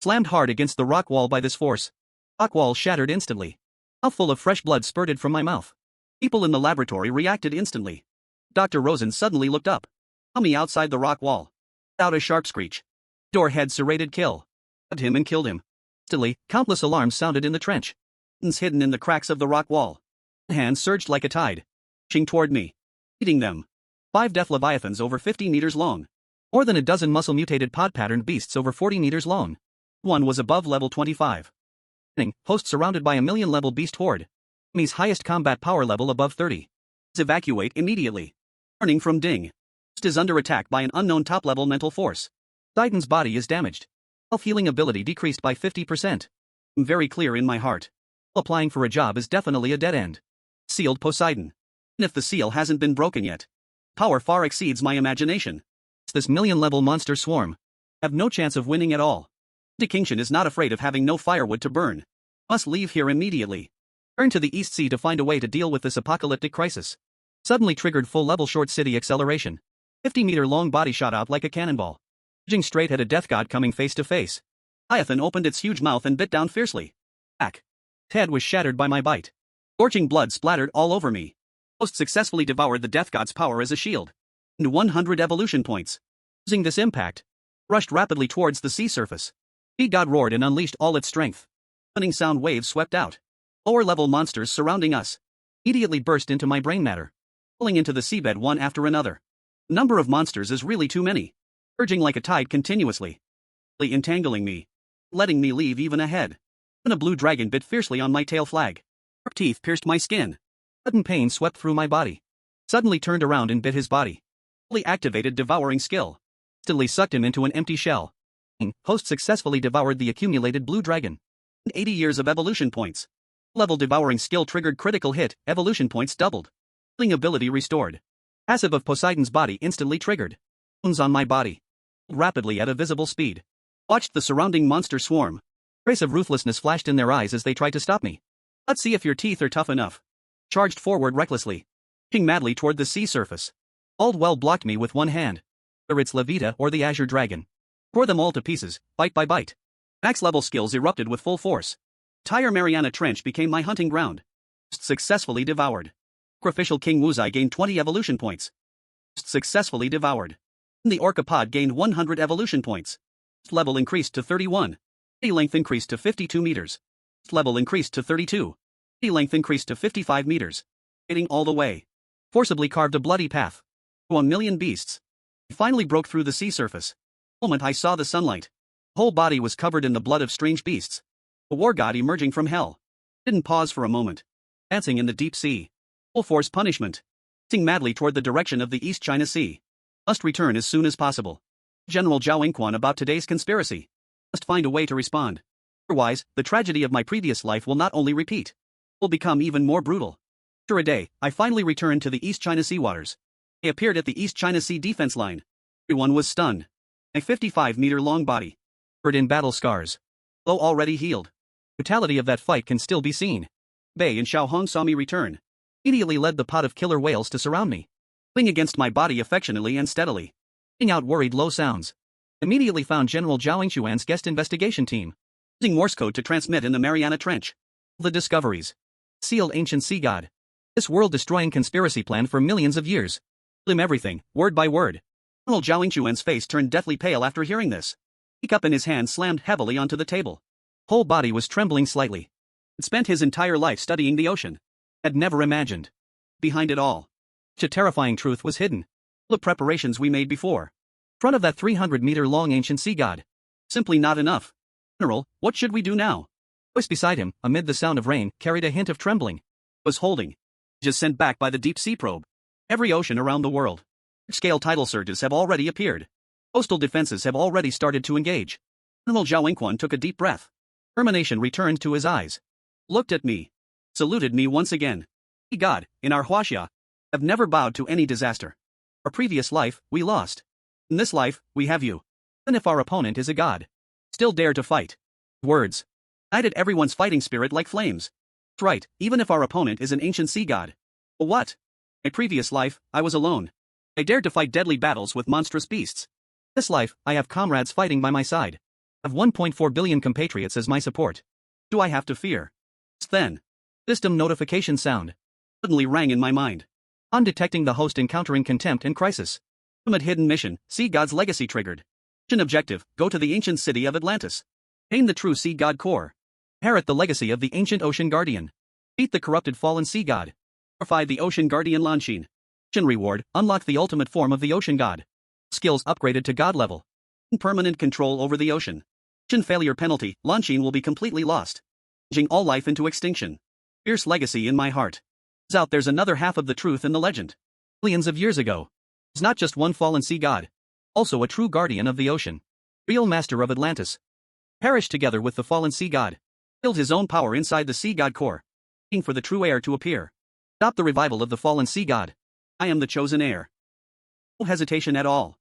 Slammed hard against the rock wall by this force. Rock wall shattered instantly. Mouthful of fresh blood spurted from my mouth. People in the laboratory reacted instantly. Dr. Rosen suddenly looked up. Saw me outside the rock wall. Out a sharp screech. Door head serrated kill. Stabbed him and killed him. Instantly, countless alarms sounded in the trench. Hidden in the cracks of the rock wall. Hands surged like a tide. Rushing toward me. Eating them. 5 death leviathans over 50 meters long. More than a dozen muscle-mutated pod-patterned beasts over 40 meters long. One was above level 25. Host surrounded by a million-level beast horde. Enemy's highest combat power level above 30. Evacuate immediately. Warning from Ding. Host is under attack by an unknown top-level mental force. Titan's body is damaged. Self-healing ability decreased by 50%. I'm very clear in my heart. Applying for a job is definitely a dead end. Sealed Poseidon. And if the seal hasn't been broken yet. Power far exceeds my imagination. It's this million-level monster swarm. Have no chance of winning at all. Distinction is not afraid of having no firewood to burn. Must leave here immediately. Turn to the East Sea to find a way to deal with this apocalyptic crisis. Suddenly triggered full-level short city acceleration. 50-meter-long body shot out like a cannonball. Edging straight at a death god coming face to face. Leviathan opened its huge mouth and bit down fiercely. Back. Head was shattered by my bite. Scorching blood splattered all over me. Host successfully devoured the death god's power as a shield. And 100 evolution points. Using this impact. Rushed rapidly towards the sea surface. Sea god roared and unleashed all its strength. Stunning sound waves swept out. Lower-level monsters surrounding us. Immediately burst into my brain matter. Pulling into the seabed one after another. The number of monsters is really too many. Surging like a tide continuously. Entangling me. Letting me leave even ahead. Then a blue dragon bit fiercely on my tail flag. Sharp teeth pierced my skin. Sudden pain swept through my body. Suddenly turned around and bit his body. Fully activated devouring skill. Instantly sucked him into an empty shell. Host successfully devoured the accumulated blue dragon. 80 years of evolution points. Level devouring skill triggered critical hit, evolution points doubled. Healing ability restored. Passive of Poseidon's body instantly triggered. Wounds on my body. Rapidly at a visible speed. Watched the surrounding monster swarm. Trace of ruthlessness flashed in their eyes as they tried to stop me. Let's see if your teeth are tough enough. Charged forward recklessly. Pushing madly toward the sea surface. Aldwell blocked me with one hand. Whether it's Levita or the Azure Dragon. Tore them all to pieces, bite by bite. Max level skills erupted with full force. Entire Mariana Trench became my hunting ground. Successfully devoured. Sacrificial King Wuzai gained 20 evolution points. Successfully devoured. The Orcapod gained 100 evolution points. Level increased to 31. Body length increased to 52 meters. Level increased to 32. Body length increased to 55 meters. Hitting all the way. Forcibly carved a bloody path. To 1,000,000 beasts. I finally broke through the sea surface. The moment I saw the sunlight. The whole body was covered in the blood of strange beasts. A war god emerging from hell. Didn't pause for a moment. Dancing in the deep sea. Full force punishment. racing madly toward the direction of the East China Sea. Must return as soon as possible. General Zhao Yingquan about today's conspiracy. Must find a way to respond. Otherwise, the tragedy of my previous life will not only repeat, will become even more brutal. After a day, I finally returned to the East China Sea waters. I appeared at the East China Sea defense line. Everyone was stunned. My 55-meter-long body, covered in battle scars, though already healed. The brutality of that fight can still be seen. Bei and Xiaohong saw me return. Immediately led the pod of killer whales to surround me, pulling against my body affectionately and steadily, letting out worried low sounds. Immediately found General Zhao Yingquan's guest investigation team, using Morse code to transmit in the Mariana Trench. The discoveries. Sealed ancient sea god. This world-destroying conspiracy plan for millions of years. Told him everything, word by word. General Zhao Yingquan's face turned deathly pale after hearing this. The cup in his hand slammed heavily onto the table. Whole body was trembling slightly. He'd spent his entire life studying the ocean. Had never imagined. Behind it all, such a terrifying truth was hidden. The preparations we made before. In front of that 300-meter-long ancient sea god. Simply not enough. General, what should we do now? Voice beside him, amid the sound of rain, carried a hint of trembling. Was holding. Just sent back by the deep sea probe. Every ocean around the world. Large-scale tidal surges have already appeared. Coastal defenses have already started to engage. General Zhao Yingquan took a deep breath. Determination returned to his eyes. Looked at me. Saluted me once again. We God, in our Huaxia, have never bowed to any disaster. Our previous life, we lost. In this life, we have you. Even if our opponent is a god, still dare to fight. Words. Ignited everyone's fighting spirit like flames. That's right, even if our opponent is an ancient sea god. But what? In my previous life, I was alone. I dared to fight deadly battles with monstrous beasts. In this life, I have comrades fighting by my side. I have 1.4 billion compatriots as my support. What do I have to fear? Just then, system notification sound suddenly rang in my mind. On detecting the host encountering contempt and crisis. Ultimate hidden mission, Sea God's legacy triggered. Mission objective, go to the ancient city of Atlantis. Obtain the true Sea God core. Inherit the legacy of the ancient ocean guardian. Beat the corrupted fallen sea god. Purify the ocean guardian Lanshin. Mission reward, unlock the ultimate form of the ocean god. Skills upgraded to god level. Permanent control over the ocean. Mission failure penalty, Lanshin will be completely lost. Plunging all life into extinction. Fierce legacy in my heart. Turns out there's another half of the truth in the legend. Billions of years ago. There's not just one fallen sea god. Also a true guardian of the ocean. Real master of Atlantis. Perished together with the fallen sea god. Built his own power inside the sea god core. Waiting for the true heir to appear. Stop the revival of the fallen sea god. I am the chosen heir. No hesitation at all.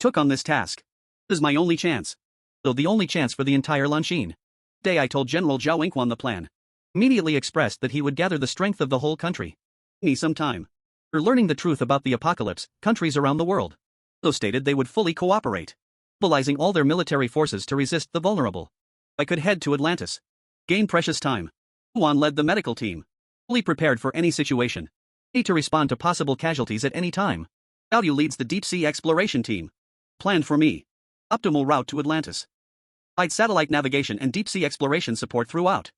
Took on this task. This is my only chance. Though the only chance for the entire Lanshin. Day I told General Zhao Yingquan the plan. Immediately expressed that he would gather the strength of the whole country. Give me some time. For learning the truth about the apocalypse, countries around the world. So stated they would fully cooperate. Mobilizing all their military forces to resist the vulnerable. I could head to Atlantis. Gain precious time. Yuan led the medical team. Fully prepared for any situation. Ready to respond to possible casualties at any time. Xiaoyu leads the deep sea exploration team. Planned for me. Optimal route to Atlantis. Provide satellite navigation and deep sea exploration support throughout.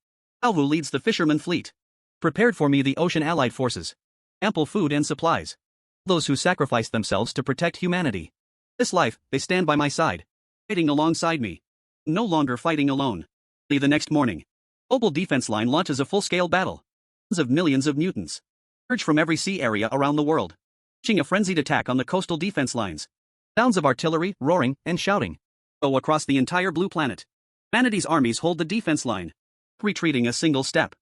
Alvu leads the fisherman fleet. Prepared for me the ocean allied forces. Ample food and supplies. Those who sacrificed themselves to protect humanity. This life, they stand by my side. Fighting alongside me. No longer fighting alone. The next morning. Global defense line launches a full-scale battle. Tens of millions of mutants. Surge from every sea area around the world. Launching a frenzied attack on the coastal defense lines. Sounds of artillery, roaring, and shouting. Go across the entire blue planet. Humanity's armies hold the defense line. Retreating a single step.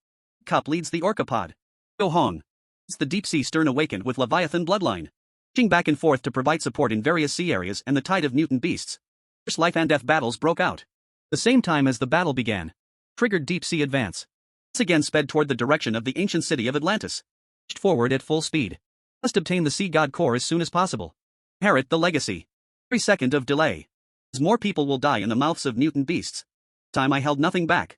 Cup leads the orcapod. Go Hong. It's the deep sea stern awakened with Leviathan bloodline. Pushing back and forth to provide support in various sea areas and the tide of mutant beasts. Fierce life and death battles broke out. The same time as the battle began. Triggered deep sea advance. Once again sped toward the direction of the ancient city of Atlantis. Pushed forward at full speed. Must obtain the sea god core as soon as possible. Inherit the legacy. Every second of delay. As more people will die in the mouths of mutant beasts. Time I held nothing back.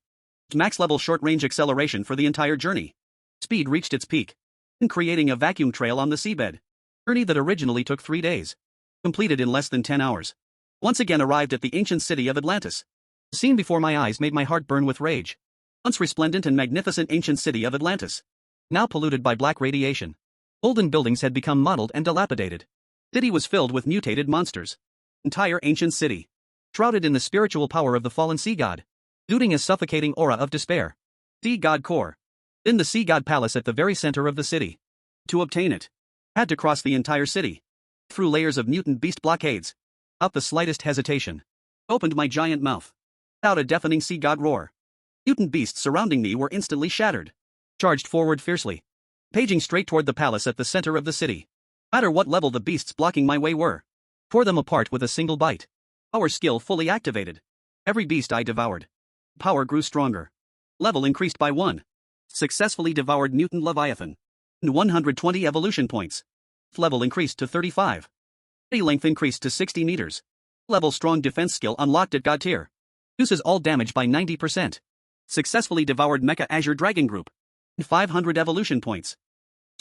Max level short range acceleration for the entire journey. Speed reached its peak. In creating a vacuum trail on the seabed. Journey that originally took 3 days. Completed in less than 10 hours. Once again arrived at the ancient city of Atlantis. The scene before my eyes made my heart burn with rage. Once resplendent and magnificent ancient city of Atlantis. Now polluted by black radiation. Golden buildings had become mottled and dilapidated. City was filled with mutated monsters. Entire ancient city. Shrouded in the spiritual power of the fallen sea god. Exuding a suffocating aura of despair. Sea god core. In the sea god palace at the very center of the city. To obtain it. Had to cross the entire city. Through layers of mutant beast blockades. Up the slightest hesitation. Opened my giant mouth. Out a deafening sea god roar. Mutant beasts surrounding me were instantly shattered. Charged forward fiercely. Paging straight toward the palace at the center of the city. No matter what level the beasts blocking my way were. Tore them apart with a single bite. Power skill fully activated. Every beast I devoured. Power grew stronger. Level increased by 1. Successfully devoured mutant leviathan. 120 evolution points. Level increased to 35. Body length increased to 60 meters. Level strong defense skill unlocked at God tier. Reduces all damage by 90%. Successfully devoured Mecha Azure Dragon Group. 500 evolution points.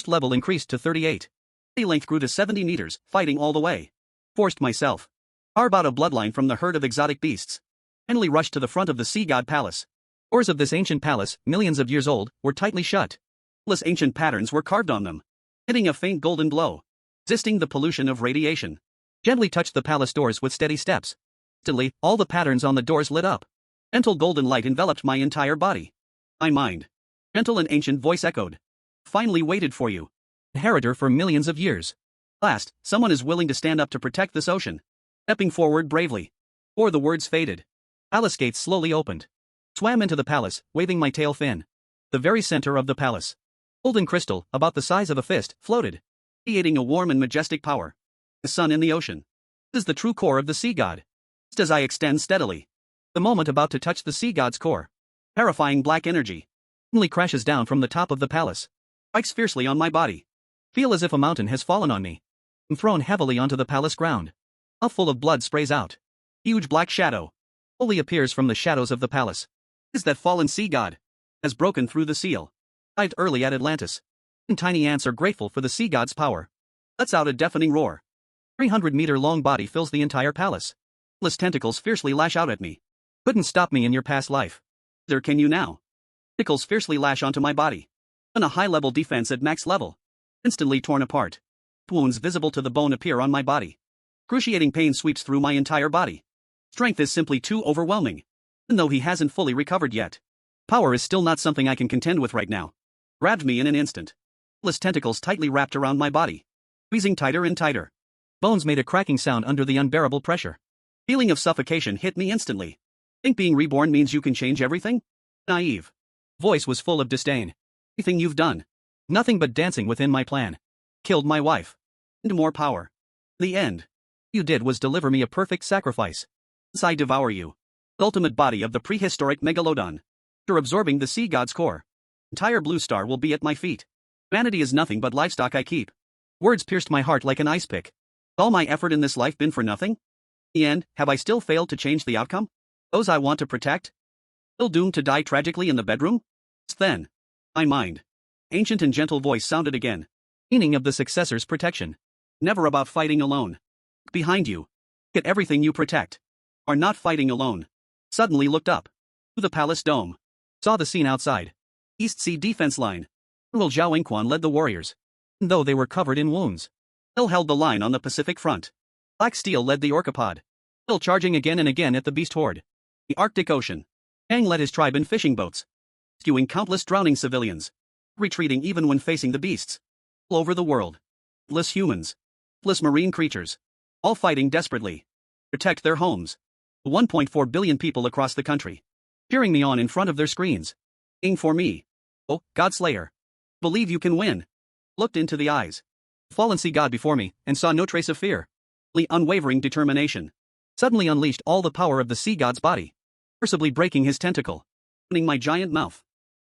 Level increased to 38. Body length grew to 70 meters, fighting all the way. Forced myself. Carve out a bloodline from the herd of exotic beasts. Finally rushed to the front of the Sea God Palace. Doors of this ancient palace, millions of years old, were tightly shut. Countless ancient patterns were carved on them. Hitting a faint golden glow. Resisting the pollution of radiation. Gently touched the palace doors with steady steps. Instantly, all the patterns on the doors lit up. Gentle golden light enveloped my entire body. My mind. Gentle and ancient voice echoed. Finally waited for you. Inheritor for millions of years. Last, someone is willing to stand up to protect this ocean. Stepping forward bravely. Or the words faded. Palace gates slowly opened. Swam into the palace, waving my tail fin. The very center of the palace. Golden crystal, about the size of a fist, floated. Radiating a warm and majestic power. The sun in the ocean. This is the true core of the sea god. Just as I extend steadily. The moment about to touch the sea god's core. Terrifying black energy. Suddenly crashes down from the top of the palace. Strikes fiercely on my body. Feel as if a mountain has fallen on me. I'm thrown heavily onto the palace ground. A full of blood sprays out. Huge black shadow. Slowly appears from the shadows of the palace. Is that fallen sea god? Has broken through the seal. Arrived early at Atlantis. And tiny ants are grateful for the sea god's power. Lets out a deafening roar. 300-meter long body fills the entire palace. Endless tentacles fiercely lash out at me. Couldn't stop me in your past life. Neither can you now. Tentacles fiercely lash onto my body. On a high-level defense at max level. Instantly torn apart. Wounds visible to the bone appear on my body. Excruciating pain sweeps through my entire body. Strength is simply too overwhelming. Even though he hasn't fully recovered yet. Power is still not something I can contend with right now. Grabbed me in an instant. Endless tentacles tightly wrapped around my body. Squeezing tighter and tighter. Bones made a cracking sound under the unbearable pressure. Feeling of suffocation hit me instantly. Think being reborn means you can change everything? Naive. Voice was full of disdain. Everything you've done. Nothing but dancing within my plan. Killed my wife. And more power. The end. All you did was deliver me a perfect sacrifice. Once I devour you. The ultimate body of the prehistoric Megalodon. After absorbing the sea god's core. Entire blue star will be at my feet. Humanity is nothing but livestock I keep. Words pierced my heart like an ice pick. All my effort in this life been for nothing? In the end, have I still failed to change the outcome? Those I want to protect? Still doomed to die tragically in the bedroom? Just then. My mind. Ancient and gentle voice sounded again. Meaning of the successor's protection. Never about fighting alone. Behind you. Get everything you protect. Are not fighting alone. Suddenly looked up. To the palace dome. Saw the scene outside. East Sea defense line. General Zhao Yingquan led the warriors. And though they were covered in wounds. Still held the line on the Pacific front. Black Steel led the orcapod. Still charging again and again at the beast horde. The Arctic Ocean. Kang led his tribe in fishing boats. Rescuing countless drowning civilians. Retreating even when facing the beasts. All over the world. Countless humans. Countless marine creatures. All fighting desperately. Protect their homes. 1.4 billion people across the country. Cheering me on in front of their screens. Aim for me. Oh, Godslayer. Believe you can win. Looked into the eyes. Fallen sea god before me, and saw no trace of fear. Only unwavering determination. Suddenly unleashed all the power of the sea god's body. Forcibly breaking his tentacle. Opening my giant mouth.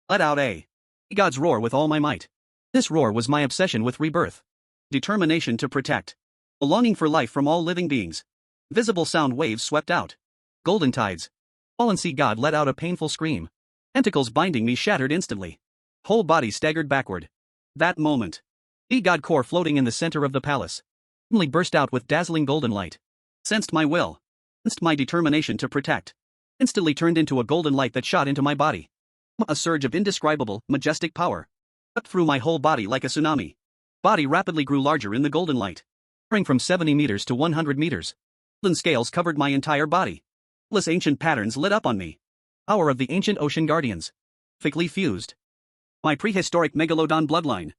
Let out a sea god's roar with all my might. This roar was my obsession with rebirth. Determination to protect. A longing for life from all living beings. Visible sound waves swept out. Golden tides. Fallen sea god let out a painful scream. Tentacles binding me shattered instantly. Whole body staggered backward. That moment. Sea god core floating in the center of the palace. Suddenly burst out with dazzling golden light. Sensed my will. Sensed my determination to protect. Instantly turned into a golden light that shot into my body. A surge of indescribable, majestic power. Swept through my whole body like a tsunami. Body rapidly grew larger in the golden light. Soaring from 70 meters to 100 meters. Golden scales covered my entire body. Countless ancient patterns lit up on me. Power of the ancient ocean guardians. Perfectly fused. My prehistoric Megalodon bloodline.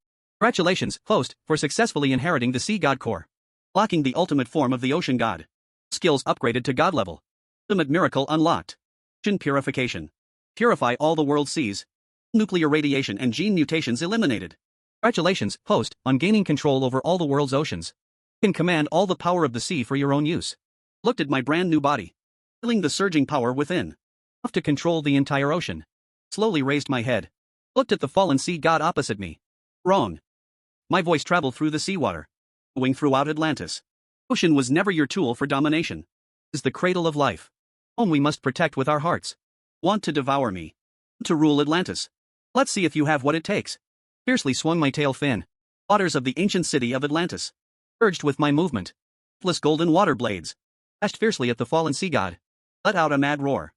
Congratulations, host, for successfully inheriting the sea god core. Locking the ultimate form of the ocean god. Skills upgraded to god level. Ultimate miracle unlocked. Ocean purification. Purify all the world's seas. Nuclear radiation and gene mutations eliminated. Congratulations, host, on gaining control over all the world's oceans. You can command all the power of the sea for your own use. Looked at my brand new body. Feeling the surging power within. Enough to control the entire ocean. Slowly raised my head. Looked at the fallen sea god opposite me. Wrong. My voice traveled through the seawater. Going throughout Atlantis. Ocean was never your tool for domination. It is the cradle of life. Home we must protect with our hearts. Want to devour me. To rule Atlantis. Let's see if you have what it takes. Fiercely swung my tail fin. Waters of the ancient city of Atlantis. Urged with my movement. Endless golden water blades. Lashed fiercely at the fallen sea god. Let out a mad roar.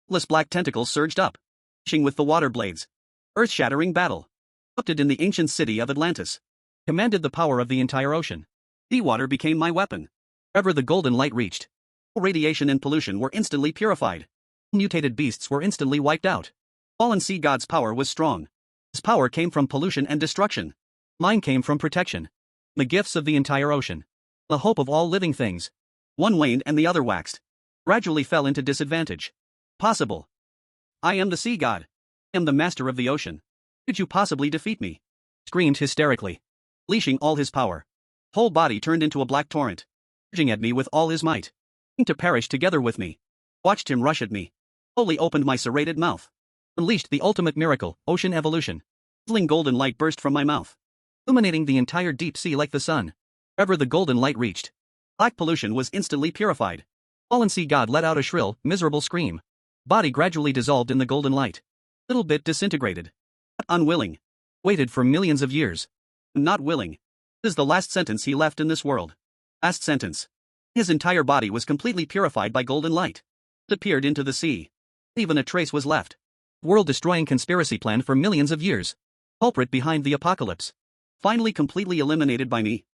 Endless black tentacles surged up. Clashing with the water blades. Earth-shattering battle. Erupted in the ancient city of Atlantis. Commanded the power of the entire ocean. Seawater became my weapon. Wherever the golden light reached. All radiation and pollution were instantly purified. Mutated beasts were instantly wiped out. Fallen sea god's power was strong. His power came from pollution and destruction. Mine came from protection. The gifts of the entire ocean. The hope of all living things. One waned and the other waxed. Gradually fell into disadvantage. Possible. I am the sea god. I am the master of the ocean. Could you possibly defeat me? Screamed hysterically. Leashing all his power. Whole body turned into a black torrent. Surging at me with all his might. To perish together with me. Watched him rush at me. Slowly opened my serrated mouth. Unleashed the ultimate miracle, ocean evolution. Sizzling golden light burst from my mouth. Illuminating the entire deep sea like the sun. Wherever the golden light reached. Black pollution was instantly purified. Fallen sea god let out a shrill, miserable scream. Body gradually dissolved in the golden light. Little bit disintegrated. Unwilling. Waited for millions of years. Not willing. This is the last sentence he left in this world. Last sentence. His entire body was completely purified by golden light. It appeared into the sea. Even a trace was left. World-destroying conspiracy plan for millions of years. Culprit behind the apocalypse. Finally completely eliminated by me.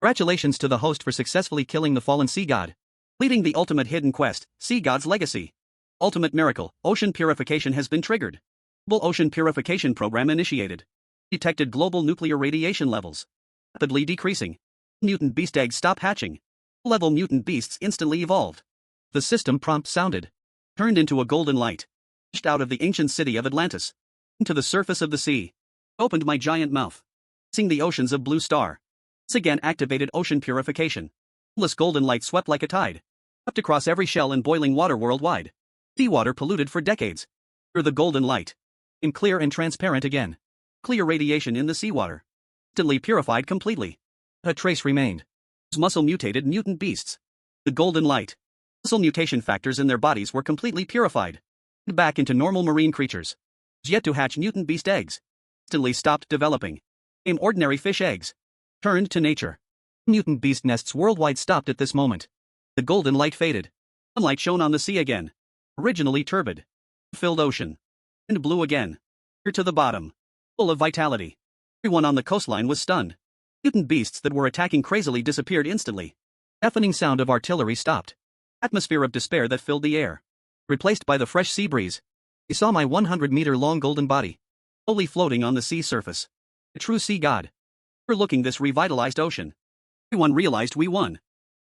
Congratulations to the host for successfully killing the fallen sea god. Leading the ultimate hidden quest, Sea God's Legacy. Ultimate miracle, ocean purification has been triggered. Global ocean purification program initiated. Detected global nuclear radiation levels. Rapidly decreasing. Mutant beast eggs stop hatching. Level mutant beasts instantly evolved. The system prompt sounded. Turned into a golden light. Pushed out of the ancient city of Atlantis. Into the surface of the sea. Opened my giant mouth. Seeing the oceans of blue star. Once again activated ocean purification. Endless golden light swept like a tide. Swept across every shell and boiling water worldwide. Seawater polluted for decades. Through the golden light. In clear and transparent again. Clear radiation in the seawater. Instantly purified completely. A trace remained. Muscle mutated mutant beasts. The golden light. Muscle mutation factors in their bodies were completely purified. Back into normal marine creatures. Yet to hatch mutant beast eggs. Instantly stopped developing. Became ordinary fish eggs. Turned to nature. Mutant beast nests worldwide stopped at this moment. The golden light faded. Sunlight shone on the sea again. Originally turbid. Filled ocean. And blue again. Here to the bottom. Full of vitality. Everyone on the coastline was stunned. Mutant beasts that were attacking crazily disappeared instantly. Deafening sound of artillery stopped. Atmosphere of despair that filled the air. Replaced by the fresh sea breeze. I saw my 100-meter-long golden body. Slowly floating on the sea surface. A true sea god. Overlooking this revitalized ocean. Everyone realized we won.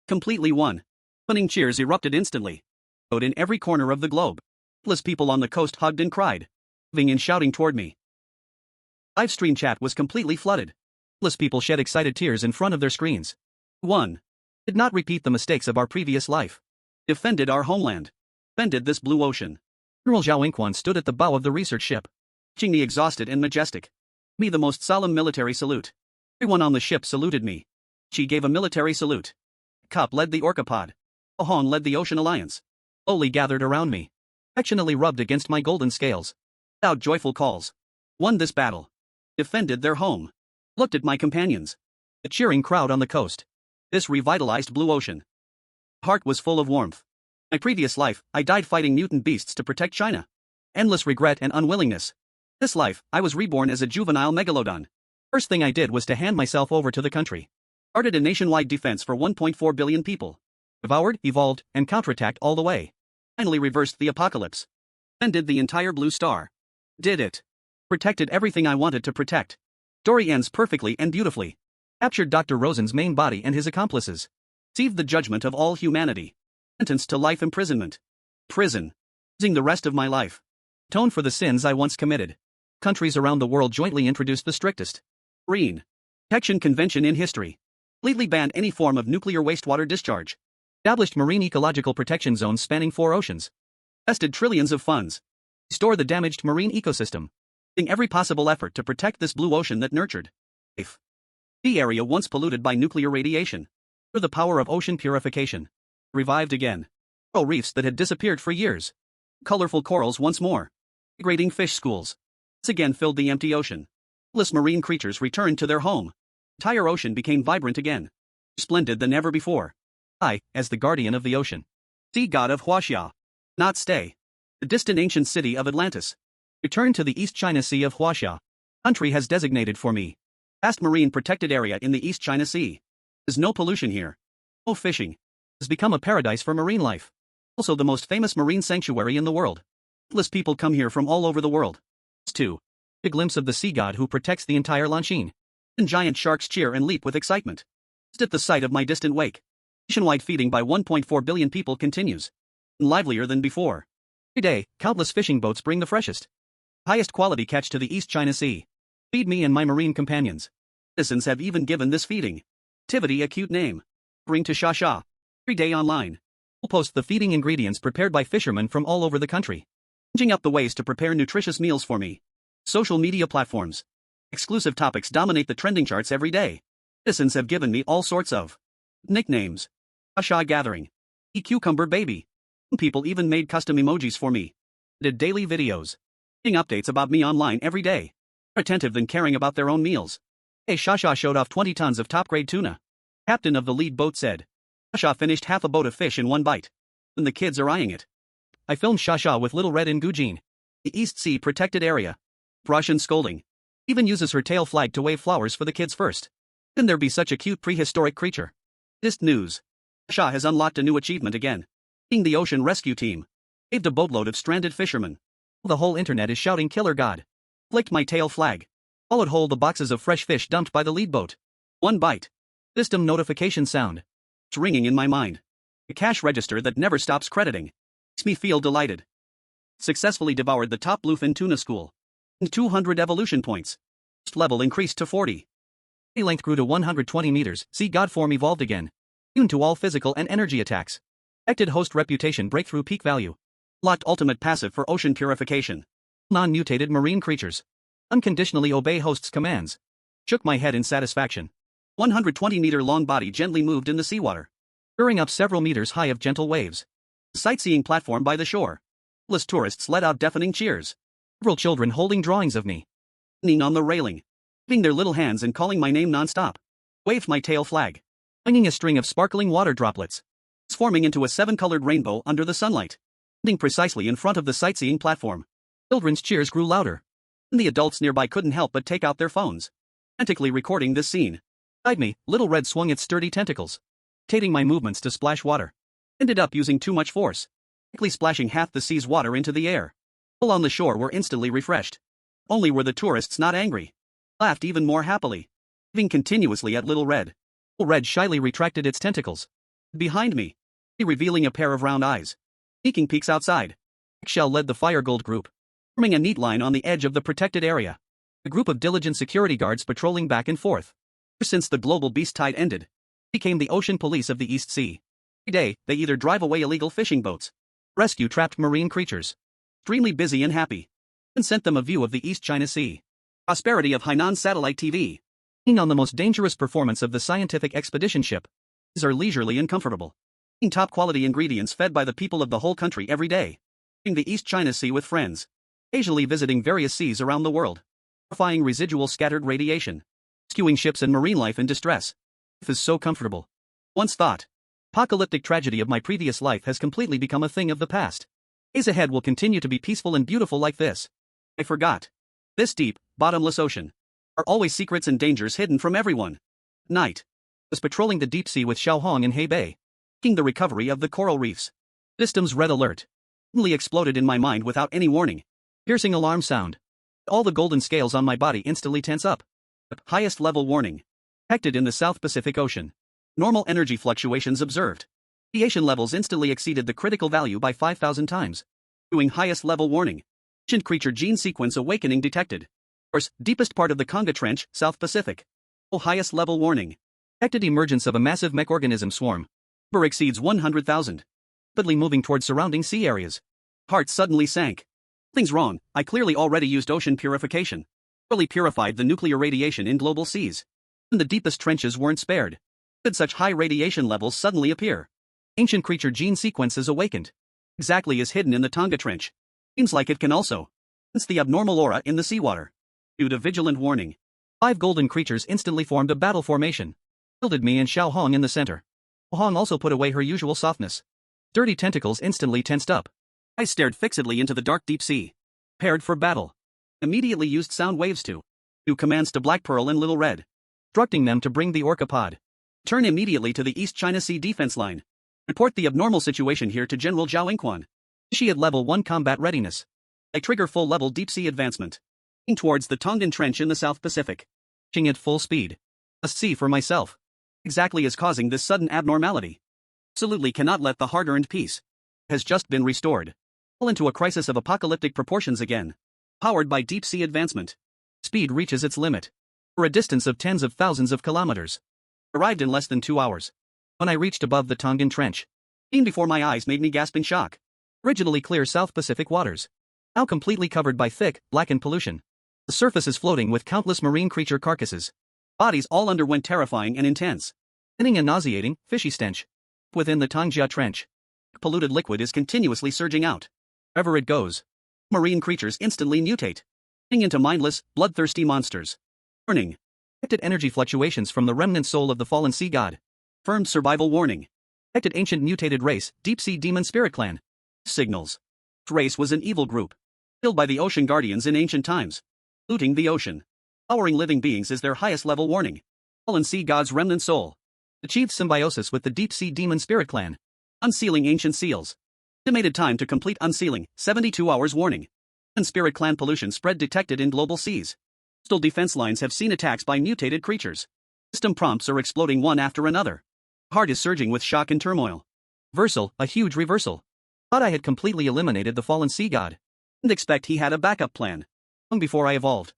Completely won. Winning cheers erupted instantly. In every corner of the globe. Countless people on the coast hugged and cried. Waving and shouting toward me. Live stream chat was completely flooded. Countless people shed excited tears in front of their screens. Won. Did not repeat the mistakes of our previous life. Defended our homeland. Defended this blue ocean. General Zhao Inquan stood at the bow of the research ship. Watching the exhausted and majestic. Me the most solemn military salute. Everyone on the ship saluted me. She gave a military salute. Kup led the Orcapod. Ohon led the Ocean Alliance. Slowly gathered around me. Affectionately rubbed against my golden scales. Out joyful calls. Won this battle. Defended their home. Looked at my companions. A cheering crowd on the coast. This revitalized blue ocean. Heart was full of warmth. My previous life, I died fighting mutant beasts to protect China. Endless regret and unwillingness. This life, I was reborn as a juvenile Megalodon. First thing I did was to hand myself over to the country. Started a nationwide defense for 1.4 billion people. Devoured, evolved, and counterattacked all the way. Finally reversed the apocalypse. Ended the entire blue star. Did it. Protected everything I wanted to protect. Story ends perfectly and beautifully. Captured Dr. Rosen's main body and his accomplices. Received the judgment of all humanity. Sentenced to life imprisonment. Prison. Losing the rest of my life. Atone for the sins I once committed. Countries around the world jointly introduced the strictest marine protection convention in history. Completely banned any form of nuclear wastewater discharge. Established marine ecological protection zones spanning 4 oceans. Invested trillions of funds. Restore the damaged marine ecosystem. Doing every possible effort to protect this blue ocean that nurtured life. The area once polluted by nuclear radiation. Through the power of ocean purification. Revived again. Coral reefs that had disappeared for years. Colorful corals once more. Migrating fish schools. Once again filled the empty ocean. Countless marine creatures returned to their home. The entire ocean became vibrant again. Splendid than ever before. I, as the guardian of the ocean. Sea god of Huaxia. Not stay. The distant ancient city of Atlantis. Return to the East China Sea of Huaxia. Country has designated for me. Vast marine protected area in the East China Sea. There's no pollution here. No fishing. It has become a paradise for marine life. Also the most famous marine sanctuary in the world. Countless people come here from all over the world. It's too. A glimpse of the sea god who protects the entire Lanshin. And giant sharks cheer and leap with excitement. Just at the sight of my distant wake. Nationwide feeding by 1.4 billion people continues. And livelier than before. Every day, countless fishing boats bring the freshest, highest quality catch to the East China Sea. Feed me and my marine companions. Citizens have even given this feeding activity a cute name. Bring to Sha. Every day online. We'll post the feeding ingredients prepared by fishermen from all over the country. Changing up the ways to prepare nutritious meals for me. Social media platforms. Exclusive topics dominate the trending charts every day. Citizens have given me all sorts of nicknames. Sha Gathering. Cucumber Baby. Some people even made custom emojis for me. Did daily videos. Getting updates about me online every day. More attentive than caring about their own meals. Hey, Shasha showed off 20 tons of top-grade tuna. Captain of the lead boat said. Shasha finished half a boat of fish in one bite. And the kids are eyeing it. I filmed Shasha with Little Red in Gujin, the East Sea protected area. Brush and scolding. Even uses her tail flag to wave flowers for the kids first. Can there be such a cute prehistoric creature? This news. Shasha has unlocked a new achievement again. Being the ocean rescue team. Saved a boatload of stranded fishermen. The whole internet is shouting killer god. Flicked my tail flag. Followed whole the boxes of fresh fish dumped by the lead boat. One bite. System notification sound. It's ringing in my mind. A cash register that never stops crediting. Makes me feel delighted. Successfully devoured the top bluefin tuna school. And 200 evolution points. First level increased to 40. Sea length grew to 120 meters. Sea god form evolved again. Immune to all physical and energy attacks. Acted host reputation breakthrough peak value. Locked ultimate passive for ocean purification. Non-mutated marine creatures. Unconditionally obey host's commands. Shook my head in satisfaction. 120-meter long body gently moved in the seawater. Stirring up several meters high of gentle waves. Sightseeing platform by the shore. Countless tourists let out deafening cheers. Several children holding drawings of me. Leaning on the railing. Waving their little hands and calling my name non-stop. Waved my tail flag. Hanging a string of sparkling water droplets. Transforming into a 7-colored rainbow under the sunlight. Landing precisely in front of the sightseeing platform. Children's cheers grew louder. And the adults nearby couldn't help but take out their phones. Frantically recording this scene. Beside me, Little Red swung its sturdy tentacles. Dictating my movements to splash water. Ended up using too much force. Quickly splashing half the sea's water into the air. All on the shore were instantly refreshed. Only were the tourists not angry. Laughed even more happily. Waving continuously at Little Red. Little Red shyly retracted its tentacles. Behind me. Revealing a pair of round eyes. Sneaking peeks outside. Eggshell led the Fire Gold group. Forming a neat line on the edge of the protected area. A group of diligent security guards patrolling back and forth. Ever since the global beast tide ended, became the ocean police of the East Sea. Every day, they either drive away illegal fishing boats, rescue trapped marine creatures. Extremely busy and happy. And sent them a view of the East China Sea. Prosperity of Hainan Satellite TV. Being on the most dangerous performance of the scientific expedition ship. These are leisurely and comfortable. Eating top quality ingredients fed by the people of the whole country every day. In the East China Sea with friends. Occasionally visiting various seas around the world. Horrifying residual scattered radiation. Rescuing ships and marine life in distress. Life is so comfortable. Once thought. Apocalyptic tragedy of my previous life has completely become a thing of the past. Days ahead will continue to be peaceful and beautiful like this. I forgot. This deep, bottomless ocean. Are always secrets and dangers hidden from everyone. Night. Was patrolling the deep sea with Xiaohong in Hebei. Seeking the recovery of the coral reefs. Systems red alert. Suddenly exploded in my mind without any warning. Piercing alarm sound. All the golden scales on my body instantly tense up. Highest level warning. Detected in the South Pacific Ocean. Normal energy fluctuations observed. Radiation levels instantly exceeded the critical value by 5,000 times. Doing highest level warning. Ancient creature gene sequence awakening detected. Course, deepest part of the Conga Trench, South Pacific. Highest level warning. Detected emergence of a massive mech organism swarm. Number exceeds 100,000. Rapidly moving towards surrounding sea areas. Heart suddenly sank. Things wrong, I clearly already used ocean purification. Thoroughly purified the nuclear radiation in global seas. And the deepest trenches weren't spared. Did such high radiation levels suddenly appear? Ancient creature gene sequences awakened. Exactly is hidden in the Tonga Trench. Seems like it can also sense the abnormal aura in the seawater. Due to vigilant warning. 5 golden creatures instantly formed a battle formation. Shielded me and Xiao Hong in the center. Hong also put away her usual softness. Dirty tentacles instantly tensed up. I stared fixedly into the dark deep sea. Prepared for battle. Immediately used sound waves to do commands to Black Pearl and Little Red. Instructing them to bring the Orca pod. Turn immediately to the East China Sea defense line. Report the abnormal situation here to General Zhao Yingquan. She at level 1 combat readiness. I trigger full level deep sea advancement. Towards the Tongan Trench in the South Pacific. At full speed. Must see for myself. Exactly is causing this sudden abnormality. Absolutely cannot let the hard-earned peace. Has just been restored. Fall into a crisis of apocalyptic proportions again. Powered by deep sea advancement. Speed reaches its limit. For a distance of tens of thousands of kilometers. Arrived in less than 2 hours. When I reached above the Tongan Trench. Seen before my eyes made me gasp in shock. Rigidly clear South Pacific waters. Now completely covered by thick, blackened pollution. The surface is floating with countless marine creature carcasses. Bodies all underwent terrifying and intense, thinning and nauseating, fishy stench. Within the Tongjia Trench. Polluted liquid is continuously surging out. Wherever it goes. Marine creatures instantly mutate. Turning into mindless, bloodthirsty monsters. Warning. Detected energy fluctuations from the remnant soul of the fallen sea god. Firm survival warning. Detected ancient mutated race, deep sea demon spirit clan. Signals. This race was an evil group. Killed by the ocean guardians in ancient times. Looting the ocean. Powering living beings is their highest level warning. Fallen sea god's remnant soul. Achieved symbiosis with the deep sea demon spirit clan. Unsealing ancient seals. Estimated time to complete unsealing, 72 hours warning. And spirit clan pollution spread detected in global seas. Coastal defense lines have seen attacks by mutated creatures. System prompts are exploding one after another. Heart is surging with shock and turmoil. Reversal, a huge reversal. Thought I had completely eliminated the fallen sea god. Didn't expect he had a backup plan. Long before I evolved.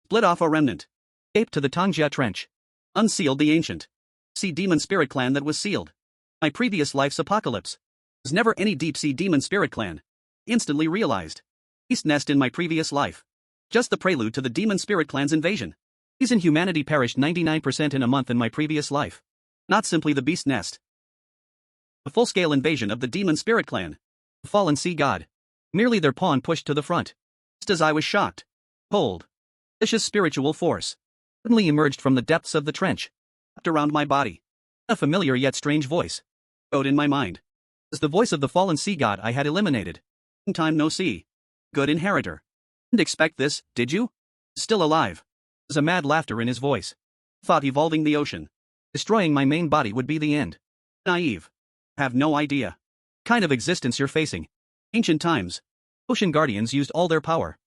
Split off a remnant. Escaped to the Tongjia Trench. Unsealed the ancient sea demon spirit clan that was sealed. My previous life's apocalypse. Was never any deep sea demon spirit clan. Instantly realized. Beast nest in my previous life. Just the prelude to the demon spirit clan's invasion. Season humanity perished 99% in a month in my previous life. Not simply the beast nest. A full-scale invasion of the demon spirit clan. The fallen sea god. Merely their pawn pushed to the front. Just as I was shocked. Cold. Vicious spiritual force. Suddenly emerged from the depths of the trench. Wrapped around my body. A familiar yet strange voice. Echoed in my mind. It was the voice of the fallen sea god I had eliminated. Long time no see. Good inheritor. Didn't expect this, did you? Still alive. There's a mad laughter in his voice. Thought evolving the ocean. Destroying my main body would be the end. Naive. Have no idea. Kind of existence you're facing. Ancient times. Ocean guardians used all their power.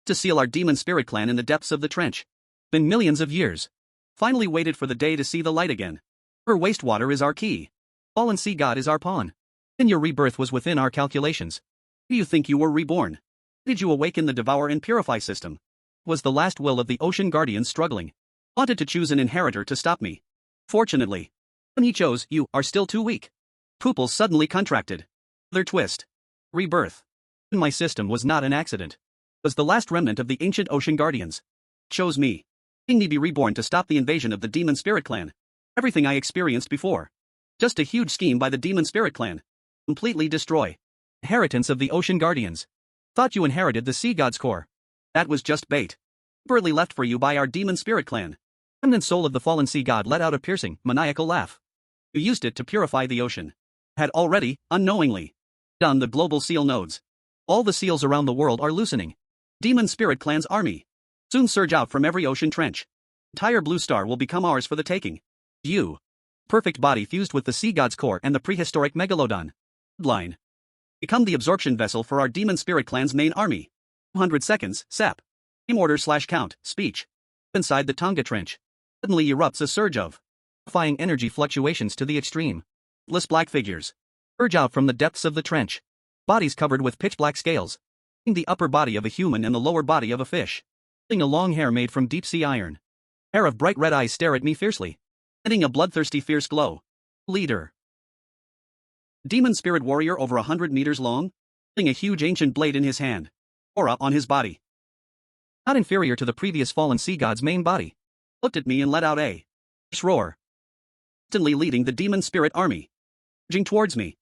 To seal our demon spirit clan in the depths of the trench. Been millions of years. Finally waited for the day to see the light again. Her wastewater is our key. Fallen sea god is our pawn. Then your rebirth was within our calculations. Do you think you were reborn? Did you awaken the devour and purify system? Was the last will of the ocean guardians struggling. Wanted to choose an inheritor to stop me. Fortunately, when he chose, you are still too weak. Pupils suddenly contracted. Their twist. Rebirth. My system was not an accident. Was the last remnant of the ancient ocean guardians. Chose me. Seeing me be reborn to stop the invasion of the demon spirit clan. Everything I experienced before. Just a huge scheme by the demon spirit clan. Completely destroy. Inheritance of the ocean guardians. Thought you inherited the sea god's core. That was just bait. Deliberately left for you by our demon spirit clan. Remnant soul of the fallen sea god let out a piercing, maniacal laugh. You used it to purify the ocean. Had already, unknowingly, done the global seal nodes. All the seals around the world are loosening. Demon spirit clan's army. Soon surge out from every ocean trench. Entire blue star will become ours for the taking. You. Perfect body fused with the sea god's core and the prehistoric Megalodon. Line. Become the absorption vessel for our demon spirit clan's main army. 200 seconds, SAP. Team order/count, speech. Inside the Tonga Trench, suddenly erupts a surge of defying energy fluctuations to the extreme. Countless black figures urge out from the depths of the trench, bodies covered with pitch-black scales, the upper body of a human and the lower body of a fish, a long hair made from deep-sea iron. A pair of bright red eyes stare at me fiercely, emitting a bloodthirsty fierce glow. Leader. Demon spirit warrior over 100 meters long, holding a huge ancient blade in his hand. Aura on his body. Not inferior to the previous fallen sea god's main body. Looked at me and let out a roar. Instantly leading the demon spirit army. Surging towards me.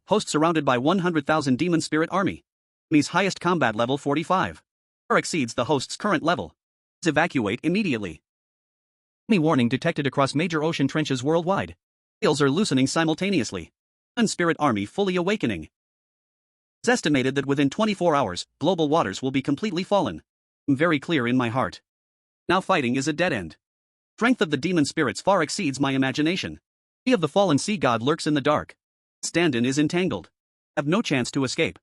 Host surrounded by 100,000 demon spirit army. Enemy's highest combat level 45. Far exceeds the host's current level. Evacuate immediately. Enemy warning detected across major ocean trenches worldwide. Sails are loosening simultaneously. Demon spirit army fully awakening. It's estimated that within 24 hours, global waters will be completely fallen. I'm very clear in my heart. Now fighting is a dead end. Strength of the demon spirits far exceeds my imagination. He of the fallen sea god lurks in the dark. Stand-in is entangled. Have no chance to escape.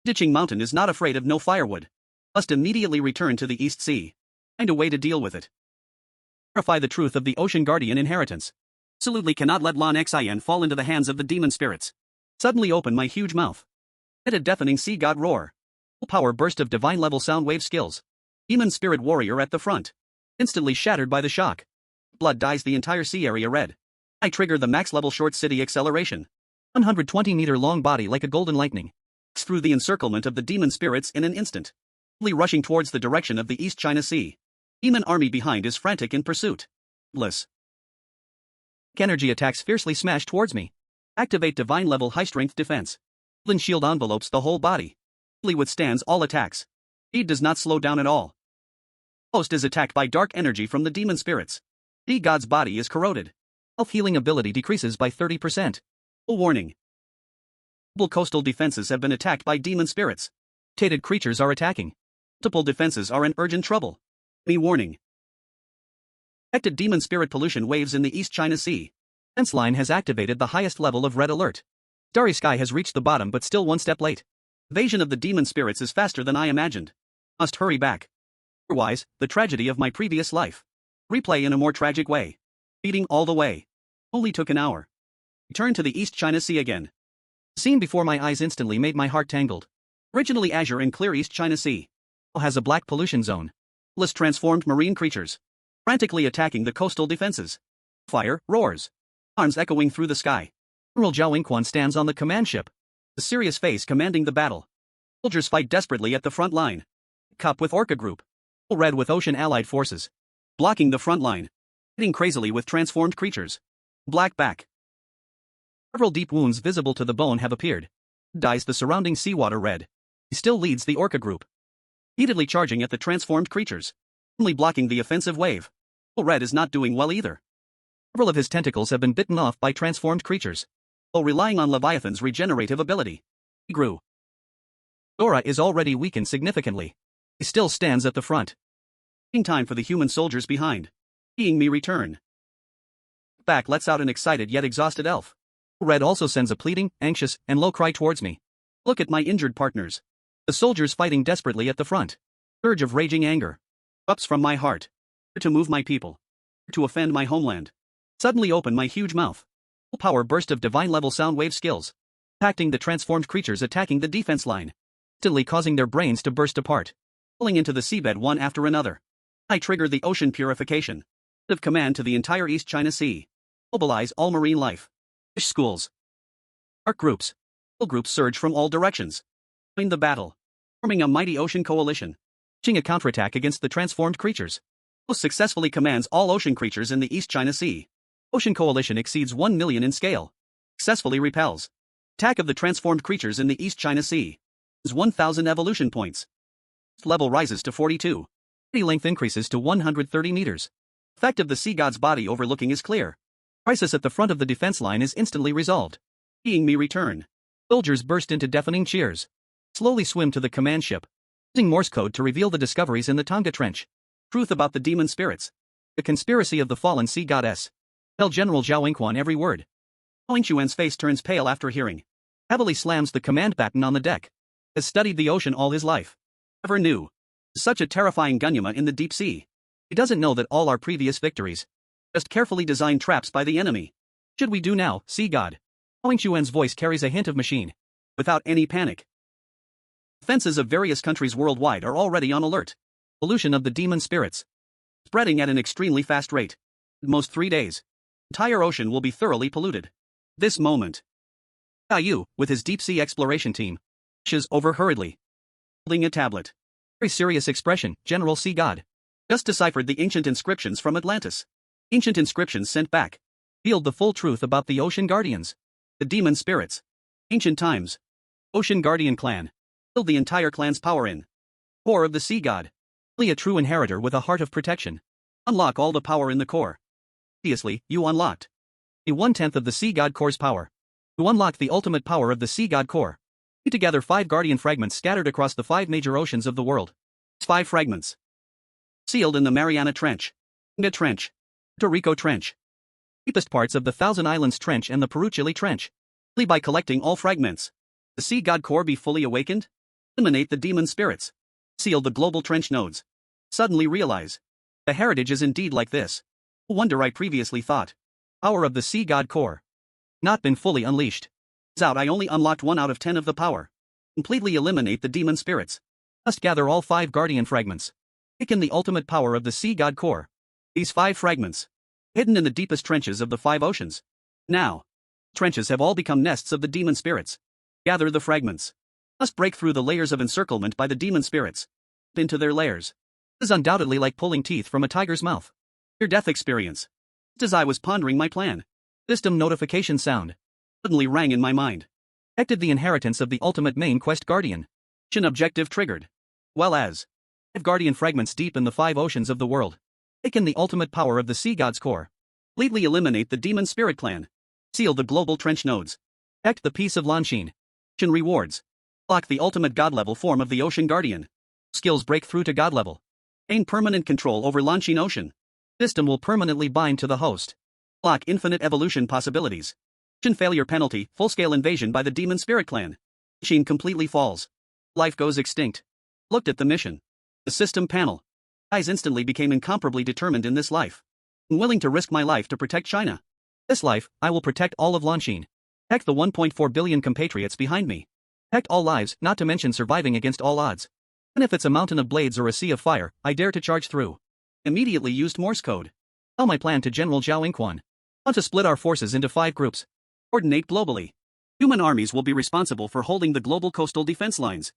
Ditching Mountain is not afraid of no firewood. Must immediately return to the East Sea. Find a way to deal with it. Verify the truth of the Ocean Guardian inheritance. Absolutely cannot let Lan Xien fall into the hands of the demon spirits. Suddenly open my huge mouth. Let a deafening sea god roar. Full power burst of divine level sound wave skills. Demon spirit warrior at the front. Instantly shattered by the shock. Blood dyes the entire sea area red. I trigger the max level short city acceleration. 120-meter long body like a golden lightning. Through the encirclement of the demon spirits in an instant. Rushing towards the direction of the East China Sea. Demon army behind is frantic in pursuit. Bliss. Energy attacks fiercely smash towards me. Activate divine level high strength defense. Golden shield envelopes the whole body. Fully withstands all attacks. Speed does not slow down at all. Host is attacked by dark energy from the demon spirits. The god's body is corroded. Health healing ability decreases by 30%. Full warning. Multiple coastal defenses have been attacked by demon spirits. Mutated creatures are attacking. Multiple defenses are in urgent trouble. Me warning. Detected demon spirit pollution waves in the East China Sea. Defense line has activated the highest level of red alert. Starry Sky has reached the bottom but still one step late. Invasion of the demon spirits is faster than I imagined. Must hurry back. Otherwise, the tragedy of my previous life. Replay in a more tragic way. Beating all the way. Only took an hour. Return to the East China Sea again. The scene before my eyes instantly made my heart tangled. Originally azure and clear East China Sea. Now has a black pollution zone. Less transformed marine creatures. Frantically attacking the coastal defenses. Fire roars. Arms echoing through the sky. Admiral Zhao Yingquan stands on the command ship. A serious face commanding the battle. Soldiers fight desperately at the front line. Cup with Orca Group. Red with Ocean Allied forces. Blocking the front line. Hitting crazily with transformed creatures. Black back. Several deep wounds visible to the bone have appeared. Dyes the surrounding seawater red. He still leads the Orca Group. Heatedly charging at the transformed creatures. Only blocking the offensive wave. Red is not doing well either. Several of his tentacles have been bitten off by transformed creatures. While relying on Leviathan's regenerative ability. He grew. Dora is already weakened significantly. He still stands at the front. In time for the human soldiers behind. Seeing me return. Back lets out an excited yet exhausted elf. Red also sends a pleading, anxious, and low cry towards me. Look at my injured partners. The soldiers fighting desperately at the front. Surge of raging anger. Ups from my heart. To move my people. To offend my homeland. Suddenly open my huge mouth. Full power burst of divine level sound wave skills. Impacting the transformed creatures attacking the defense line. Instantly causing their brains to burst apart. Falling into the seabed one after another. I trigger the ocean purification. Of command to the entire East China Sea. Mobilize all marine life. Fish schools. Arc groups. All groups surge from all directions. Join the battle. Forming a mighty ocean coalition. Launching a counterattack against the transformed creatures. Most successfully commands all ocean creatures in the East China Sea. Ocean coalition exceeds 1 million in scale. Successfully repels. Attack of the transformed creatures in the East China Sea. Is 1,000 evolution points. Level rises to 42. Body length increases to 130 meters. Effect of the sea god's body overlooking is clear. Crisis at the front of the defense line is instantly resolved. Seeing me return. Soldiers burst into deafening cheers. Slowly swim to the command ship. Using Morse code to reveal the discoveries in the Tonga Trench. Truth about the demon spirits. The conspiracy of the fallen sea goddess. Tell General Zhao Yingquan every word. Zhao Yingquan's face turns pale after hearing. Heavily slams the command baton on the deck. Has studied the ocean all his life. Never knew. Such a terrifying Gunyama in the deep sea. He doesn't know that all our previous victories. Just carefully designed traps by the enemy. Should we do now, sea god? Huang Xuan's voice carries a hint of machine. Without any panic. Defenses of various countries worldwide are already on alert. Pollution of the demon spirits. Spreading at an extremely fast rate. At most 3 days. Entire ocean will be thoroughly polluted. This moment. Yu, with his deep-sea exploration team, rushes over hurriedly. Holding a tablet. Very serious expression, General Sea God. Just deciphered the ancient inscriptions from Atlantis. Ancient inscriptions sent back. Revealed the full truth about the ocean guardians. The demon spirits. Ancient times. Ocean Guardian clan. Filled the entire clan's power in. Core of the sea god. Only a true inheritor with a heart of protection. Unlock all the power in the core. Previously, you unlocked. The 1/10 of the sea god core's power. To unlock the ultimate power of the sea god core. Put together 5 guardian fragments scattered across the 5 major oceans of the world. 5 fragments. Sealed in the Mariana Trench. Tonga Trench. Puerto Rico Trench. Deepest parts of the Thousand Islands Trench and the Peruchili Trench. Only by collecting all fragments. The sea god core be fully awakened? Eliminate the demon spirits. Seal the global trench nodes. Suddenly realize. The heritage is indeed like this. No wonder I previously thought. Power of the sea god core. Not been fully unleashed. Turns out I only unlocked 1 out of 10 of the power. Completely eliminate the demon spirits. Must gather all 5 guardian fragments. Take in the ultimate power of the sea god core. These 5 fragments. Hidden in the deepest trenches of the 5 oceans. Now. Trenches have all become nests of the demon spirits. Gather the fragments. Must break through the layers of encirclement by the demon spirits. Into their layers. This is undoubtedly like pulling teeth from a tiger's mouth. Your death experience. Just as I was pondering my plan. System notification sound. Suddenly rang in my mind. Detected the inheritance of the ultimate main quest guardian. Mission objective triggered. Well as 5 guardian fragments deep in the 5 oceans of the world. Take in the ultimate power of the sea god's core. Completely eliminate the demon spirit clan. Seal the global trench nodes. Protect the peace of Lanshin. Mission rewards. Lock the ultimate god level form of the ocean guardian. Skills break through to god level. Gain permanent control over Lanshin Ocean. System will permanently bind to the host. Lock infinite evolution possibilities. Mission failure penalty, full-scale invasion by the demon spirit clan. Machine completely falls. Life goes extinct. Looked at the mission. The system panel. Eyes instantly became incomparably determined in this life. I'm willing to risk my life to protect China. This life, I will protect all of Lanshin. Protect the 1.4 billion compatriots behind me. Protect all lives, not to mention surviving against all odds. Even if it's a mountain of blades or a sea of fire, I dare to charge through. Immediately used Morse code. Tell my plan to General Zhao Yingquan. Want to split our forces into 5 groups. Coordinate globally. Human armies will be responsible for holding the global coastal defense lines.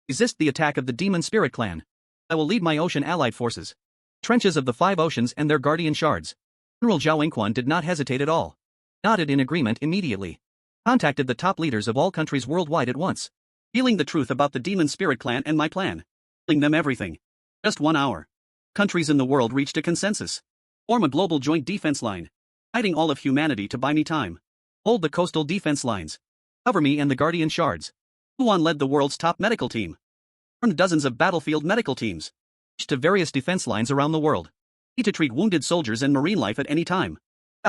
Resist the attack of the demon spirit clan. I will lead my ocean allied forces. Trenches of the 5 oceans and their guardian shards. General Zhao Yingquan did not hesitate at all. Nodded in agreement immediately. Contacted the top leaders of all countries worldwide at once. Revealing the truth about the demon spirit clan and my plan. Telling them everything. Just 1 hour. Countries in the world reached a consensus. Form a global joint defense line. Hiding all of humanity to buy me time. Hold the coastal defense lines. Cover me and the guardian shards. Yuan led the world's top medical team. Formed dozens of battlefield medical teams. Reached to various defense lines around the world. Need to treat wounded soldiers and marine life at any time.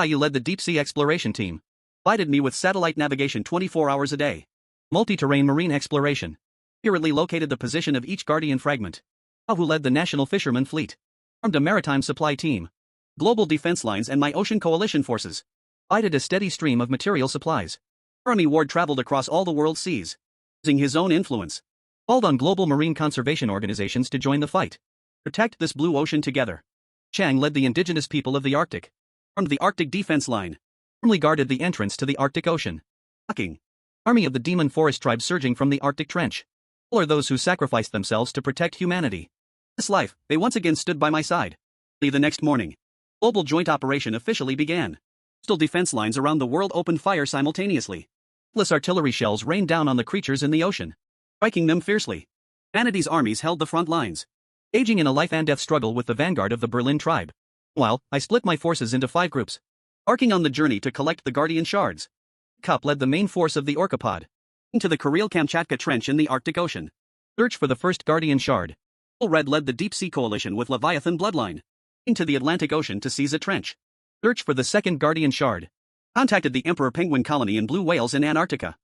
You led the deep-sea exploration team. Provided me with satellite navigation 24 hours a day. Multi-terrain marine exploration. Accurately located the position of each guardian fragment. Who led the national fisherman fleet. Formed a maritime supply team. Global defense lines and my ocean coalition forces. Provided a steady stream of material supplies. Army Ward traveled across all the world's seas. Using his own influence. Called on global marine conservation organizations to join the fight. Protect this blue ocean together. Chang led the indigenous people of the Arctic. Formed the Arctic Defense Line. Firmly guarded the entrance to the Arctic Ocean. Blocking. Army of the demon forest tribe surging from the Arctic Trench. All are those who sacrificed themselves to protect humanity. This life, they once again stood by my side. The next morning. Global joint operation officially began. Coastal defense lines around the world opened fire simultaneously. Countless artillery shells rained down on the creatures in the ocean. Striking them fiercely. Humanity's armies held the front lines. Engaging in a life-and-death struggle with the vanguard of the Berlin tribe. Meanwhile, I split my forces into 5 groups. Embarking on the journey to collect the guardian shards. Kup led the main force of the Orcapod. Into the Kuril-Kamchatka Trench in the Arctic Ocean. Search for the first guardian shard. Red led the deep-sea coalition with Leviathan Bloodline. Into the Atlantic Ocean to seize a trench. Search for the second guardian shard. Contacted the Emperor Penguin Colony and blue whales in Antarctica.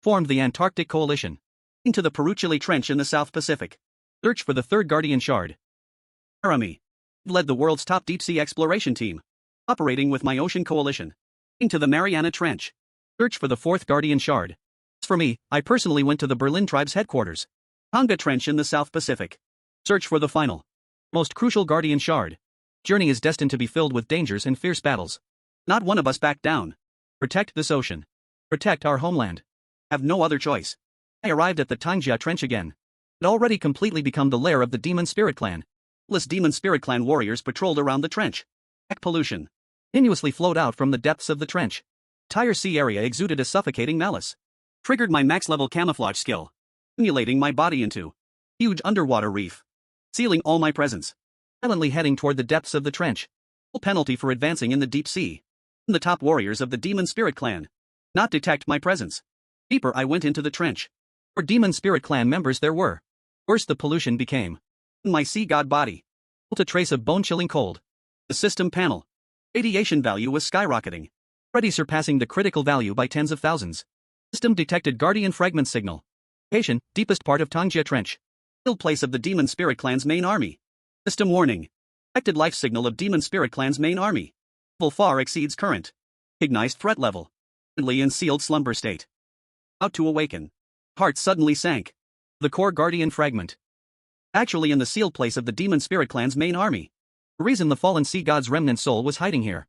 Formed the Antarctic Coalition. Into the Peruchili Trench in the South Pacific. Search for the third Guardian Shard. Arami. Led the world's top deep-sea exploration team. Operating with my ocean coalition. Into the Mariana Trench. Search for the fourth Guardian Shard. As for me, I personally went to the Berlin tribe's headquarters. Tonga Trench in the South Pacific. Search for the final, most crucial Guardian Shard. Journey is destined to be filled with dangers and fierce battles. Not one of us backed down. Protect this ocean. Protect our homeland. Have no other choice. I arrived at the Tangia Trench again. It had already completely become the lair of the Demon Spirit Clan. Countless Demon Spirit Clan warriors patrolled around the trench. Black pollution continuously flowed out from the depths of the trench. The entire sea area exuded a suffocating malice. Triggered my max-level camouflage skill, simulating my body into huge underwater reef, sealing all my presence. Silently heading toward the depths of the trench. Full penalty for advancing in the deep sea. The top warriors of the Demon Spirit Clan not detect my presence. Deeper I went into the trench. For Demon Spirit Clan members there were. Worse the pollution became. My sea god body felt a trace of bone-chilling cold. The system panel radiation value was skyrocketing, already surpassing the critical value by tens of thousands. System detected Guardian fragment signal. Location, deepest part of Tangia Trench. Still place of the Demon Spirit Clan's main army. System warning. Detected life signal of Demon Spirit Clan's main army. Level far exceeds current. Recognized threat level. Currently in sealed slumber state. About to awaken. Heart suddenly sank. The core Guardian fragment. Actually in the sealed place of the Demon Spirit Clan's main army. The reason the fallen sea god's remnant soul was hiding here.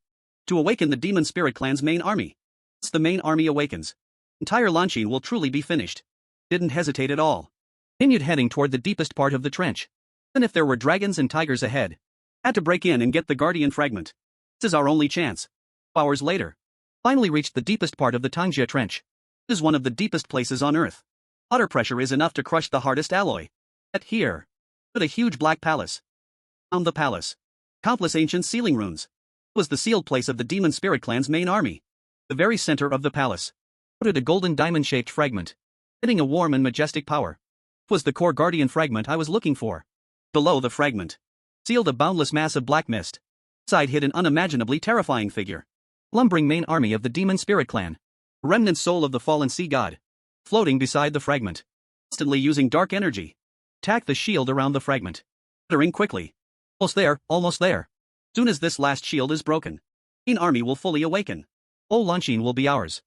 To awaken the Demon Spirit Clan's main army. Once the main army awakens, entire launching will truly be finished. Didn't hesitate at all. Continued heading toward the deepest part of the trench. Even if there were dragons and tigers ahead. Had to break in and get the Guardian fragment. This is our only chance. Hours later. Finally reached the deepest part of the Tangia Trench. This is one of the deepest places on Earth. Water pressure is enough to crush the hardest alloy. Yet here stood a huge black palace. Found the palace. Countless ancient sealing runes. It was the sealed place of the Demon Spirit Clan's main army. The very center of the palace floated a golden diamond-shaped fragment, hitting a warm and majestic power. It was the core Guardian fragment I was looking for. Below the fragment, sealed a boundless mass of black mist. Inside hid an unimaginably terrifying figure. Lumbering main army of the Demon Spirit Clan. A remnant soul of the fallen sea god. Floating beside the fragment. Instantly using dark energy. Attack the shield around the fragment. Uttering quickly. Almost there, almost there. Soon as this last shield is broken, main army will fully awaken. Whole launching will be ours.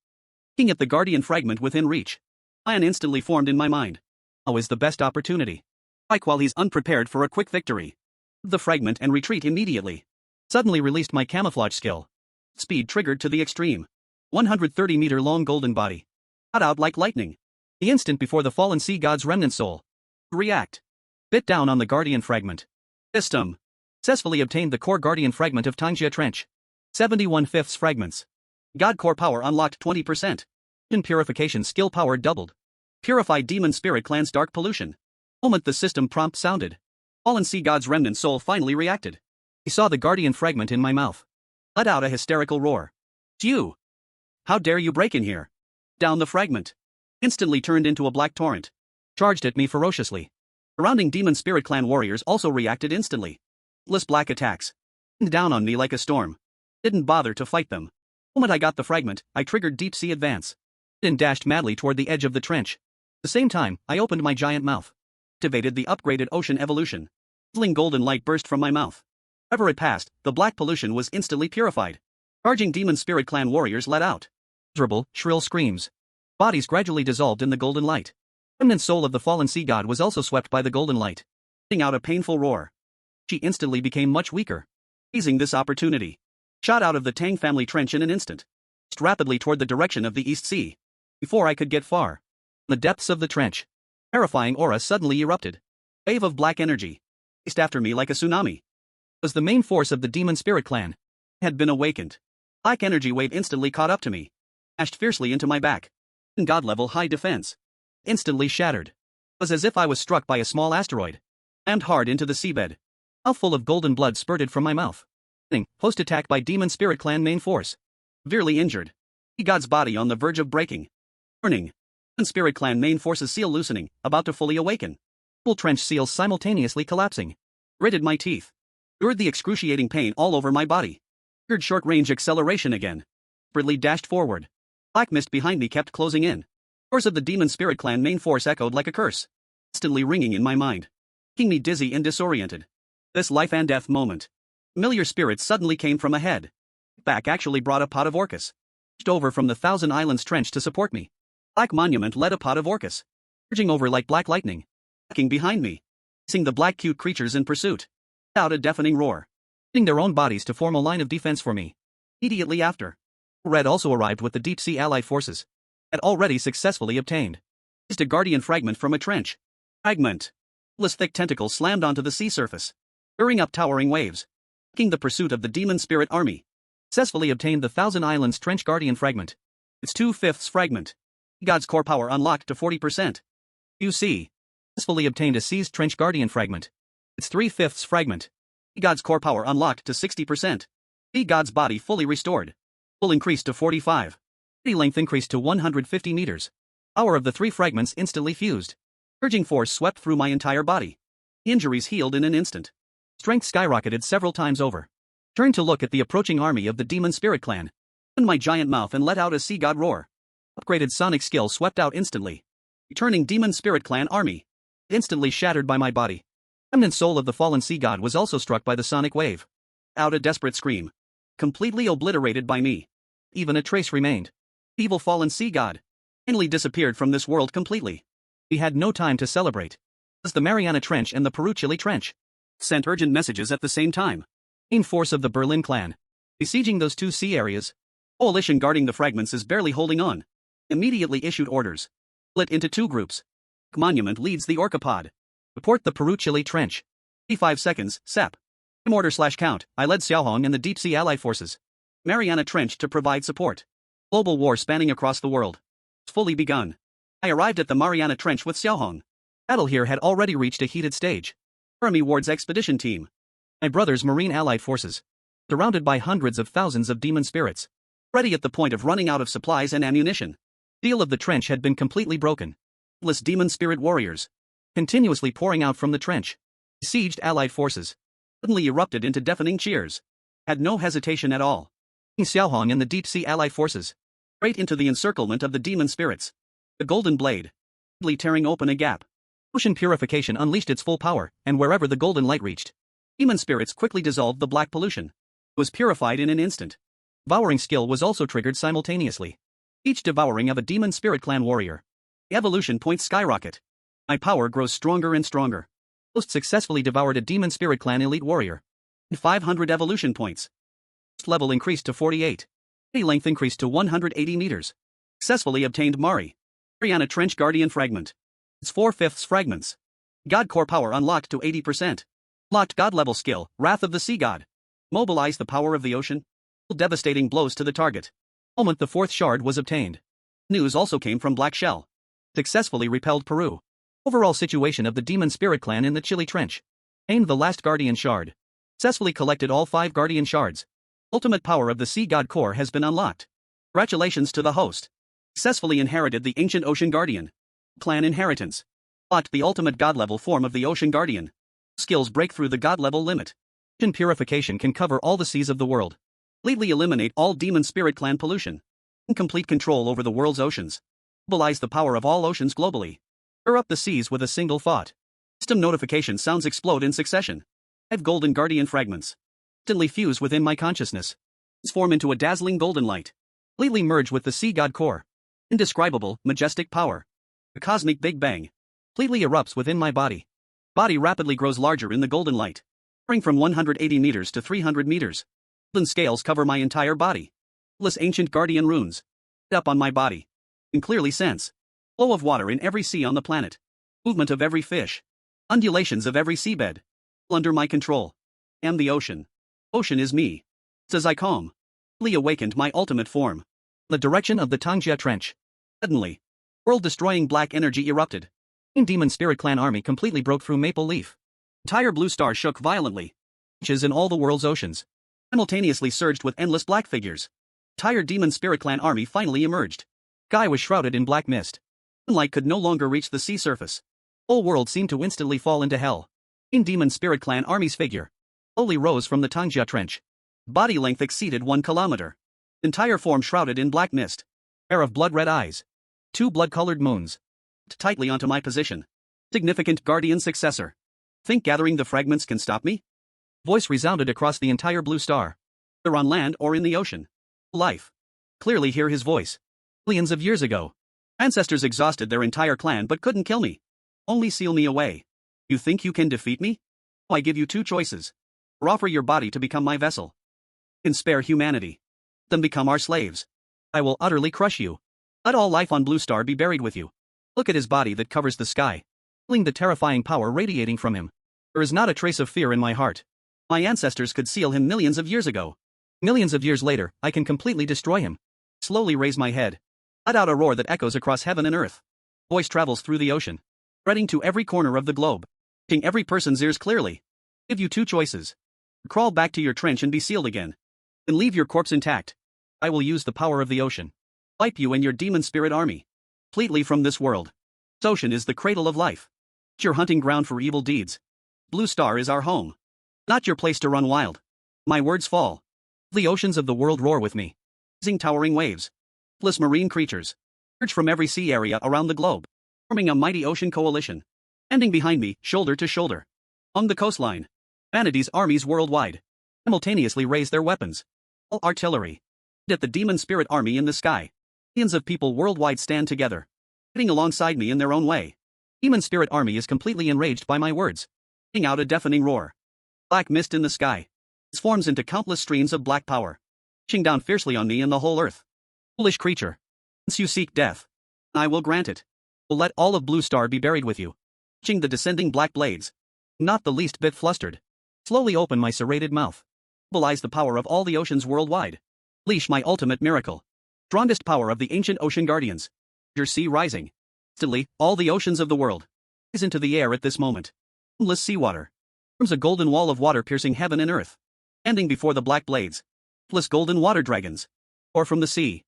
Looking at the Guardian fragment within reach. Plan instantly formed in my mind. Now is the best opportunity. Strike while he's unprepared for a quick victory. The fragment and retreat immediately. Suddenly released my camouflage skill. Speed triggered to the extreme. 130-meter long golden body. Shot out like lightning. The instant before the fallen sea god's remnant soul. React. Bit down on the Guardian fragment. System. Successfully obtained the core Guardian fragment of Tangia Trench. 71/5 fragments. God core power unlocked 20%. In purification skill power doubled. Purified Demon Spirit Clan's dark pollution. Moment the system prompt sounded. Fallen sea god's remnant soul finally reacted. He saw the Guardian fragment in my mouth. Let out a hysterical roar. It's you! How dare you break in here? Down the fragment. Instantly turned into a black torrent. Charged at me ferociously. Surrounding Demon Spirit Clan warriors also reacted instantly. Countless black attacks. Rained down on me like a storm. Didn't bother to fight them. The moment I got the fragment, I triggered deep sea advance. And dashed madly toward the edge of the trench. At the same time, I opened my giant mouth. Activated the upgraded ocean evolution. Sizzling golden light burst from my mouth. Wherever it passed, the black pollution was instantly purified. Charging Demon Spirit Clan warriors let out miserable, shrill screams. Bodies gradually dissolved in the golden light. The remnant soul of the fallen sea god was also swept by the golden light. Letting out a painful roar. She instantly became much weaker. Seizing this opportunity, shot out of the Tang family trench in an instant. Raced rapidly toward the direction of the East Sea. Before I could get far. In the depths of the trench. Terrifying aura suddenly erupted. A wave of black energy chased after me like a tsunami. It was the main force of the Demon Spirit Clan. I had been awakened. Black energy wave instantly caught up to me. Dashed fiercely into my back. In god level high defense. Instantly shattered. It was as if I was struck by a small asteroid. Slammed hard into the seabed. Mouthful of golden blood spurted from my mouth. Post-attack by Demon Spirit Clan main force. Severely injured. Sea god's body on the verge of breaking. Warning. Demon Spirit Clan main force's seal loosening, about to fully awaken. Full trench seals simultaneously collapsing. Gritted my teeth. Endured the excruciating pain all over my body. Triggered short-range acceleration again. Desperately dashed forward. Black mist behind me kept closing in. Doors of the Demon Spirit Clan main force echoed like a curse. Instantly ringing in my mind. making me dizzy and disoriented. This life and death moment. Familiar spirits suddenly came from ahead. Back actually brought a pod of orcas. Over from the Thousand Islands trench to support me. Black Monument led a pod of orcas. Surging over like black lightning. Backing behind me. Seeing the black cute creatures in pursuit. Out a deafening roar. Hitting their own bodies to form a line of defense for me. Immediately after. Red also arrived with the deep sea allied forces. Had already successfully obtained. Just a guardian fragment from a trench. Fragment. Thick tentacles slammed onto the sea surface. Stirring up towering waves. Taking the pursuit of the demon spirit army. Successfully obtained the Thousand Islands Trench Guardian fragment. Its 2/5 fragment. God's core power unlocked to 40%. UC. Successfully obtained a Seized Trench Guardian fragment. Its 3/5 fragment. God's core power unlocked to 60%. God's body fully restored. Full increased to 45. Body length increased to 150 meters. Power of the 3 fragments instantly fused. Surging force swept through my entire body. Injuries healed in an instant. Strength skyrocketed several times over. Turned to look at the approaching army of the Demon Spirit Clan. Opened my giant mouth and let out a sea god roar. Upgraded sonic skill swept out instantly. Returning Demon Spirit Clan army. Instantly shattered by my body. Remnant soul of the fallen sea god was also struck by the sonic wave. Out a desperate scream. Completely obliterated by me. Even a trace remained. Evil fallen sea god. Finally disappeared from this world completely. We had no time to celebrate. As the Mariana Trench and the Peru Chile Trench sent urgent messages at the same time. Main force of the Berlin clan. Besieging those 2 sea areas. Coalition guarding the fragments is barely holding on. Immediately issued orders. Split into 2 groups. Monument leads the Orcapod. Report the Peru Chile Trench. 35 seconds, SEP. Order/count, I led Xiaohong and the Deep Sea Allied Forces. Mariana Trench to provide support. Global war spanning across the world. It's fully begun. I arrived at the Mariana Trench with Xiaohong. Battle here had already reached a heated stage. Army Ward's expedition team. My brother's Marine Allied Forces. Surrounded by hundreds of thousands of demon spirits. Ready at the point of running out of supplies and ammunition. Seal of the trench had been completely broken. Countless demon spirit warriors. Continuously pouring out from the trench. Besieged Allied forces. Suddenly erupted into deafening cheers. Had no hesitation at all. Xiaohong and the Deep Sea Allied forces. Straight into the encirclement of the demon spirits. The golden blade. Tearing open a gap. Ocean purification unleashed its full power, and wherever the golden light reached. Demon spirits quickly dissolved the black pollution. It was purified in an instant. Devouring skill was also triggered simultaneously. Each devouring of a demon spirit clan warrior. The evolution points skyrocket. My power grows stronger and stronger. Most successfully devoured a demon spirit clan elite warrior. 500 evolution points. First level increased to 48. Body length increased to 180 meters. Successfully obtained Mariana Trench Guardian fragment. Its 4/5 fragments. God core power unlocked to 80%. Locked God level skill, Wrath of the Sea God. Mobilize the power of the ocean. Devastating blows to the target. Moment the 4th shard was obtained. News also came from Black Shell. Successfully repelled Peru. Overall situation of the Demon Spirit Clan in the Chile Trench. Aimed the last Guardian Shard. Successfully collected all 5 Guardian Shards. Ultimate power of the Sea God core has been unlocked. Congratulations to the host. Successfully inherited the Ancient Ocean Guardian. Clan inheritance. Locked the ultimate God level form of the Ocean Guardian. Skills break through the God level limit. Ocean purification can cover all the seas of the world. Completely eliminate all Demon Spirit Clan pollution. Complete control over the world's oceans. Mobilize the power of all oceans globally. Stir up the seas with a single thought. System notification sounds explode in succession. 5 golden guardian fragments. Instantly fuse within my consciousness. Transform into a dazzling golden light. Completely merge with the Sea God core. Indescribable, majestic power. The cosmic Big Bang. Completely erupts within my body. Body rapidly grows larger in the golden light. Soaring from 180 meters to 300 meters. Golden scales cover my entire body. Countless ancient guardian runes. Up on my body. Can clearly sense. Flow of water in every sea on the planet. Movement of every fish. Undulations of every seabed. All under my control. Am the ocean. Ocean is me. As I calm. Fully awakened my ultimate form. The direction of the Tangjia Trench. Suddenly. World-destroying black energy erupted. Demon Spirit Clan army completely broke through Maple Leaf. Entire blue star shook violently. Beaches in all the world's oceans. Simultaneously surged with endless black figures. Entire Demon Spirit Clan army finally emerged. Sky was shrouded in black mist. Sunlight could no longer reach the sea surface. Whole world seemed to instantly fall into hell. Demon Spirit Clan army's figure slowly rose from the Tangjia Trench. Body length exceeded 1 kilometer. Entire form shrouded in black mist. Pair of blood-red eyes. 2 blood-colored moons. Tightly onto my position. Significant guardian successor. Think gathering the fragments can stop me? Voice resounded across the entire blue star. Whether on land or in the ocean. Life. Clearly hear his voice. Millions of years ago. Ancestors exhausted their entire clan but couldn't kill me. Only seal me away. You think you can defeat me? I give you two choices. Or offer your body to become my vessel. And spare humanity. Then become our slaves. I will utterly crush you. Let all life on Blue Star be buried with you. Look at his body that covers the sky. Feeling the terrifying power radiating from him. There is not a trace of fear in my heart. My ancestors could seal him millions of years ago. Millions of years later, I can completely destroy him. Slowly raise my head. Let out a roar that echoes across heaven and earth. Voice travels through the ocean. Spreading to every corner of the globe. Reaching every person's ears clearly. Give you two choices. Crawl back to your trench and be sealed again. And leave your corpse intact. I will use the power of the ocean. Wipe you and your demon spirit army. Completely from this world. This ocean is the cradle of life. It's your hunting ground for evil deeds. Blue Star is our home. Not your place to run wild. My words fall. The oceans of the world roar with me. Rising towering waves. Countless marine creatures. Emerge from every sea area around the globe. Forming a mighty ocean coalition. Standing behind me, shoulder to shoulder. On the coastline. Humanity's armies worldwide. Simultaneously raise their weapons. All artillery. At the demon spirit army in the sky. Millions of people worldwide stand together. Fighting alongside me in their own way. Demon spirit army is completely enraged by my words. Letting out a deafening roar. Black mist in the sky. Transforms into countless streams of black power. Pushing down fiercely on me and the whole earth. Foolish creature. Since you seek death, I will grant it. Will let all of Blue Star be buried with you. Watching the descending black blades. Not the least bit flustered. Slowly open my serrated mouth. Mobilize the power of all the oceans worldwide. Unleash my ultimate miracle. Strongest power of the ancient ocean guardians. Your sea rising. Instantly, all the oceans of the world rise into the air at this moment. Endless seawater. Forms a golden wall of water piercing heaven and earth. Standing before the black blades. Countless golden water dragons. Or from the sea.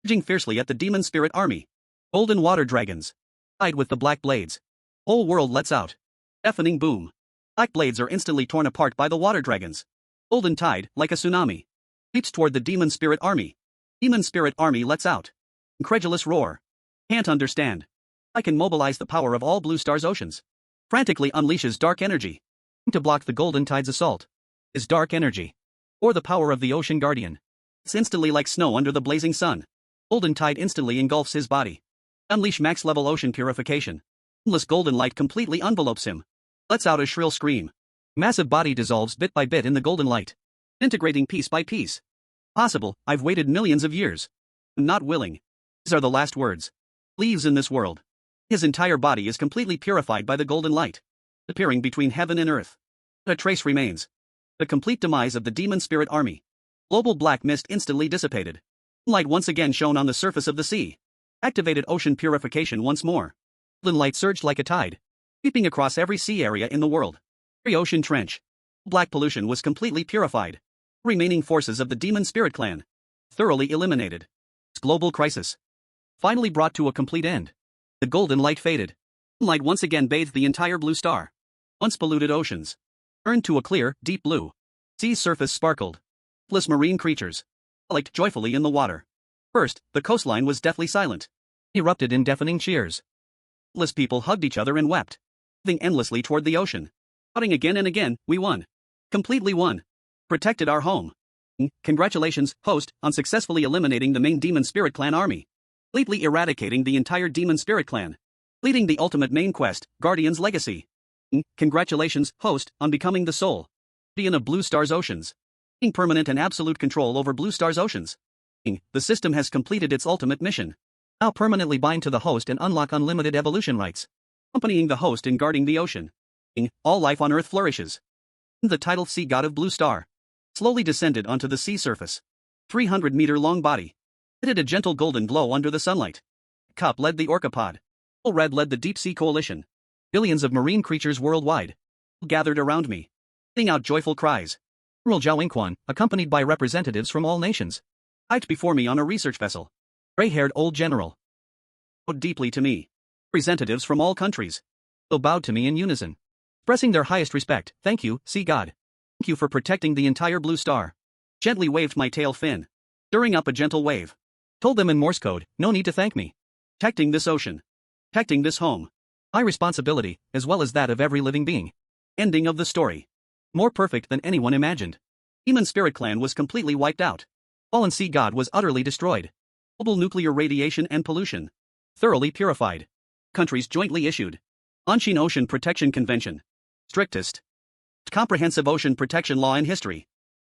Charging fiercely at the demon spirit army. Golden water dragons. Tied with the black blades. Whole world lets out. Deafening boom. Black blades are instantly torn apart by the water dragons. Golden tide, like a tsunami. Leaps toward the demon spirit army. Demon spirit army lets out. Incredulous roar. Can't understand. I can mobilize the power of all Blue Star's oceans. Frantically unleashes dark energy. To block the golden tide's assault. Is dark energy. Or the power of the ocean guardian. It's instantly like snow under the blazing sun. Golden tide instantly engulfs his body. Unleash max level ocean purification. Endless golden light completely envelopes him. Lets out a shrill scream. Massive body dissolves bit by bit in the golden light. Integrating piece by piece. Possible, I've waited millions of years. I'm not willing. These are the last words. Leaves in this world. His entire body is completely purified by the golden light. Appearing between heaven and earth. Not a trace remains. The complete demise of the demon spirit army. Global black mist instantly dissipated. Light once again shone on the surface of the sea. Activated ocean purification once more. Golden light surged like a tide. Sweeping across every sea area in the world. Every ocean trench. Black pollution was completely purified. Remaining forces of the demon spirit clan. Thoroughly eliminated. This global crisis. Finally brought to a complete end. The golden light faded. Light once again bathed the entire Blue Star. Once polluted oceans. Turned to a clear, deep blue. Sea surface sparkled. Countless marine creatures. Frolicked joyfully in the water. First, the coastline was deathly silent. Erupted in deafening cheers. Countless people hugged each other and wept. Moving endlessly toward the ocean. Shouting again and again, we won. Completely won. Protected our home. Congratulations, host, on successfully eliminating the main demon spirit clan army. Completely eradicating the entire demon spirit clan. Leading the ultimate main quest, Guardian's Legacy. Congratulations, host, on becoming the sole guardian of Blue Star's oceans. Taking permanent and absolute control over Blue Star's oceans. The system has completed its ultimate mission. Now permanently bind to the host and unlock unlimited evolution rights. Accompanying the host in guarding the ocean. All life on Earth flourishes. The titled sea god of Blue Star slowly descended onto the sea surface. 300-meter-long body. Emitted a gentle golden glow under the sunlight. Cup led the orcapod. Red led the deep sea coalition. Billions of marine creatures worldwide gathered around me, letting out joyful cries. Admiral Zhao Inquan, accompanied by representatives from all nations, hiked before me on a research vessel. Gray-haired old general bowed deeply to me. Representatives from all countries bowed to me in unison, expressing their highest respect. Thank you, sea god. Thank you for protecting the entire Blue Star. Gently waved my tail fin, stirring up a gentle wave. Told them in Morse code, no need to thank me. Protecting this ocean. Protecting this home. My responsibility, as well as that of every living being. Ending of the story. More perfect than anyone imagined. Demon Spirit Clan was completely wiped out. Fallen Sea God was utterly destroyed. Global nuclear radiation and pollution. Thoroughly purified. Countries jointly issued. Anshin Ocean Protection Convention. Strictest. Comprehensive ocean protection law in history.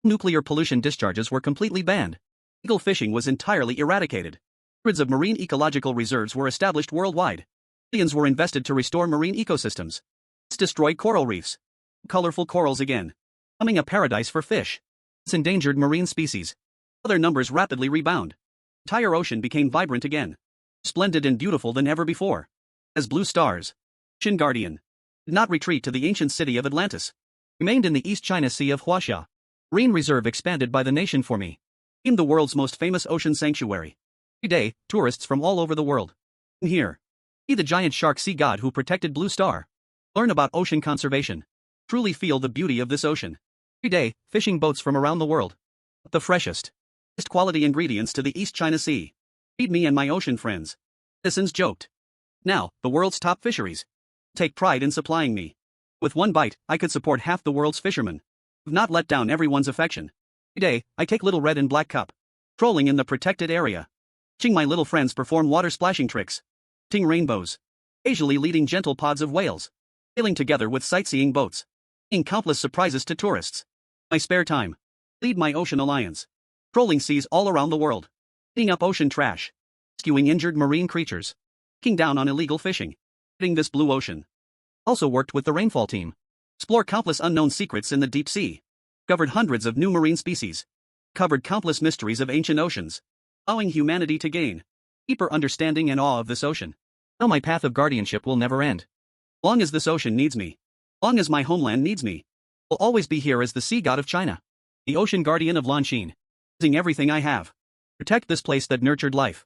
Nuclear pollution discharges were completely banned. Illegal fishing was entirely eradicated. Hundreds of marine ecological reserves were established worldwide. Billions were invested to restore marine ecosystems. It's destroyed coral reefs. Colorful corals again. Becoming a paradise for fish. It's endangered marine species. Other numbers rapidly rebound. Entire ocean became vibrant again. Splendid and beautiful than ever before. As blue stars. Ocean Guardian. Did not retreat to the ancient city of Atlantis. Remained in the East China Sea of Huaxia. Marine reserve expanded by the nation for me. Became the world's most famous ocean sanctuary. Every day, tourists from all over the world. And here. See the giant shark sea god who protected Blue Star. Learn about ocean conservation. Truly feel the beauty of this ocean. Every day, fishing boats from around the world. The freshest, best quality ingredients to the East China Sea. Feed me and my ocean friends. Citizens joked. Now, the world's top fisheries. Take pride in supplying me. With one bite, I could support half the world's fishermen. I've not let down everyone's affection. Every day, I take little red and black cup. Trolling in the protected area. Watching my little friends perform water splashing tricks. Ting rainbows. Occasionally leading gentle pods of whales. Sailing together with sightseeing boats. Bringing countless surprises to tourists. My spare time. Lead my ocean alliance. Trolling seas all around the world. Cleaning up ocean trash. Rescuing injured marine creatures. Cracking down on illegal fishing. Hitting this blue ocean. Also worked with the rainfall team. Explore countless unknown secrets in the deep sea. Discovered hundreds of new marine species. Covered countless mysteries of ancient oceans. Allowing humanity to gain deeper understanding and awe of this ocean. Now my path of guardianship will never end. Long as this ocean needs me. Long as my homeland needs me. I'll always be here as the sea god of China. The ocean guardian of Lanshin. Using everything I have. Protect this place that nurtured life.